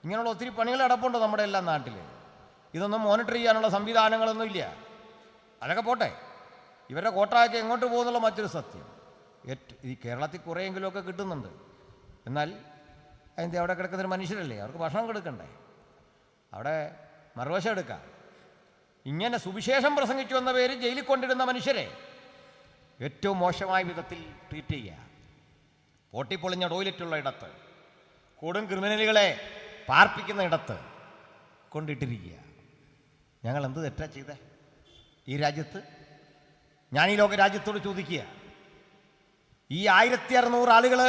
ഇങ്ങനെയുള്ള ഒത്തിരി പണികൾ കിടപ്പുണ്ട് നമ്മുടെ എല്ലാ നാട്ടിൽ. ഇതൊന്നും മോണിറ്റർ ചെയ്യാനുള്ള സംവിധാനങ്ങളൊന്നും ഇല്ല. അതൊക്കെ പോട്ടെ, ഇവരുടെ കോട്ടയൊക്കെ എങ്ങോട്ട് പോകുന്നുള്ള മറ്റൊരു സത്യം. ഈ കേരളത്തിൽ കുറേയെങ്കിലുമൊക്കെ കിട്ടുന്നുണ്ട്. എന്നാൽ അതിൻ്റെ അവിടെ കിടക്കുന്നൊരു മനുഷ്യരല്ലേ, അവർക്ക് ഭക്ഷണം കൊടുക്കണ്ടേ? അവിടെ മറുവശം എടുക്കാം. ഇങ്ങനെ സുവിശേഷം പ്രസംഗിച്ചു വന്ന പേര് ജയിലിൽ കൊണ്ടിരുന്ന മനുഷ്യരെ ഏറ്റവും മോശമായ വിധത്തിൽ ട്രീറ്റ് ചെയ്യുക. പൊട്ടിപ്പൊളിഞ്ഞ ടോയ്ലറ്റുള്ള ഇടത്ത്, കൊടും ക്രിമിനലുകളെ പാർപ്പിക്കുന്ന ഇടത്ത് കൊണ്ടിട്ടിരിക്കുക. ഞങ്ങൾ എന്ത് തെറ്റാ ചെയ്തേ ഈ രാജ്യത്ത്? ഞാൻ ഈ ലോക രാജ്യത്തോട് ചോദിക്കുക, ഈ 1600 ആളുകൾ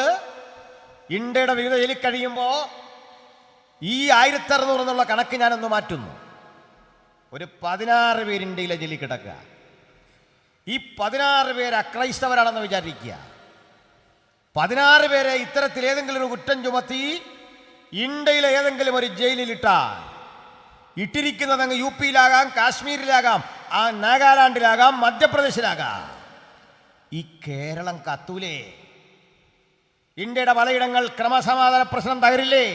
ഇന്ത്യയുടെ വിവിധ ജയിലിൽ കഴിയുമ്പോൾ ഈ 1600 എന്നുള്ള കണക്ക് ഞാനൊന്ന് മാറ്റുന്നു. ഒരു 16 പേര് ഇന്ത്യയിലെ ജയിലിൽ കിടക്കുക. ഈ 16 പേര് അക്രൈസ്തവരാണെന്ന് വിചാരിക്കുക. 16 പേരെ ഇത്തരത്തിൽ ഏതെങ്കിലും ഒരു കുറ്റം ചുമത്തി ഇന്ത്യയിലെ ഏതെങ്കിലും ഒരു ജയിലിലിട്ടാൽ, ഇട്ടിരിക്കുന്നത് അങ്ങ് UP-യിലാകാം, കാശ്മീരിലാകാം, നാഗാലാൻഡിലാകാം, മധ്യപ്രദേശിലാകാം, ഈ കേരളം കത്തൂലേ? ഇന്ത്യയുടെ പലയിടങ്ങൾ ക്രമസമാധാന പ്രശ്നം തകരില്ലേ?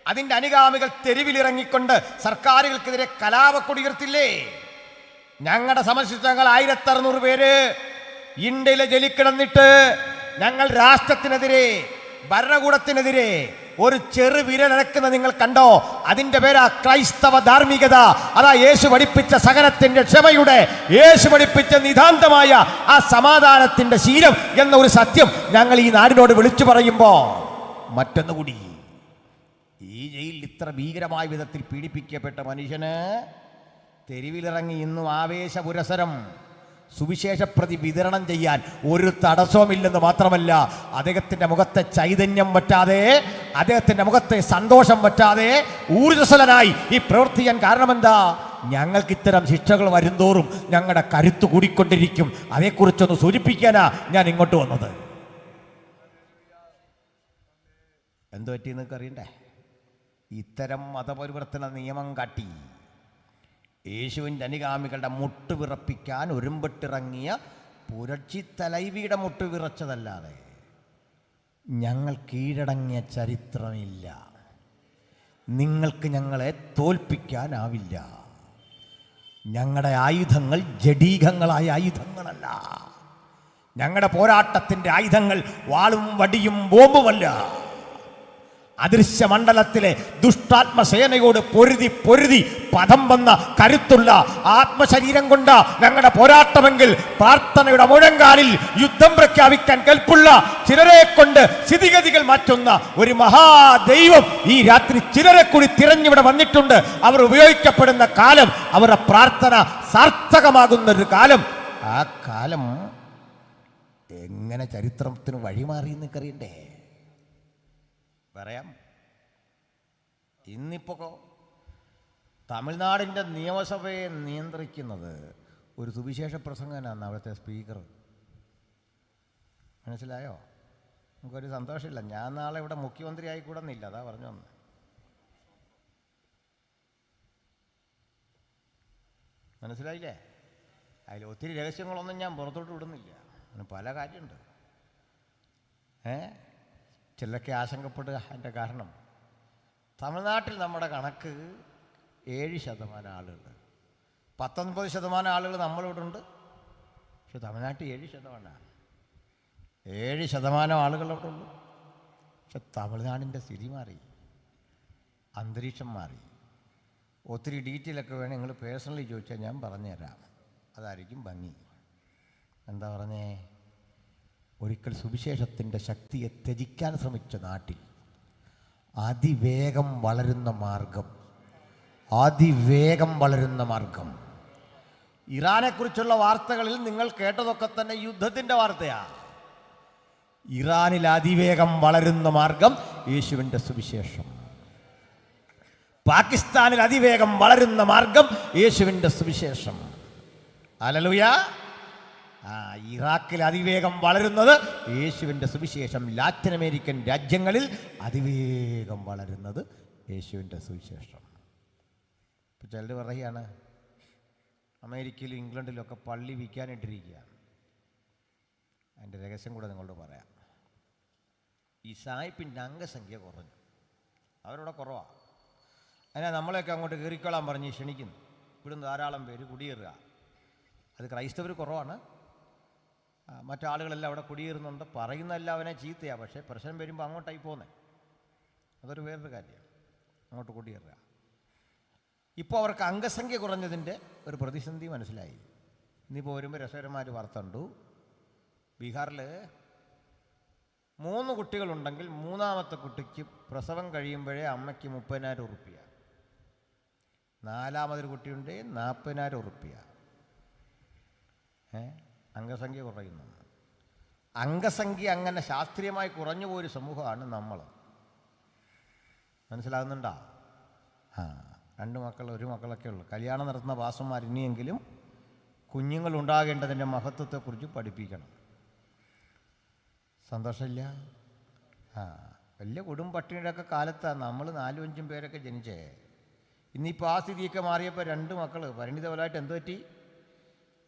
അതിൻ്റെ അനുഗാമികൾ തെരുവിലിറങ്ങിക്കൊണ്ട് സർക്കാരുകൾക്കെതിരെ കലാപക്കൊടിയുയർത്തില്ലേ? ഞങ്ങളുടെ സമശിഷ്ടങ്ങൾ 1600 പേര് ഇന്ത്യയിലെ ജയിലിൽ കിടന്നിട്ട് ഞങ്ങൾ രാഷ്ട്രത്തിനെതിരെ, ഭരണകൂടത്തിനെതിരെ ഒരു ചെറു വിരലടക്കുന്ന നിങ്ങൾ കണ്ടോ? അതിൻ്റെ പേരാ ക്രൈസ്തവ ധാർമ്മികത. അതാ യേശു പഠിപ്പിച്ച സഹനത്തിൻ്റെ, ക്ഷമയുടെ, യേശു പഠിപ്പിച്ച നിതാന്തമായ ആ സമാധാനത്തിൻ്റെ ശീലം എന്ന ഒരു സത്യം ഞങ്ങൾ ഈ നാടിനോട് വിളിച്ചു പറയുമ്പോൾ, മറ്റൊന്നുകൂടി, ഈ ജയിലിൽ ഇത്ര ഭീകരമായ വിധത്തിൽ പീഡിപ്പിക്കപ്പെട്ട മനുഷ്യന് തെരുവിലിറങ്ങി ഇന്നും ആവേശപുരസരം സുവിശേഷപ്രതി വിതരണം ചെയ്യാൻ ഒരു തടസ്സവുമില്ലെന്ന് മാത്രമല്ല, അദ്ദേഹത്തിൻ്റെ മുഖത്തെ ചൈതന്യം വറ്റാതെ, അദ്ദേഹത്തിൻ്റെ മുഖത്തെ സന്തോഷം വറ്റാതെ ഊർജ്ജസ്വലനായി ഈ പ്രവർത്തിക്കാൻ കാരണമെന്താ? ഞങ്ങൾക്ക് ഇത്തരം ശിക്ഷകൾ വരുംതോറും ഞങ്ങളുടെ കരുത്ത് കൂടിക്കൊണ്ടിരിക്കും. അതേക്കുറിച്ചൊന്ന് സൂചിപ്പിക്കാനാ ഞാൻ ഇങ്ങോട്ട് വന്നത്. എന്തു പറ്റി എന്നൊക്കെ അറിയണ്ടേ? ഇത്തരം മതപരിവർത്തന നിയമം കാട്ടി യേശുവിൻ്റെ അനുഗാമികളുടെ മുട്ടുവിറപ്പിക്കാൻ ഒരുമ്പെട്ടിറങ്ങിയ പുരട്ചി തലൈവിയുടെ മുട്ടുവിറച്ചതല്ലാതെ ഞങ്ങൾ കീഴടങ്ങിയ ചരിത്രമില്ല. നിങ്ങൾക്ക് ഞങ്ങളെ തോൽപ്പിക്കാനാവില്ല. ഞങ്ങളുടെ ആയുധങ്ങൾ ജഡീകങ്ങളായ ആയുധങ്ങളല്ല. ഞങ്ങളുടെ പോരാട്ടത്തിൻ്റെ ആയുധങ്ങൾ വാളും വടിയും ബോംബുമല്ല. അദൃശ്യമണ്ഡലത്തിലെ ദുഷ്ടാത്മസേനയോട് പൊരുതി പദം വന്ന കരുത്തുള്ള ആത്മശരീരം കൊണ്ട് ഞങ്ങളുടെ പോരാട്ടമെങ്കിൽ, പ്രാർത്ഥനയുടെ മുഴങ്കാലിൽ യുദ്ധം പ്രഖ്യാപിക്കാൻ കൽപ്പുള്ള ചിലരെ കൊണ്ട് സ്ഥിതിഗതികൾ മാറ്റുന്ന ഒരു മഹാദൈവം ഈ രാത്രി ചിലരെ കൂടി തിരഞ്ഞിവിടെ വന്നിട്ടുണ്ട്. അവർ ഉപയോഗിക്കപ്പെടുന്ന കാലം, അവരുടെ പ്രാർത്ഥന സാർത്ഥകമാകുന്നൊരു കാലം. ആ കാലം എങ്ങനെ ചരിത്രത്തിന് വഴിമാറി എന്നറിയണ്ടേ? പറയാം. ഇന്നിപ്പോൾ തമിഴ്നാടിൻ്റെ നിയമസഭയെ നിയന്ത്രിക്കുന്നത് ഒരു സുവിശേഷ പ്രസംഗനാണ് അവിടുത്തെ സ്പീക്കർ. മനസ്സിലായോ? നമുക്കൊരു സന്തോഷമില്ല. ഞാൻ നാളെ ഇവിടെ മുഖ്യമന്ത്രി ആയിക്കൂടുന്നില്ല, അതാ പറഞ്ഞു വന്നു. മനസ്സിലായില്ലേ? അതിൽ ഒത്തിരി രഹസ്യങ്ങളൊന്നും ഞാൻ പുറത്തോട്ട് വിടുന്നില്ല. അങ്ങനെ പല കാര്യമുണ്ട്. ചിലരൊക്കെ ആശങ്കപ്പെടുക. അതിൻ്റെ കാരണം തമിഴ്നാട്ടിൽ നമ്മുടെ കണക്ക് 7% ആളുകൾ, 19% ആളുകൾ നമ്മളിവിടെ ഉണ്ട്. പക്ഷെ തമിഴ്നാട്ടിൽ 7%. 7% ആളുകൾ അവിടെ ഉള്ളൂ. പക്ഷെ തമിഴ്നാടിൻ്റെ സ്ഥിതി മാറി, അന്തരീക്ഷം മാറി. ഒത്തിരി ഡീറ്റെയിലൊക്കെ വേണം നിങ്ങൾ പേഴ്സണലി ചോദിച്ചാൽ ഞാൻ പറഞ്ഞുതരാം. അതായിരിക്കും ഭംഗി. എന്താ പറഞ്ഞേ? ഒരിക്കൽ സുവിശേഷത്തിൻ്റെ ശക്തിയെ ത്യജിക്കാൻ ശ്രമിച്ച നാട്ടിൽ അതിവേഗം വളരുന്ന മാർഗം. ഇറാനെക്കുറിച്ചുള്ള വാർത്തകളിൽ നിങ്ങൾ കേട്ടതൊക്കെ തന്നെ യുദ്ധത്തിൻ്റെ വാർത്തയാണ്. ഇറാനിൽ അതിവേഗം വളരുന്ന മാർഗം യേശുവിൻ്റെ സുവിശേഷം. പാകിസ്ഥാനിൽ അതിവേഗം വളരുന്ന മാർഗം യേശുവിൻ്റെ സുവിശേഷം. ഹല്ലേലൂയ. ഇറാഖിൽ അതിവേഗം വളരുന്നത് യേശുവിൻ്റെ സുവിശേഷം. ലാറ്റിൻ അമേരിക്കൻ രാജ്യങ്ങളിൽ അതിവേഗം വളരുന്നത് യേശുവിൻ്റെ സുവിശേഷം. ഇപ്പോൾ ചിലർ പറയുകയാണ് അമേരിക്കയിലും ഇംഗ്ലണ്ടിലൊക്കെ പള്ളി വിൽക്കാനിട്ടിരിക്കുകയാണ്. അതിൻ്റെ രഹസ്യം കൂടെ നിങ്ങളോട് പറയാം. ഈ സായിപ്പിൻ്റെ അംഗസംഖ്യ കുറഞ്ഞു, അവരോടെ കുറവാണ്. അതിനാ നമ്മളെയൊക്കെ അങ്ങോട്ട് കയറിക്കോളാൻ പറഞ്ഞ് ക്ഷണിക്കുന്നു. ഇവിടുന്ന് ധാരാളം പേര് കുടിയേറുക. അത് ക്രൈസ്തവർ കുറവാണ്, മറ്റാളുകളെല്ലാം അവിടെ കുടിയേറുന്നുണ്ട്. പറയുന്നതെല്ലാം അവനെ ചീത്തയാണ്, പക്ഷേ പ്രശ്നം വരുമ്പോൾ അങ്ങോട്ടായി പോകുന്നത്. അതൊരു വേറൊരു കാര്യമാണ്, അങ്ങോട്ട് കുടിയേറുക. ഇപ്പോൾ അവർക്ക് അംഗസംഖ്യ കുറഞ്ഞതിൻ്റെ ഒരു പ്രതിസന്ധി മനസ്സിലായി. ഇന്നിപ്പോൾ വരുമ്പോൾ രസകരമായ വാർത്ത കണ്ടു. ബീഹാറിൽ 3 കുട്ടികളുണ്ടെങ്കിൽ 3ാമത്തെ കുട്ടിക്ക് പ്രസവം കഴിയുമ്പോഴേ അമ്മയ്ക്ക് 30,000 റുപ്യ, 4ാമതൊരു കുട്ടിയുണ്ട് 40,000 റുപ്യ. അംഗസംഖ്യ കുറയുന്നു. അംഗസംഖ്യ അങ്ങനെ ശാസ്ത്രീയമായി കുറഞ്ഞു പോയൊരു സമൂഹമാണ് നമ്മൾ. മനസ്സിലാകുന്നുണ്ടോ? 2 മക്കൾ 1 മക്കളൊക്കെ ഉള്ളു. കല്യാണം നടത്തുന്ന പാസ്റ്റർമാർ ഇനിയെങ്കിലും കുഞ്ഞുങ്ങളുണ്ടാകേണ്ടതിൻ്റെ മഹത്വത്തെക്കുറിച്ച് പഠിപ്പിക്കണം. സന്തോഷമില്ല? വലിയ പട്ടിണിയുടെയൊക്കെ കാലത്താണ് നമ്മൾ 4-5 പേരൊക്കെ ജനിച്ചേ. ഇന്നിപ്പോൾ ആ സ്ഥിതിയൊക്കെ മാറിയപ്പോൾ 2 മക്കൾ പരിണിതഫലമായിട്ട് എന്ത് പറ്റി?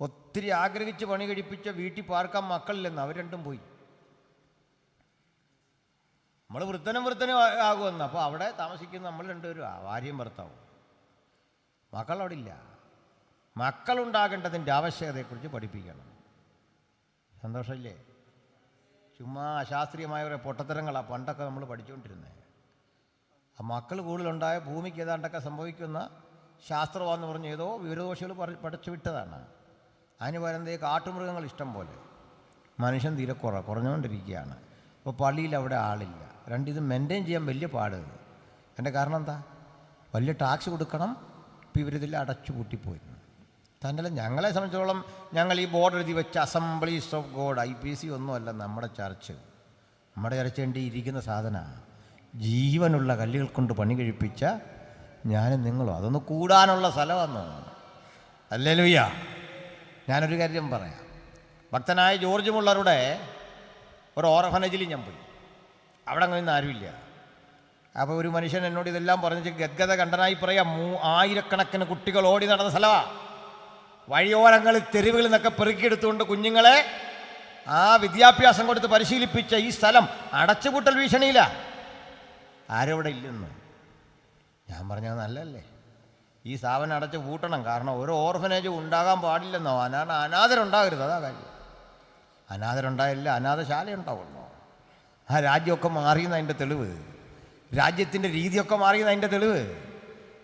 ഒത്തിരി ആഗ്രഹിച്ച് പണി കഴിപ്പിച്ച വീട്ടിൽ പാർക്കാൻ മക്കളില്ലെന്ന് അവർ 2 പോയി. നമ്മൾ വൃദ്ധനും ആകുമെന്ന്. അപ്പോൾ അവിടെ താമസിക്കുന്ന നമ്മൾ 2 പേരും ഭാര്യയും ഭർത്താവും. മക്കളവിടെ ഇല്ല. മക്കളുണ്ടാകേണ്ടതിൻ്റെ ആവശ്യകതയെക്കുറിച്ച് പഠിപ്പിക്കണം. സന്തോഷമില്ലേ? ചുമ്മാ അശാസ്ത്രീയമായ കുറേ പൊട്ടത്തരങ്ങളാണ് പണ്ടൊക്കെ നമ്മൾ പഠിച്ചുകൊണ്ടിരുന്നത്. ആ മക്കൾ കൂടുതലുണ്ടായ ഭൂമിക്ക് ഏതാണ്ടൊക്കെ സംഭവിക്കുന്ന ശാസ്ത്രമാണെന്ന് പറഞ്ഞ് ഏതോ വിവരദോഷികൾ പഠിച്ചു വിട്ടതാണ്. അതിന് പകരം കാട്ടുമൃഗങ്ങൾ ഇഷ്ടം പോലെ, മനുഷ്യൻ തീരെ കുറഞ്ഞുകൊണ്ടിരിക്കുകയാണ്. അപ്പോൾ പള്ളിയിൽ അവിടെ ആളില്ല. ഇത് മെയിൻറ്റെയിൻ ചെയ്യാൻ വലിയ പാട്. എൻ്റെ കാരണം എന്താ? വലിയ ടാക്സ് കൊടുക്കണം. ഇപ്പോൾ ഇവരിതെല്ലാം അടച്ചു പൂട്ടിപ്പോയി. തന്നെയല്ല, ഞങ്ങളെ സംബന്ധിച്ചോളം ഞങ്ങൾ ഈ ബോർഡ് എഴുതി വെച്ച അസംബ്ലീസ് ഓഫ് ഗോഡ് IPC ഒന്നുമല്ല നമ്മുടെ ചർച്ച്. നമ്മുടെ ചർച്ച വേണ്ടി ഇരിക്കുന്ന സാധനമാണ്. ജീവനുള്ള കല്ലുകൾ കൊണ്ട് പണി കഴിപ്പിച്ച ഞാനും നിങ്ങളും. അതൊന്ന് കൂടാനുള്ള സ്ഥലമാണ്. ഹല്ലേലൂയ. ഞാനൊരു കാര്യം പറയാം. ഭക്തനായ ജോർജ് മുള്ളറുടെ ഒരു ഓർഫനേജിൽ ഞാൻ പോയി. അവിടെ അങ്ങനെ ആരുമില്ല. അപ്പോൾ ഒരു മനുഷ്യൻ എന്നോട് ഇതെല്ലാം പറഞ്ഞിട്ട് ഗദ്ഗത കണ്ടനായി പറയാം. 1000കണക്കിന് കുട്ടികൾ ഓടി നടന്ന സ്ഥലമാണ്. വഴിയോരങ്ങളിൽ തെരുവുകളിൽ നിന്നൊക്കെ പെറുക്കിയെടുത്തുകൊണ്ട് കുഞ്ഞുങ്ങളെ ആ വിദ്യാഭ്യാസം കൊടുത്ത് പരിശീലിപ്പിച്ച ഈ സ്ഥലം അടച്ചുപൂട്ടൽ ഭീഷണിയില്ല. ആരവിടെ ഇല്ലെന്ന് ഞാൻ പറഞ്ഞത് നല്ലതല്ലേ? ഈ സ്ഥാപനം അടച്ച് പൂട്ടണം. കാരണം ഒരു ഓർഫനേജ് ഉണ്ടാകാൻ പാടില്ലെന്നോ, അനാഥരുണ്ടാകരുത്. അതാ കാര്യം. അനാഥരുണ്ടായില്ല, അനാഥശാല ഉണ്ടാവുള്ളൂ. ആ രാജ്യമൊക്കെ മാറിയെന്നതിൻ്റെ തെളിവ്, രാജ്യത്തിൻ്റെ രീതിയൊക്കെ മാറിയെന്നതിൻ്റെ തെളിവ്.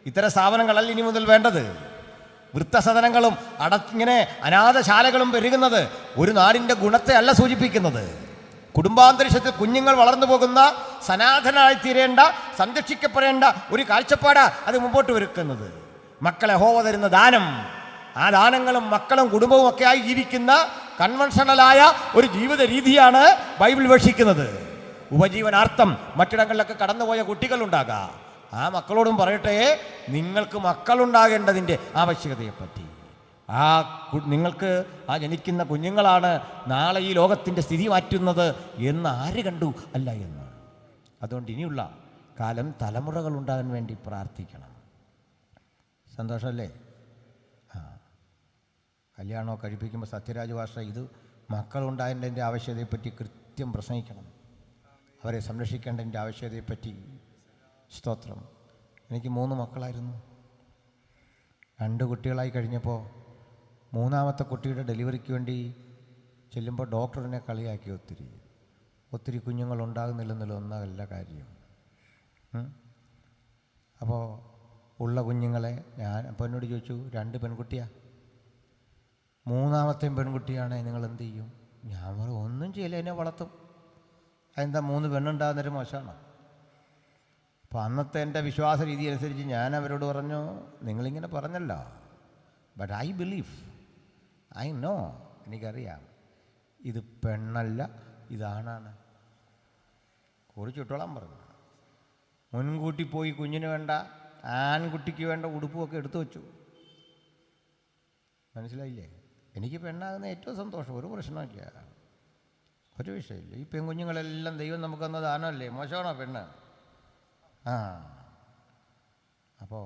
ഇത്തരം സ്ഥാപനങ്ങളല്ല ഇനി മുതൽ വേണ്ടത്. വൃദ്ധസദനങ്ങളും ഇങ്ങനെ അനാഥശാലകളും പെരുകുന്നത് ഒരു നാടിൻ്റെ ഗുണത്തെ അല്ല സൂചിപ്പിക്കുന്നത്. കുടുംബാന്തരീക്ഷത്തിൽ കുഞ്ഞുങ്ങൾ വളർന്നു പോകുന്ന, സനാതനായി തീരേണ്ട, സംരക്ഷിക്കപ്പെടേണ്ട ഒരു കാഴ്ചപ്പാടാണ് അത് മുമ്പോട്ട് വെക്കുന്നത്. മക്കളെ യഹോവ തരുന്ന ദാനം, ആ ദാനങ്ങളും മക്കളും കുടുംബവും ഒക്കെ ആയി ജീവിക്കുന്ന കൺവെൻഷണലായ ഒരു ജീവിത രീതിയാണ് ബൈബിൾ വീക്ഷിക്കുന്നത്. ഉപജീവനാർത്ഥം മറ്റിടങ്ങളിലൊക്കെ കടന്നുപോയ കുട്ടികളുണ്ടാകാം. ആ മക്കളോടും പറയട്ടെ, നിങ്ങൾക്ക് മക്കളുണ്ടാകേണ്ടതിൻ്റെ ആവശ്യകതയെപ്പറ്റി. നിങ്ങൾക്ക് ആ ജനിക്കുന്ന കുഞ്ഞുങ്ങളാണ് നാളെ ഈ ലോകത്തിൻ്റെ സ്ഥിതി മാറ്റുന്നത് എന്ന് ആര് കണ്ടു? അല്ല എന്ന്. അതുകൊണ്ട് ഇനിയുള്ള കാലം തലമുറകൾ ഉണ്ടാകാൻ വേണ്ടി പ്രാർത്ഥിക്കണം. സന്തോഷമല്ലേ? കല്യാണമോ കഴിപ്പിക്കുമ്പോൾ സത്യരാജ് ഭാഷ ഇത് മക്കളുണ്ടായതിൻ്റെ ആവശ്യകതയെപ്പറ്റി കൃത്യം പ്രസംഗിക്കണം. അവരെ സംരക്ഷിക്കേണ്ടതിൻ്റെ ആവശ്യകതയെപ്പറ്റി. സ്തോത്രം. എനിക്ക് 3 മക്കളായിരുന്നു. 2 കുട്ടികളായി കഴിഞ്ഞപ്പോൾ 3ാമത്തെ കുട്ടിയുടെ ഡെലിവറിക്ക് വേണ്ടി ചെല്ലുമ്പോൾ ഡോക്ടറിനെ കളിയാക്കി. ഒത്തിരി കുഞ്ഞുങ്ങളുണ്ടാകുന്നില്ലെന്നുള്ള ഒന്നല്ല കാര്യം. അപ്പോൾ ഉള്ള കുഞ്ഞുങ്ങളെ അപ്പോൾ എന്നോട് ചോദിച്ചു, 2 പെൺകുട്ടിയാ, 3ാമത്തെയും പെൺകുട്ടിയാണെ നിങ്ങൾ എന്ത് ചെയ്യും? ഞാൻ പറയും, ഒന്നും ചെയ്യില്ല, എന്നെ വളർത്തും. അതെന്താ 3 പെണ്ണുണ്ടാകുന്നൊരു മോശമാണോ? അപ്പോൾ അന്നത്തെ എൻ്റെ വിശ്വാസ രീതി അനുസരിച്ച് ഞാൻ അവരോട് പറഞ്ഞു, നിങ്ങളിങ്ങനെ പറഞ്ഞല്ലോ, but I believe, I know, എനിക്കറിയാം ഇത് പെണ്ണല്ല, ഇതാണാണ്. കുറിച്ചിട്ടോളാൻ പറഞ്ഞു. മുൻകൂട്ടി പോയി കുഞ്ഞിന് വേണ്ട, ആൺകുട്ടിക്ക് വേണ്ട ഉടുപ്പുമൊക്കെ എടുത്തു വെച്ചു. മനസ്സിലായില്ലേ? എനിക്ക് പെണ്ണാകുന്ന ഏറ്റവും സന്തോഷം, ഒരു പ്രശ്നമില്ല, ഒരു വിഷയമില്ല. ഈ പെൺകുഞ്ഞുങ്ങളെല്ലാം ദൈവം നമുക്ക് തന്ന ദാനമല്ലേ? മോശമാണോ പെണ്ണ്? അപ്പോൾ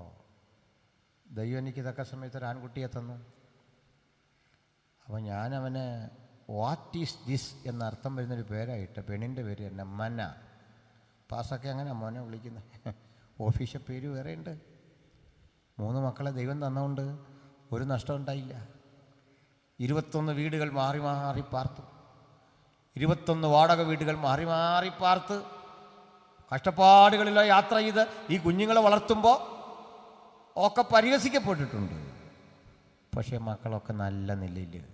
ദൈവം എനിക്ക് തക്ക സമയത്ത് ഒരു ആൺകുട്ടിയെ തന്നു. അപ്പോൾ ഞാനവന് വാട്ട് ഈസ് ദിസ് എന്നർത്ഥം വരുന്നൊരു പേരായിട്ട്, പെണ്ണിൻ്റെ പേര് തന്നെ മന്ന. പാസ്സൊക്കെ അങ്ങനെ മോനെ വിളിക്കുന്നത്. ഓഫീഷ്യൽ പേര് വേറെ ഉണ്ട്. 3 മക്കളെ ദൈവം തന്നുകൊണ്ട് ഒരു നഷ്ടം ഉണ്ടായില്ല. 21 വീടുകൾ മാറി മാറി പാർത്തു. 21 വാടക വീടുകൾ മാറി മാറി പാർത്ത് കഷ്ടപ്പാടുകളിലോ യാത്ര ചെയ്ത് ഈ കുഞ്ഞുങ്ങളെ വളർത്തുമ്പോൾ ഒക്കെ പരിഹസിക്കപ്പെട്ടിട്ടുണ്ട്. പക്ഷേ മക്കളൊക്കെ നല്ല നിലയിൽ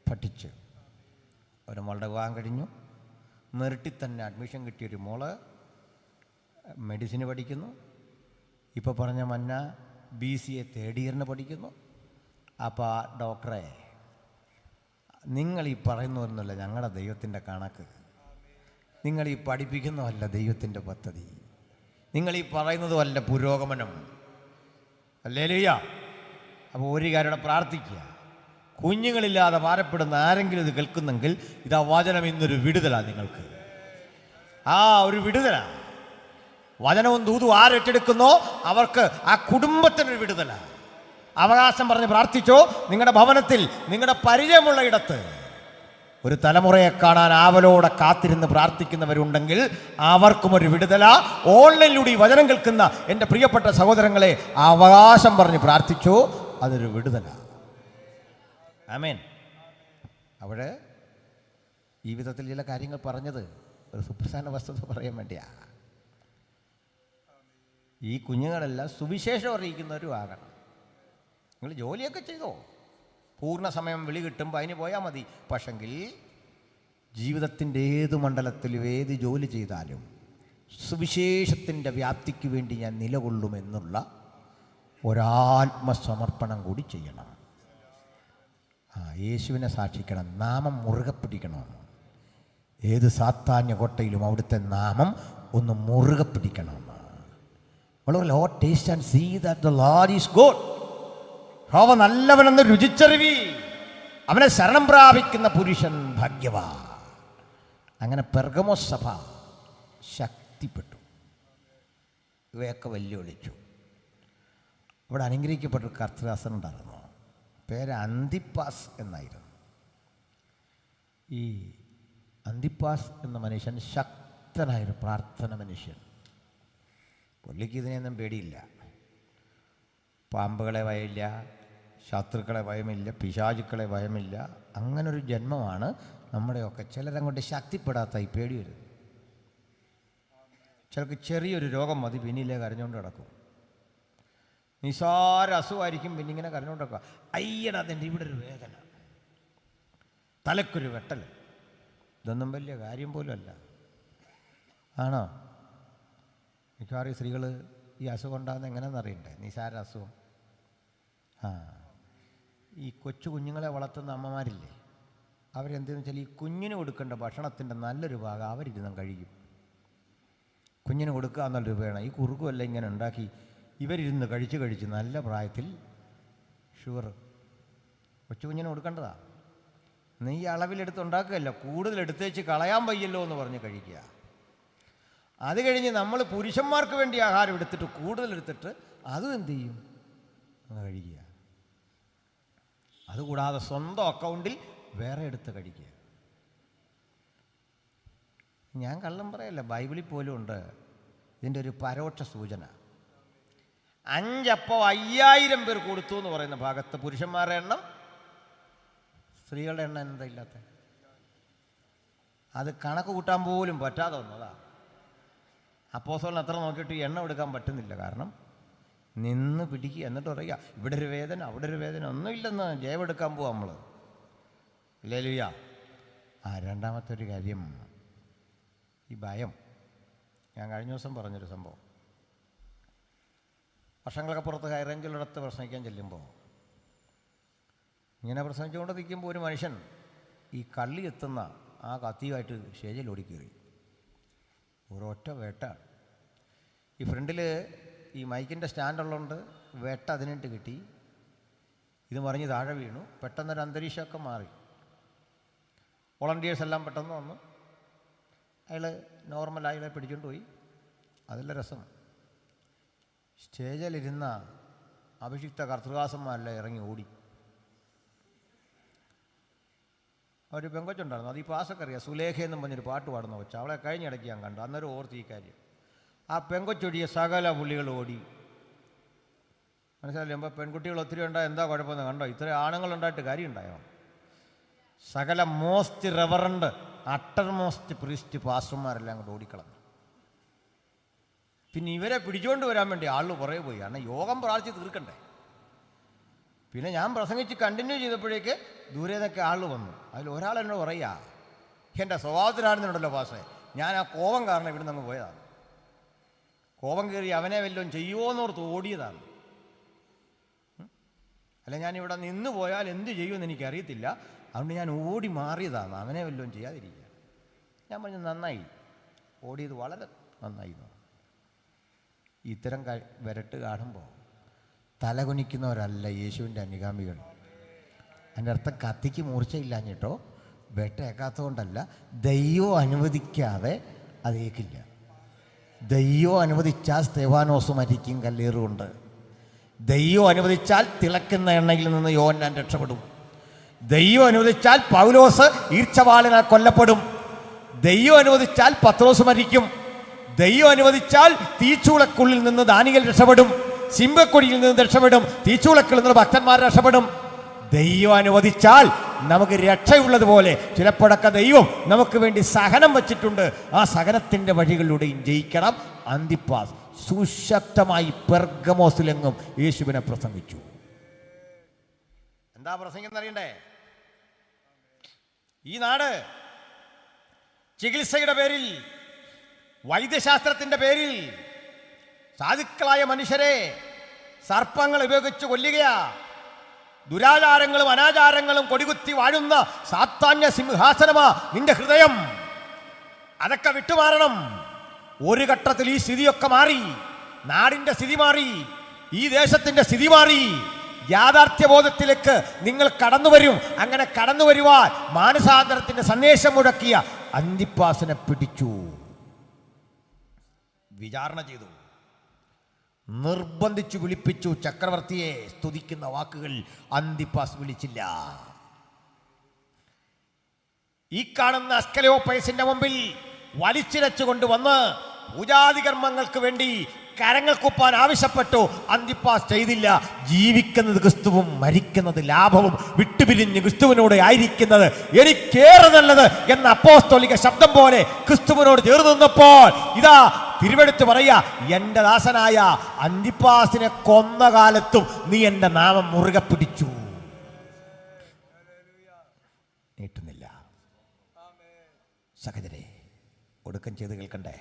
പഠിച്ച് ഒരു മോളുടെ വിവാഹം കഴിഞ്ഞു. മെറിറ്റിൽ തന്നെ അഡ്മിഷൻ കിട്ടിയൊരു മോള് മെഡിസിന് പഠിക്കുന്നു. ഇപ്പോൾ പറഞ്ഞ മന്ന BCA 3rd ഇയറിന് പഠിക്കുന്നു. അപ്പോൾ ഡോക്ടറെ, നിങ്ങളീ പറയുന്നതൊന്നുമല്ല ഞങ്ങളുടെ ദൈവത്തിൻ്റെ കണക്ക്, നിങ്ങളീ പഠിപ്പിക്കുന്നതല്ല ദൈവത്തിൻ്റെ പദ്ധതി, നിങ്ങളീ പറയുന്നതുമല്ല പുരോഗമനം. ഹല്ലേലൂയ. അപ്പോൾ ഒരു കാര്യം പ്രാർത്ഥിക്കുക, കുഞ്ഞുങ്ങളില്ലാതെ ഭാരപ്പെടുന്ന ആരെങ്കിലും ഇത് കേൾക്കുന്നെങ്കിൽ ഇതാ വചനം ഇന്നൊരു വിടുതലാണ് നിങ്ങൾക്ക്. ഒരു വിടുതലാണ്. വചനവും ദൂതും ആരേറ്റെടുക്കുന്നോ അവർക്ക് ആ കുടുംബത്തിനൊരു വിടുതലാണ്. അവകാശം പറഞ്ഞ് പ്രാർത്ഥിച്ചോ. നിങ്ങളുടെ ഭവനത്തിൽ, നിങ്ങളുടെ പരിചയമുള്ള ഇടത്ത് ഒരു തലമുറയെ കാണാൻ ആവലോടെ കാത്തിരുന്ന് പ്രാർത്ഥിക്കുന്നവരുണ്ടെങ്കിൽ അവർക്കും ഒരു വിടുതല. ഓൺലൈനിലൂടെ ഈ വചനം കേൾക്കുന്ന എൻ്റെ പ്രിയപ്പെട്ട സഹോദരങ്ങളെ, അവകാശം പറഞ്ഞ് പ്രാർത്ഥിച്ചോ, അതൊരു വിടുതല. ആമേൻ. അവിടെ ഈ വിധത്തിൽ ചില കാര്യങ്ങൾ പറഞ്ഞത് ഒരു സുപ്രധാന വസ്തുത പറയാൻ വേണ്ടിയാ. ഈ കുഞ്ഞുങ്ങളെല്ലാം സുവിശേഷം അറിയിക്കുന്നവരും ആകണം. നിങ്ങൾ ജോലിയൊക്കെ ചെയ്തോ, പൂർണ്ണ സമയം വിളി കിട്ടുമ്പോൾ അതിന് പോയാൽ മതി. പക്ഷെങ്കിൽ ജീവിതത്തിൻ്റെ ഏത് മണ്ഡലത്തിലും ഏത് ജോലി ചെയ്താലും സുവിശേഷത്തിൻ്റെ വ്യാപ്തിക്ക് വേണ്ടി ഞാൻ നിലകൊള്ളുമെന്നുള്ള ഒരാത്മസമർപ്പണം കൂടി ചെയ്യണം. യേശുവിനെ സാക്ഷിക്കണം, നാമം മുറുകെ പിടിക്കണം. ഏത് സാത്താന്യ കോട്ടയിലും അവിടുത്തെ നാമം ഒന്ന് മുറുകെ പിടിക്കണം. Lord, taste and see that the Lord is good. അവ നല്ലവനെന്ന് രുചിച്ചറിവി. അവനെ ശരണം പ്രാപിക്കുന്ന പുരുഷൻ ഭാഗ്യവാ. അങ്ങനെ പെർഗമോസ് സഭ ശക്തിപ്പെട്ടു. ഇവയൊക്കെ വെല്ലുവിളിച്ചു. ഇവിടെ അനുഗ്രഹിക്കപ്പെട്ടൊരു കർത്തദാസൻ ഉണ്ടായിരുന്നു. പേര് അന്തിപ്പാസ് എന്നായിരുന്നു. ഈ അന്തിപ്പാസ് എന്ന മനുഷ്യൻ ശക്തനായൊരു പ്രാർത്ഥന മനുഷ്യൻ. പുള്ളിക്ക് ഇതിനെയൊന്നും പേടിയില്ല. പാമ്പുകളെ ഭയമില്ല, ശത്രുക്കളെ ഭയമില്ല, പിശാചുക്കളെ ഭയമില്ല. അങ്ങനൊരു ജന്മമാണ് നമ്മുടെയൊക്കെ. ചിലരങ്ങോട്ട് ശക്തിപ്പെടാത്ത ഈ പേടി വരും. ചിലർക്ക് ചെറിയൊരു രോഗം മതി, പിന്നില്ലേ കരഞ്ഞുകൊണ്ട് കിടക്കും. നിസാര അസുഖമായിരിക്കും, പിന്നെ ഇങ്ങനെ കരഞ്ഞുകൊണ്ട് കിടക്കുക. അയ്യടാ അതിൻ്റെ ഇവിടെ ഒരു വേദന, തലക്കൊരു വെട്ടൽ. ഇതൊന്നും വലിയ കാര്യം പോലും അല്ല. ആണോ? മിക്കവാറും സ്ത്രീകൾ ഈ അസുഖം ഉണ്ടാകുന്ന എങ്ങനെയാണെന്ന് അറിയണ്ടേ? നിസാര അസുഖം. ഈ കൊച്ചു കുഞ്ഞുങ്ങളെ വളർത്തുന്ന അമ്മമാരില്ലേ, അവരെന്തെന്ന് വെച്ചാൽ ഈ കുഞ്ഞിന് കൊടുക്കേണ്ട ഭക്ഷണത്തിൻ്റെ നല്ലൊരു ഭാഗം അവരിരുന്നും കഴിക്കും. കുഞ്ഞിന് കൊടുക്കുക എന്നുള്ള രൂപയാണ്. ഈ കുറുക്കുമല്ല ഇങ്ങനെ ഉണ്ടാക്കി ഇവരിരുന്ന് കഴിച്ച് നല്ല പ്രായത്തിൽ ഷുഗർ കൊച്ചുകുഞ്ഞിന് കൊടുക്കേണ്ടതാ. നീ ഈ അളവിലെടുത്ത് ഉണ്ടാക്കുകയല്ല, കൂടുതൽ എടുത്തേച്ച് കളയാൻ വയ്യല്ലോ എന്ന് പറഞ്ഞ് കഴിക്കുക. അത് കഴിഞ്ഞ് നമ്മൾ പുരുഷന്മാർക്ക് വേണ്ടി ആഹാരം എടുത്തിട്ട് കൂടുതലെടുത്തിട്ട് അതും എന്തു ചെയ്യും? അങ്ങ് കഴിക്കുക. അതുകൂടാതെ സ്വന്തം അക്കൗണ്ടിൽ വേറെ എടുത്ത് കഴിക്കുക. ഞാൻ കള്ളം പറയല്ല, ബൈബിളിൽ പോലും ഉണ്ട് ഇതിൻ്റെ ഒരു പരോക്ഷ സൂചന. 5 അപ്പം 5000 പേർ കൊടുത്തു എന്ന് പറയുന്ന ഭാഗത്ത് പുരുഷന്മാരുടെ എണ്ണം, സ്ത്രീകളുടെ എണ്ണം എന്താ ഇല്ലാത്ത? അത് കണക്ക് കൂട്ടാൻ പോലും പറ്റാതെ വന്നതാ. അപ്പോസ്തലൻ അത്ര നോക്കിയിട്ട് എണ്ണം എടുക്കാൻ പറ്റുന്നില്ല. കാരണം നിന്ന് പിടിക്കുക, എന്നിട്ട് പറയുക ഇവിടെ ഒരു വേദന അവിടെ ഒരു വേദന, ഒന്നുമില്ലെന്ന് ജയമെടുക്കാൻ പോവാ നമ്മൾ. ഹല്ലേലൂയ. രണ്ടാമത്തെ ഒരു കാര്യം, ഈ ഭയം. ഞാൻ കഴിഞ്ഞ ദിവസം പറഞ്ഞൊരു സംഭവം. വർഷങ്ങളൊക്കെ പുറത്ത് ഹൈ റേഞ്ചിലടുത്ത് പ്രസംഗിക്കാൻ ചെല്ലുമ്പോൾ ഇങ്ങനെ പ്രസംഗിച്ചുകൊണ്ട് നിൽക്കുമ്പോൾ ഒരു മനുഷ്യൻ ഈ കള്ളി എത്തുന്ന ആ കത്തിയുമായിട്ട് സ്റ്റേജിൽ ഓടിക്കേറി. ഒരൊറ്റ വേട്ട. ഈ ഫ്രണ്ടിൽ ഈ മൈക്കിൻ്റെ സ്റ്റാൻഡുള്ളതുകൊണ്ട് വേട്ട അതിനിട്ട് കിട്ടി. ഇത് മറിഞ്ഞ് താഴെ വീണു. പെട്ടെന്നൊരു അന്തരീക്ഷമൊക്കെ മാറി. വോളണ്ടിയേഴ്സ് എല്ലാം പെട്ടെന്ന് വന്നു. അയാൾ നോർമലായി അയാളെ പിടിച്ചുകൊണ്ട് പോയി. അതല്ല രസം. സ്റ്റേജിലിരുന്ന അഭിഷിക്ത കർത്തൃദാസന്മാരെല്ലാം ഇറങ്ങി ഓടി. ഒരു പെങ്കൊച്ചുണ്ടായിരുന്നു, അത് ഈ പാസക്കറിയാം, സുലേഖ എന്നും പറഞ്ഞൊരു പാട്ട് പാടുന്ന കൊച്ച. അവളെ കഴിഞ്ഞിടയ്ക്ക് ഞാൻ കണ്ടു. അന്നേരം ഓർത്ത് ഈ കാര്യം. ആ പെങ്കൊച്ചൊടിയ സകല പുള്ളികൾ ഓടി. മനസ്സിലായില്ലേ? അപ്പോൾ പെൺകുട്ടികൾ ഒത്തിരി ഉണ്ടായ എന്താ കുഴപ്പമെന്ന് കണ്ടോ? ഇത്ര ആണുങ്ങളുണ്ടായിട്ട് കാര്യമുണ്ടായോ? സകല most reverend utter most priest പാസ്റ്റർമാരെല്ലാം അങ്ങോട്ട് ഓടിക്കളഞ്ഞു. പിന്നെ ഇവരെ പിടിച്ചുകൊണ്ട് വരാൻ വേണ്ടി ആൾ പുറകെ പോയി. കാരണം യോഗം പ്രാർത്ഥിച്ച് തീർക്കണ്ടേ. പിന്നെ ഞാൻ പ്രസംഗിച്ച് കണ്ടിന്യൂ ചെയ്തപ്പോഴേക്ക് ദൂരെ നിന്നൊക്കെ ആൾ വന്നു. അതിൽ ഒരാൾ എന്നോട് പറയുക, എൻ്റെ സ്വഭാവത്തിനാണെന്നുണ്ടല്ലോ പാസ്റ്റേ, ഞാൻ ആ കോപം കാരണം ഇവിടെ നിന്ന് പോയതാണ്. കോപം കയറി അവനെ വല്ലതും ചെയ്യുമോന്നോർത്ത് ഓടിയതാണ്. അല്ല, ഞാനിവിടെ നിന്ന് പോയാൽ എന്ത് ചെയ്യുമെന്ന് എനിക്കറിയത്തില്ല, അതുകൊണ്ട് ഞാൻ ഓടി മാറിയതാണ്, അവനെ വല്ലതും ചെയ്യാതിരിക്കുക. ഞാൻ പറഞ്ഞു നന്നായി, ഓടിയത് വളരെ നന്നായി. ഇത്തരം വരട്ട് കാണുമ്പോൾ തലകുനിക്കുന്നവരല്ല യേശുവിൻ്റെ അനുഗാമികൾ. അതിൻ്റെ അർത്ഥം കത്തിക്ക് മൂർച്ചയില്ലാഞ്ഞിട്ടോ വെട്ടേക്കാത്തതുകൊണ്ടല്ല, ദൈവം അനുവദിക്കാതെ അത് ഏക്കില്ല. ദൈവം അനുവദിച്ചാൽ സ്തെഫാനോസ് മരിക്കും കല്ലേറുകൊണ്ട്. ദൈവം അനുവദിച്ചാൽ തിളക്കുന്ന എണ്ണയിൽ നിന്ന് യോഹന്നാൻ രക്ഷപ്പെടും. ദൈവം അനുവദിച്ചാൽ പൗലോസ് ഈർച്ചവാളിനാൽ കൊല്ലപ്പെടും. ദൈവം അനുവദിച്ചാൽ പത്രോസ് മരിക്കും. ദൈവം അനുവദിച്ചാൽ തീച്ചൂളക്കുള്ളിൽ നിന്ന് ദാനിയേൽ രക്ഷപ്പെടും. സിംഹക്കൊടിയിൽ നിന്ന് രക്ഷപ്പെടും. തീച്ചൂളക്കുള്ളിൽ നിന്ന് ഭക്തന്മാർ രക്ഷപ്പെടും. ദൈവം അനുവദിച്ചാൽ നമുക്ക് രക്ഷയുള്ളതുപോലെ ചിലപ്പോഴൊക്കെ ദൈവം നമുക്ക് വേണ്ടി സഹനം വച്ചിട്ടുണ്ട്. ആ സഹനത്തിൻ്റെ വഴികളിലൂടെയും ജയിക്കണം. അന്തിപ്പാസ് സുശക്തമായി പെർഗമോസിലെങ്ങും യേശുവിനെ പ്രസംഗിച്ചു. എന്താ പ്രസംഗിക്കുന്നത് അറിയണ്ടേ? ഈ നാട് ചികിത്സയുടെ പേരിൽ, വൈദ്യശാസ്ത്രത്തിൻ്റെ പേരിൽ സാധുക്കളായ മനുഷ്യരെ സർപ്പങ്ങൾ ഉപയോഗിച്ച് കൊല്ലുകയാ. ദുരാചാരങ്ങളും അനാചാരങ്ങളും കൊടികുത്തി വാഴുന്ന സാത്താന്യ സിംഹാസനമാ നിന്റെ ഹൃദയം. അതൊക്കെ വിട്ടുമാറണം. ഒരു ഘട്ടത്തിൽ ഈ സ്ഥിതിയൊക്കെ മാറി. നാടിൻ്റെ സ്ഥിതി മാറി, ഈ ദേശത്തിൻ്റെ സ്ഥിതി മാറി. യാഥാർത്ഥ്യബോധത്തിലേക്ക് നിങ്ങൾ കടന്നു വരും. അങ്ങനെ കടന്നു വരുവാൻ മാനസാന്തരത്തിൻ്റെ സന്ദേശം മുഴക്കിയ അന്തിപ്പാസിനെ പിടിച്ചു, വിചാരണ ചെയ്തു, നിർബന്ധിച്ചു വിളിപ്പിച്ചു. ചക്രവർത്തിയെ സ്തുതിക്കുന്ന വാക്കുകൾ അന്തിപ്പാസ് വിളിച്ചില്ല. ഈ കാണുന്ന അസ്കലോപ്പയസിന്റെ മുമ്പിൽ വലിച്ചിരച്ചു കൊണ്ടുവന്ന് പൂജാതി കർമ്മങ്ങൾക്ക് വേണ്ടി കരങ്ങൾ കുപ്പാൻ ആവശ്യപ്പെട്ടു. അന്തിപ്പാസ് ചെയ്തില്ല. ജീവിക്കുന്നത് ക്രിസ്തുവും മരിക്കുന്നത് ലാഭവും, വിട്ടുപിരിഞ്ഞ് ക്രിസ്തുവിനോട് ആയിരിക്കുന്നത് എനിക്കേറെ നല്ലത് എന്ന അപ്പോസ്തോലിക ശബ്ദം പോലെ ക്രിസ്തുവിനോട് ചേർന്ന് നിന്നപ്പോൾ ഇതാ തിരുവെടുത്ത് പറയാ, എൻ്റെ ദാസനായ അന്തിപ്പാസിനെ കൊന്ന കാലത്തും നീ എൻ്റെ നാമം മുറുകെ പിടിച്ചു. നീട്ടുന്നില്ല. സഹോദരേ, ഒടുക്കം ചെയ്ത് കേൾക്കണ്ടേ?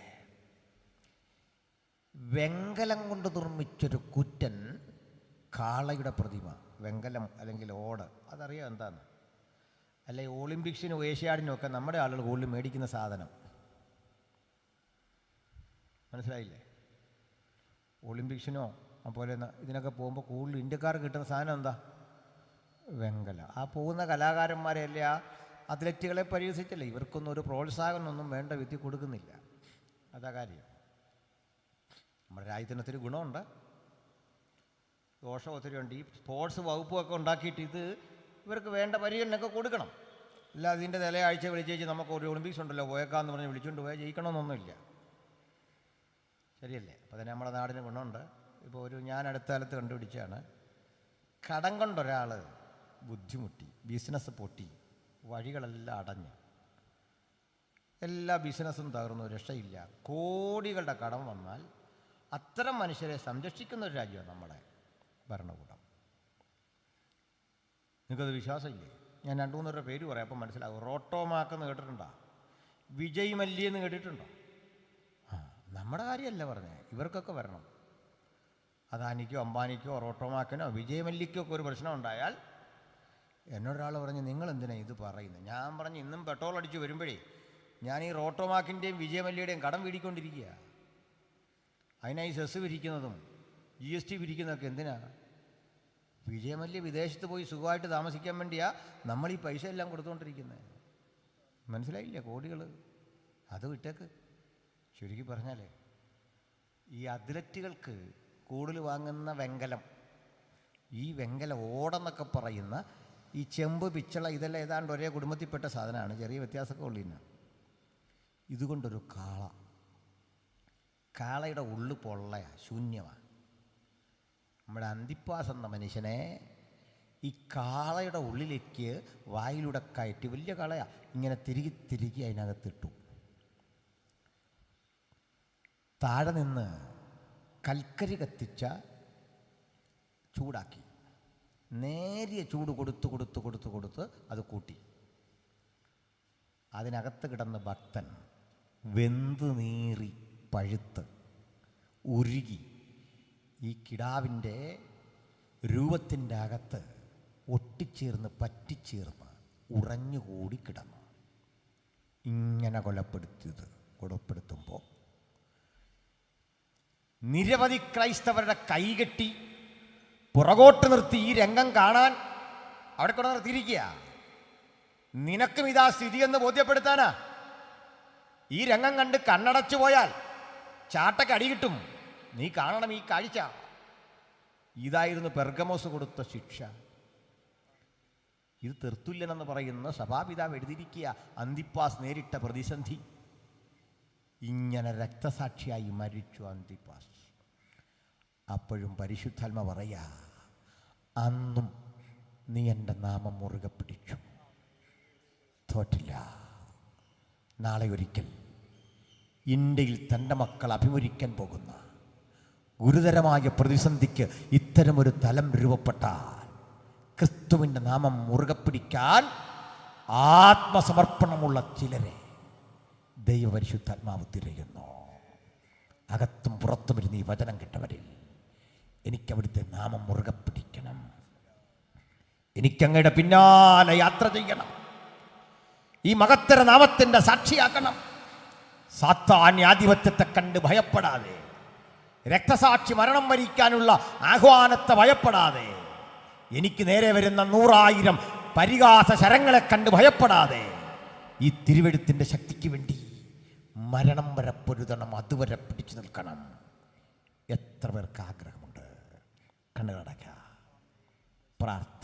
വെങ്കലം കൊണ്ട് നിർമ്മിച്ചൊരു കുറ്റൻ കാളയുടെ പ്രതിമ, വെങ്കലം അല്ലെങ്കിൽ ഓട്, അതറിയാം എന്താണ്? അല്ലെ ഒളിമ്പിക്സിനും ഏഷ്യാഡിനും ഒക്കെ നമ്മുടെ ആളുകൾ കൂടുതൽ മേടിക്കുന്ന സാധനം മനസ്സിലായില്ലേ? ഒളിമ്പിക്സിനോ അതുപോലെ ഇതിനൊക്കെ പോകുമ്പോൾ കൂടുതൽ ഇന്ത്യക്കാർക്ക് കിട്ടുന്ന സാധനം എന്താ? വെങ്കലം. ആ പോകുന്ന കലാകാരന്മാരെയല്ലേ, ആ അത്ലറ്റുകളെ പരിഹസിച്ചല്ലേ. ഇവർക്കൊന്നും ഒരു പ്രോത്സാഹനമൊന്നും വേണ്ട വിധി കൊടുക്കുന്നില്ല. അതാ കാര്യം. നമ്മുടെ രാജ്യത്തിന് ഒത്തിരി ഗുണമുണ്ട്, ദോഷം ഒത്തിരി ഉണ്ട്. ഈ സ്പോർട്സ് വകുപ്പൊക്കെ ഉണ്ടാക്കിയിട്ട് ഇത് ഇവർക്ക് വേണ്ട പരിഗണനയൊക്കെ കൊടുക്കണം. അല്ല അതിൻ്റെ തലയാഴ്ച വിളിച്ചേച്ച് നമുക്ക് ഒരു ഒളിമ്പിക്സ് ഉണ്ടല്ലോ പോയേക്കാന്ന് പറഞ്ഞ് വിളിച്ചുകൊണ്ട് പോയാൽ ജയിക്കണമെന്നൊന്നുമില്ല. ശരിയല്ലേ? അപ്പോൾ തന്നെ നമ്മുടെ നാടിന് ഗുണമുണ്ട്. ഇപ്പോൾ ഞാൻ അടുത്ത കാലത്ത് കണ്ടുപിടിച്ചാണ്, കടം കൊണ്ടൊരാൾ ബുദ്ധിമുട്ടി, ബിസിനസ് പൊട്ടി, വഴികളെല്ലാം അടഞ്ഞ്, എല്ലാ ബിസിനസ്സും തകർന്നു, രക്ഷയില്ല, കോടികളുടെ കടം വന്നാൽ അത്തരം മനുഷ്യരെ സംരക്ഷിക്കുന്ന ഒരു രാജ്യമാണ് നമ്മുടെ ഭരണകൂടം. നിങ്ങൾക്കത് വിശ്വാസമില്ലേ? ഞാൻ 2-3 പേര് പറയാം, അപ്പം മനസ്സിലാവും. റോട്ടോമാക്കെന്ന് കേട്ടിട്ടുണ്ടോ? വിജയ് മല്യ എന്ന് കേട്ടിട്ടുണ്ടോ? നമ്മുടെ കാര്യമല്ല പറഞ്ഞത്, ഇവർക്കൊക്കെ വരണം. അദാനിക്കോ അംബാനിക്കോ റോട്ടോമാക്കിനോ വിജയ് മല്യക്കോ ഒക്കെ ഒരു പ്രശ്നം ഉണ്ടായാൽ എന്നോടൊരാൾ പറഞ്ഞ് നിങ്ങളെന്തിനാണ് ഇത് പറയുന്നത്? ഞാൻ പറഞ്ഞു ഇന്നും പെട്രോൾ അടിച്ച് വരുമ്പോഴേ ഞാൻ ഈ റോട്ടോമാക്കിൻ്റെയും വിജയ് മല്യയുടെയും കടം വീടിക്കൊണ്ടിരിക്കുക. അതിനായി സെസ് പിരിക്കുന്നതും GST പിരിക്കുന്നതൊക്കെ എന്തിനാ? വിജയ് മല്യ വിദേശത്ത് പോയി സുഖമായിട്ട് താമസിക്കാൻ വേണ്ടിയാ നമ്മൾ ഈ പൈസ എല്ലാം കൊടുത്തുകൊണ്ടിരിക്കുന്നത്. മനസ്സിലായില്ലേ? കോടികൾ. അത് വിട്ടേക്ക്. ചുരുക്കി പറഞ്ഞാലേ, ഈ അത്ലറ്റുകൾക്ക് കൂടുതൽ വാങ്ങുന്ന വെങ്കലം, ഈ വെങ്കല ഓടെന്നൊക്കെ പറയുന്ന ഈ ചെമ്പ്, പിച്ചള, ഇതെല്ലാം ഏതാണ്ട് ഒരേ കുടുംബത്തിൽപ്പെട്ട സാധനമാണ്, ചെറിയ വ്യത്യാസമൊക്കെ ഉള്ളിന്. ഇതുകൊണ്ടൊരു കാളയുടെ ഉള്ളു പൊള്ളയാണ്, ശൂന്യമാണ്. നമ്മുടെ അന്തിപ്പാസ് എന്ന മനുഷ്യനെ ഈ കാളയുടെ ഉള്ളിലേക്ക് വായിലൂടെ കയറ്റി, വലിയ കാളയാണ്, ഇങ്ങനെ തിരികെ അതിനകത്തിട്ടു. താഴെ നിന്ന് കൽക്കരി കത്തിച്ച ചൂടാക്കി, നേരിയ ചൂട് കൊടുത്ത് അത് കൂട്ടി. അതിനകത്ത് കിടന്ന ഭക്തൻ വെന്ത് നീറി പഴുത്ത് ഉരുകി ഈ കിടാവിൻ്റെ രൂപത്തിൻ്റെ അകത്ത് ഒട്ടിച്ചേർന്ന് പറ്റിച്ചേർന്ന് ഉറഞ്ഞുകൂടി കിടന്നു. ഇങ്ങനെ കൊലപ്പെടുത്തുമ്പോൾ നിരവധി ക്രൈസ്തവരുടെ കൈകെട്ടി പുറകോട്ട് നിർത്തി ഈ രംഗം കാണാൻ അവിടെ കൊണ്ട് നിർത്തിയിരിക്കുക. നിനക്കും ഇതാ സ്ഥിതിയെന്ന് ബോധ്യപ്പെടുത്താനാ. ഈ രംഗം കണ്ട് കണ്ണടച്ചു പോയാൽ ചാട്ടക്ക് അടി കിട്ടും. നീ കാണണം ഈ കാഴ്ച. ഇതായിരുന്നു പെർഗമോസ് കൊടുത്ത ശിക്ഷ. ഇത് തെർത്തുല്യനെന്ന് പറയുന്ന സഭാപിതാവ് എഴുതിയിരിക്കുക. അന്തിപ്പാസ് നേരിട്ട പ്രതിസന്ധി. ഇങ്ങനെ രക്തസാക്ഷിയായി മരിച്ചു അന്തിപ്പാസ്. അപ്പോഴും പരിശുദ്ധാത്മ പറയാ, അന്നും നീ എൻ്റെ നാമം മുറുകെ പിടിച്ചു, തോറ്റില്ല. നാളെ ഒരിക്കൽ ഇന്ത്യയിൽ തൻ്റെ മക്കൾ അഭിമുഖിക്കാൻ പോകുന്ന ഗുരുതരമായ പ്രതിസന്ധിക്ക് ഇത്തരമൊരു തലം രൂപപ്പെട്ടാൽ ക്രിസ്തുവിൻ്റെ നാമം മുറുകെ പിടിക്കാൻ ആത്മസമർപ്പണമുള്ള ചിലരെ ദൈവപരിശുദ്ധാത്മാവ് തിരയുന്നു. അകത്തും പുറത്തും ഇരുന്ന് ഈ വചനം കേട്ടവരിൽ എനിക്കവിടുത്തെ നാമം മുറുകെ പിടിക്കണം, എനിക്കങ്ങയുടെ പിന്നാലെ യാത്ര ചെയ്യണം, ഈ മഹത്തര നാമത്തിൻ്റെ സാക്ഷിയാക്കണം. സാത്താന്യാധിപത്യത്തെ കണ്ട് ഭയപ്പെടാതെ, രക്തസാക്ഷി മരണം വരിക്കാനുള്ള ആഹ്വാനത്തെ ഭയപ്പെടാതെ, എനിക്ക് നേരെ വരുന്ന 100,000 പരിഹാസ ശരങ്ങളെ കണ്ട് ഭയപ്പെടാതെ, ഈ തിരുവെഴുത്തിൻ്റെ ശക്തിക്ക് വേണ്ടി മരണം വരെ പൊരുതണം, അതുവരെ പിടിച്ചു നിൽക്കണം. എത്ര പേർക്ക് ആഗ്രഹമുണ്ട്? കണ്ണുകളടയ്ക്ക, പ്രാർത്ഥന.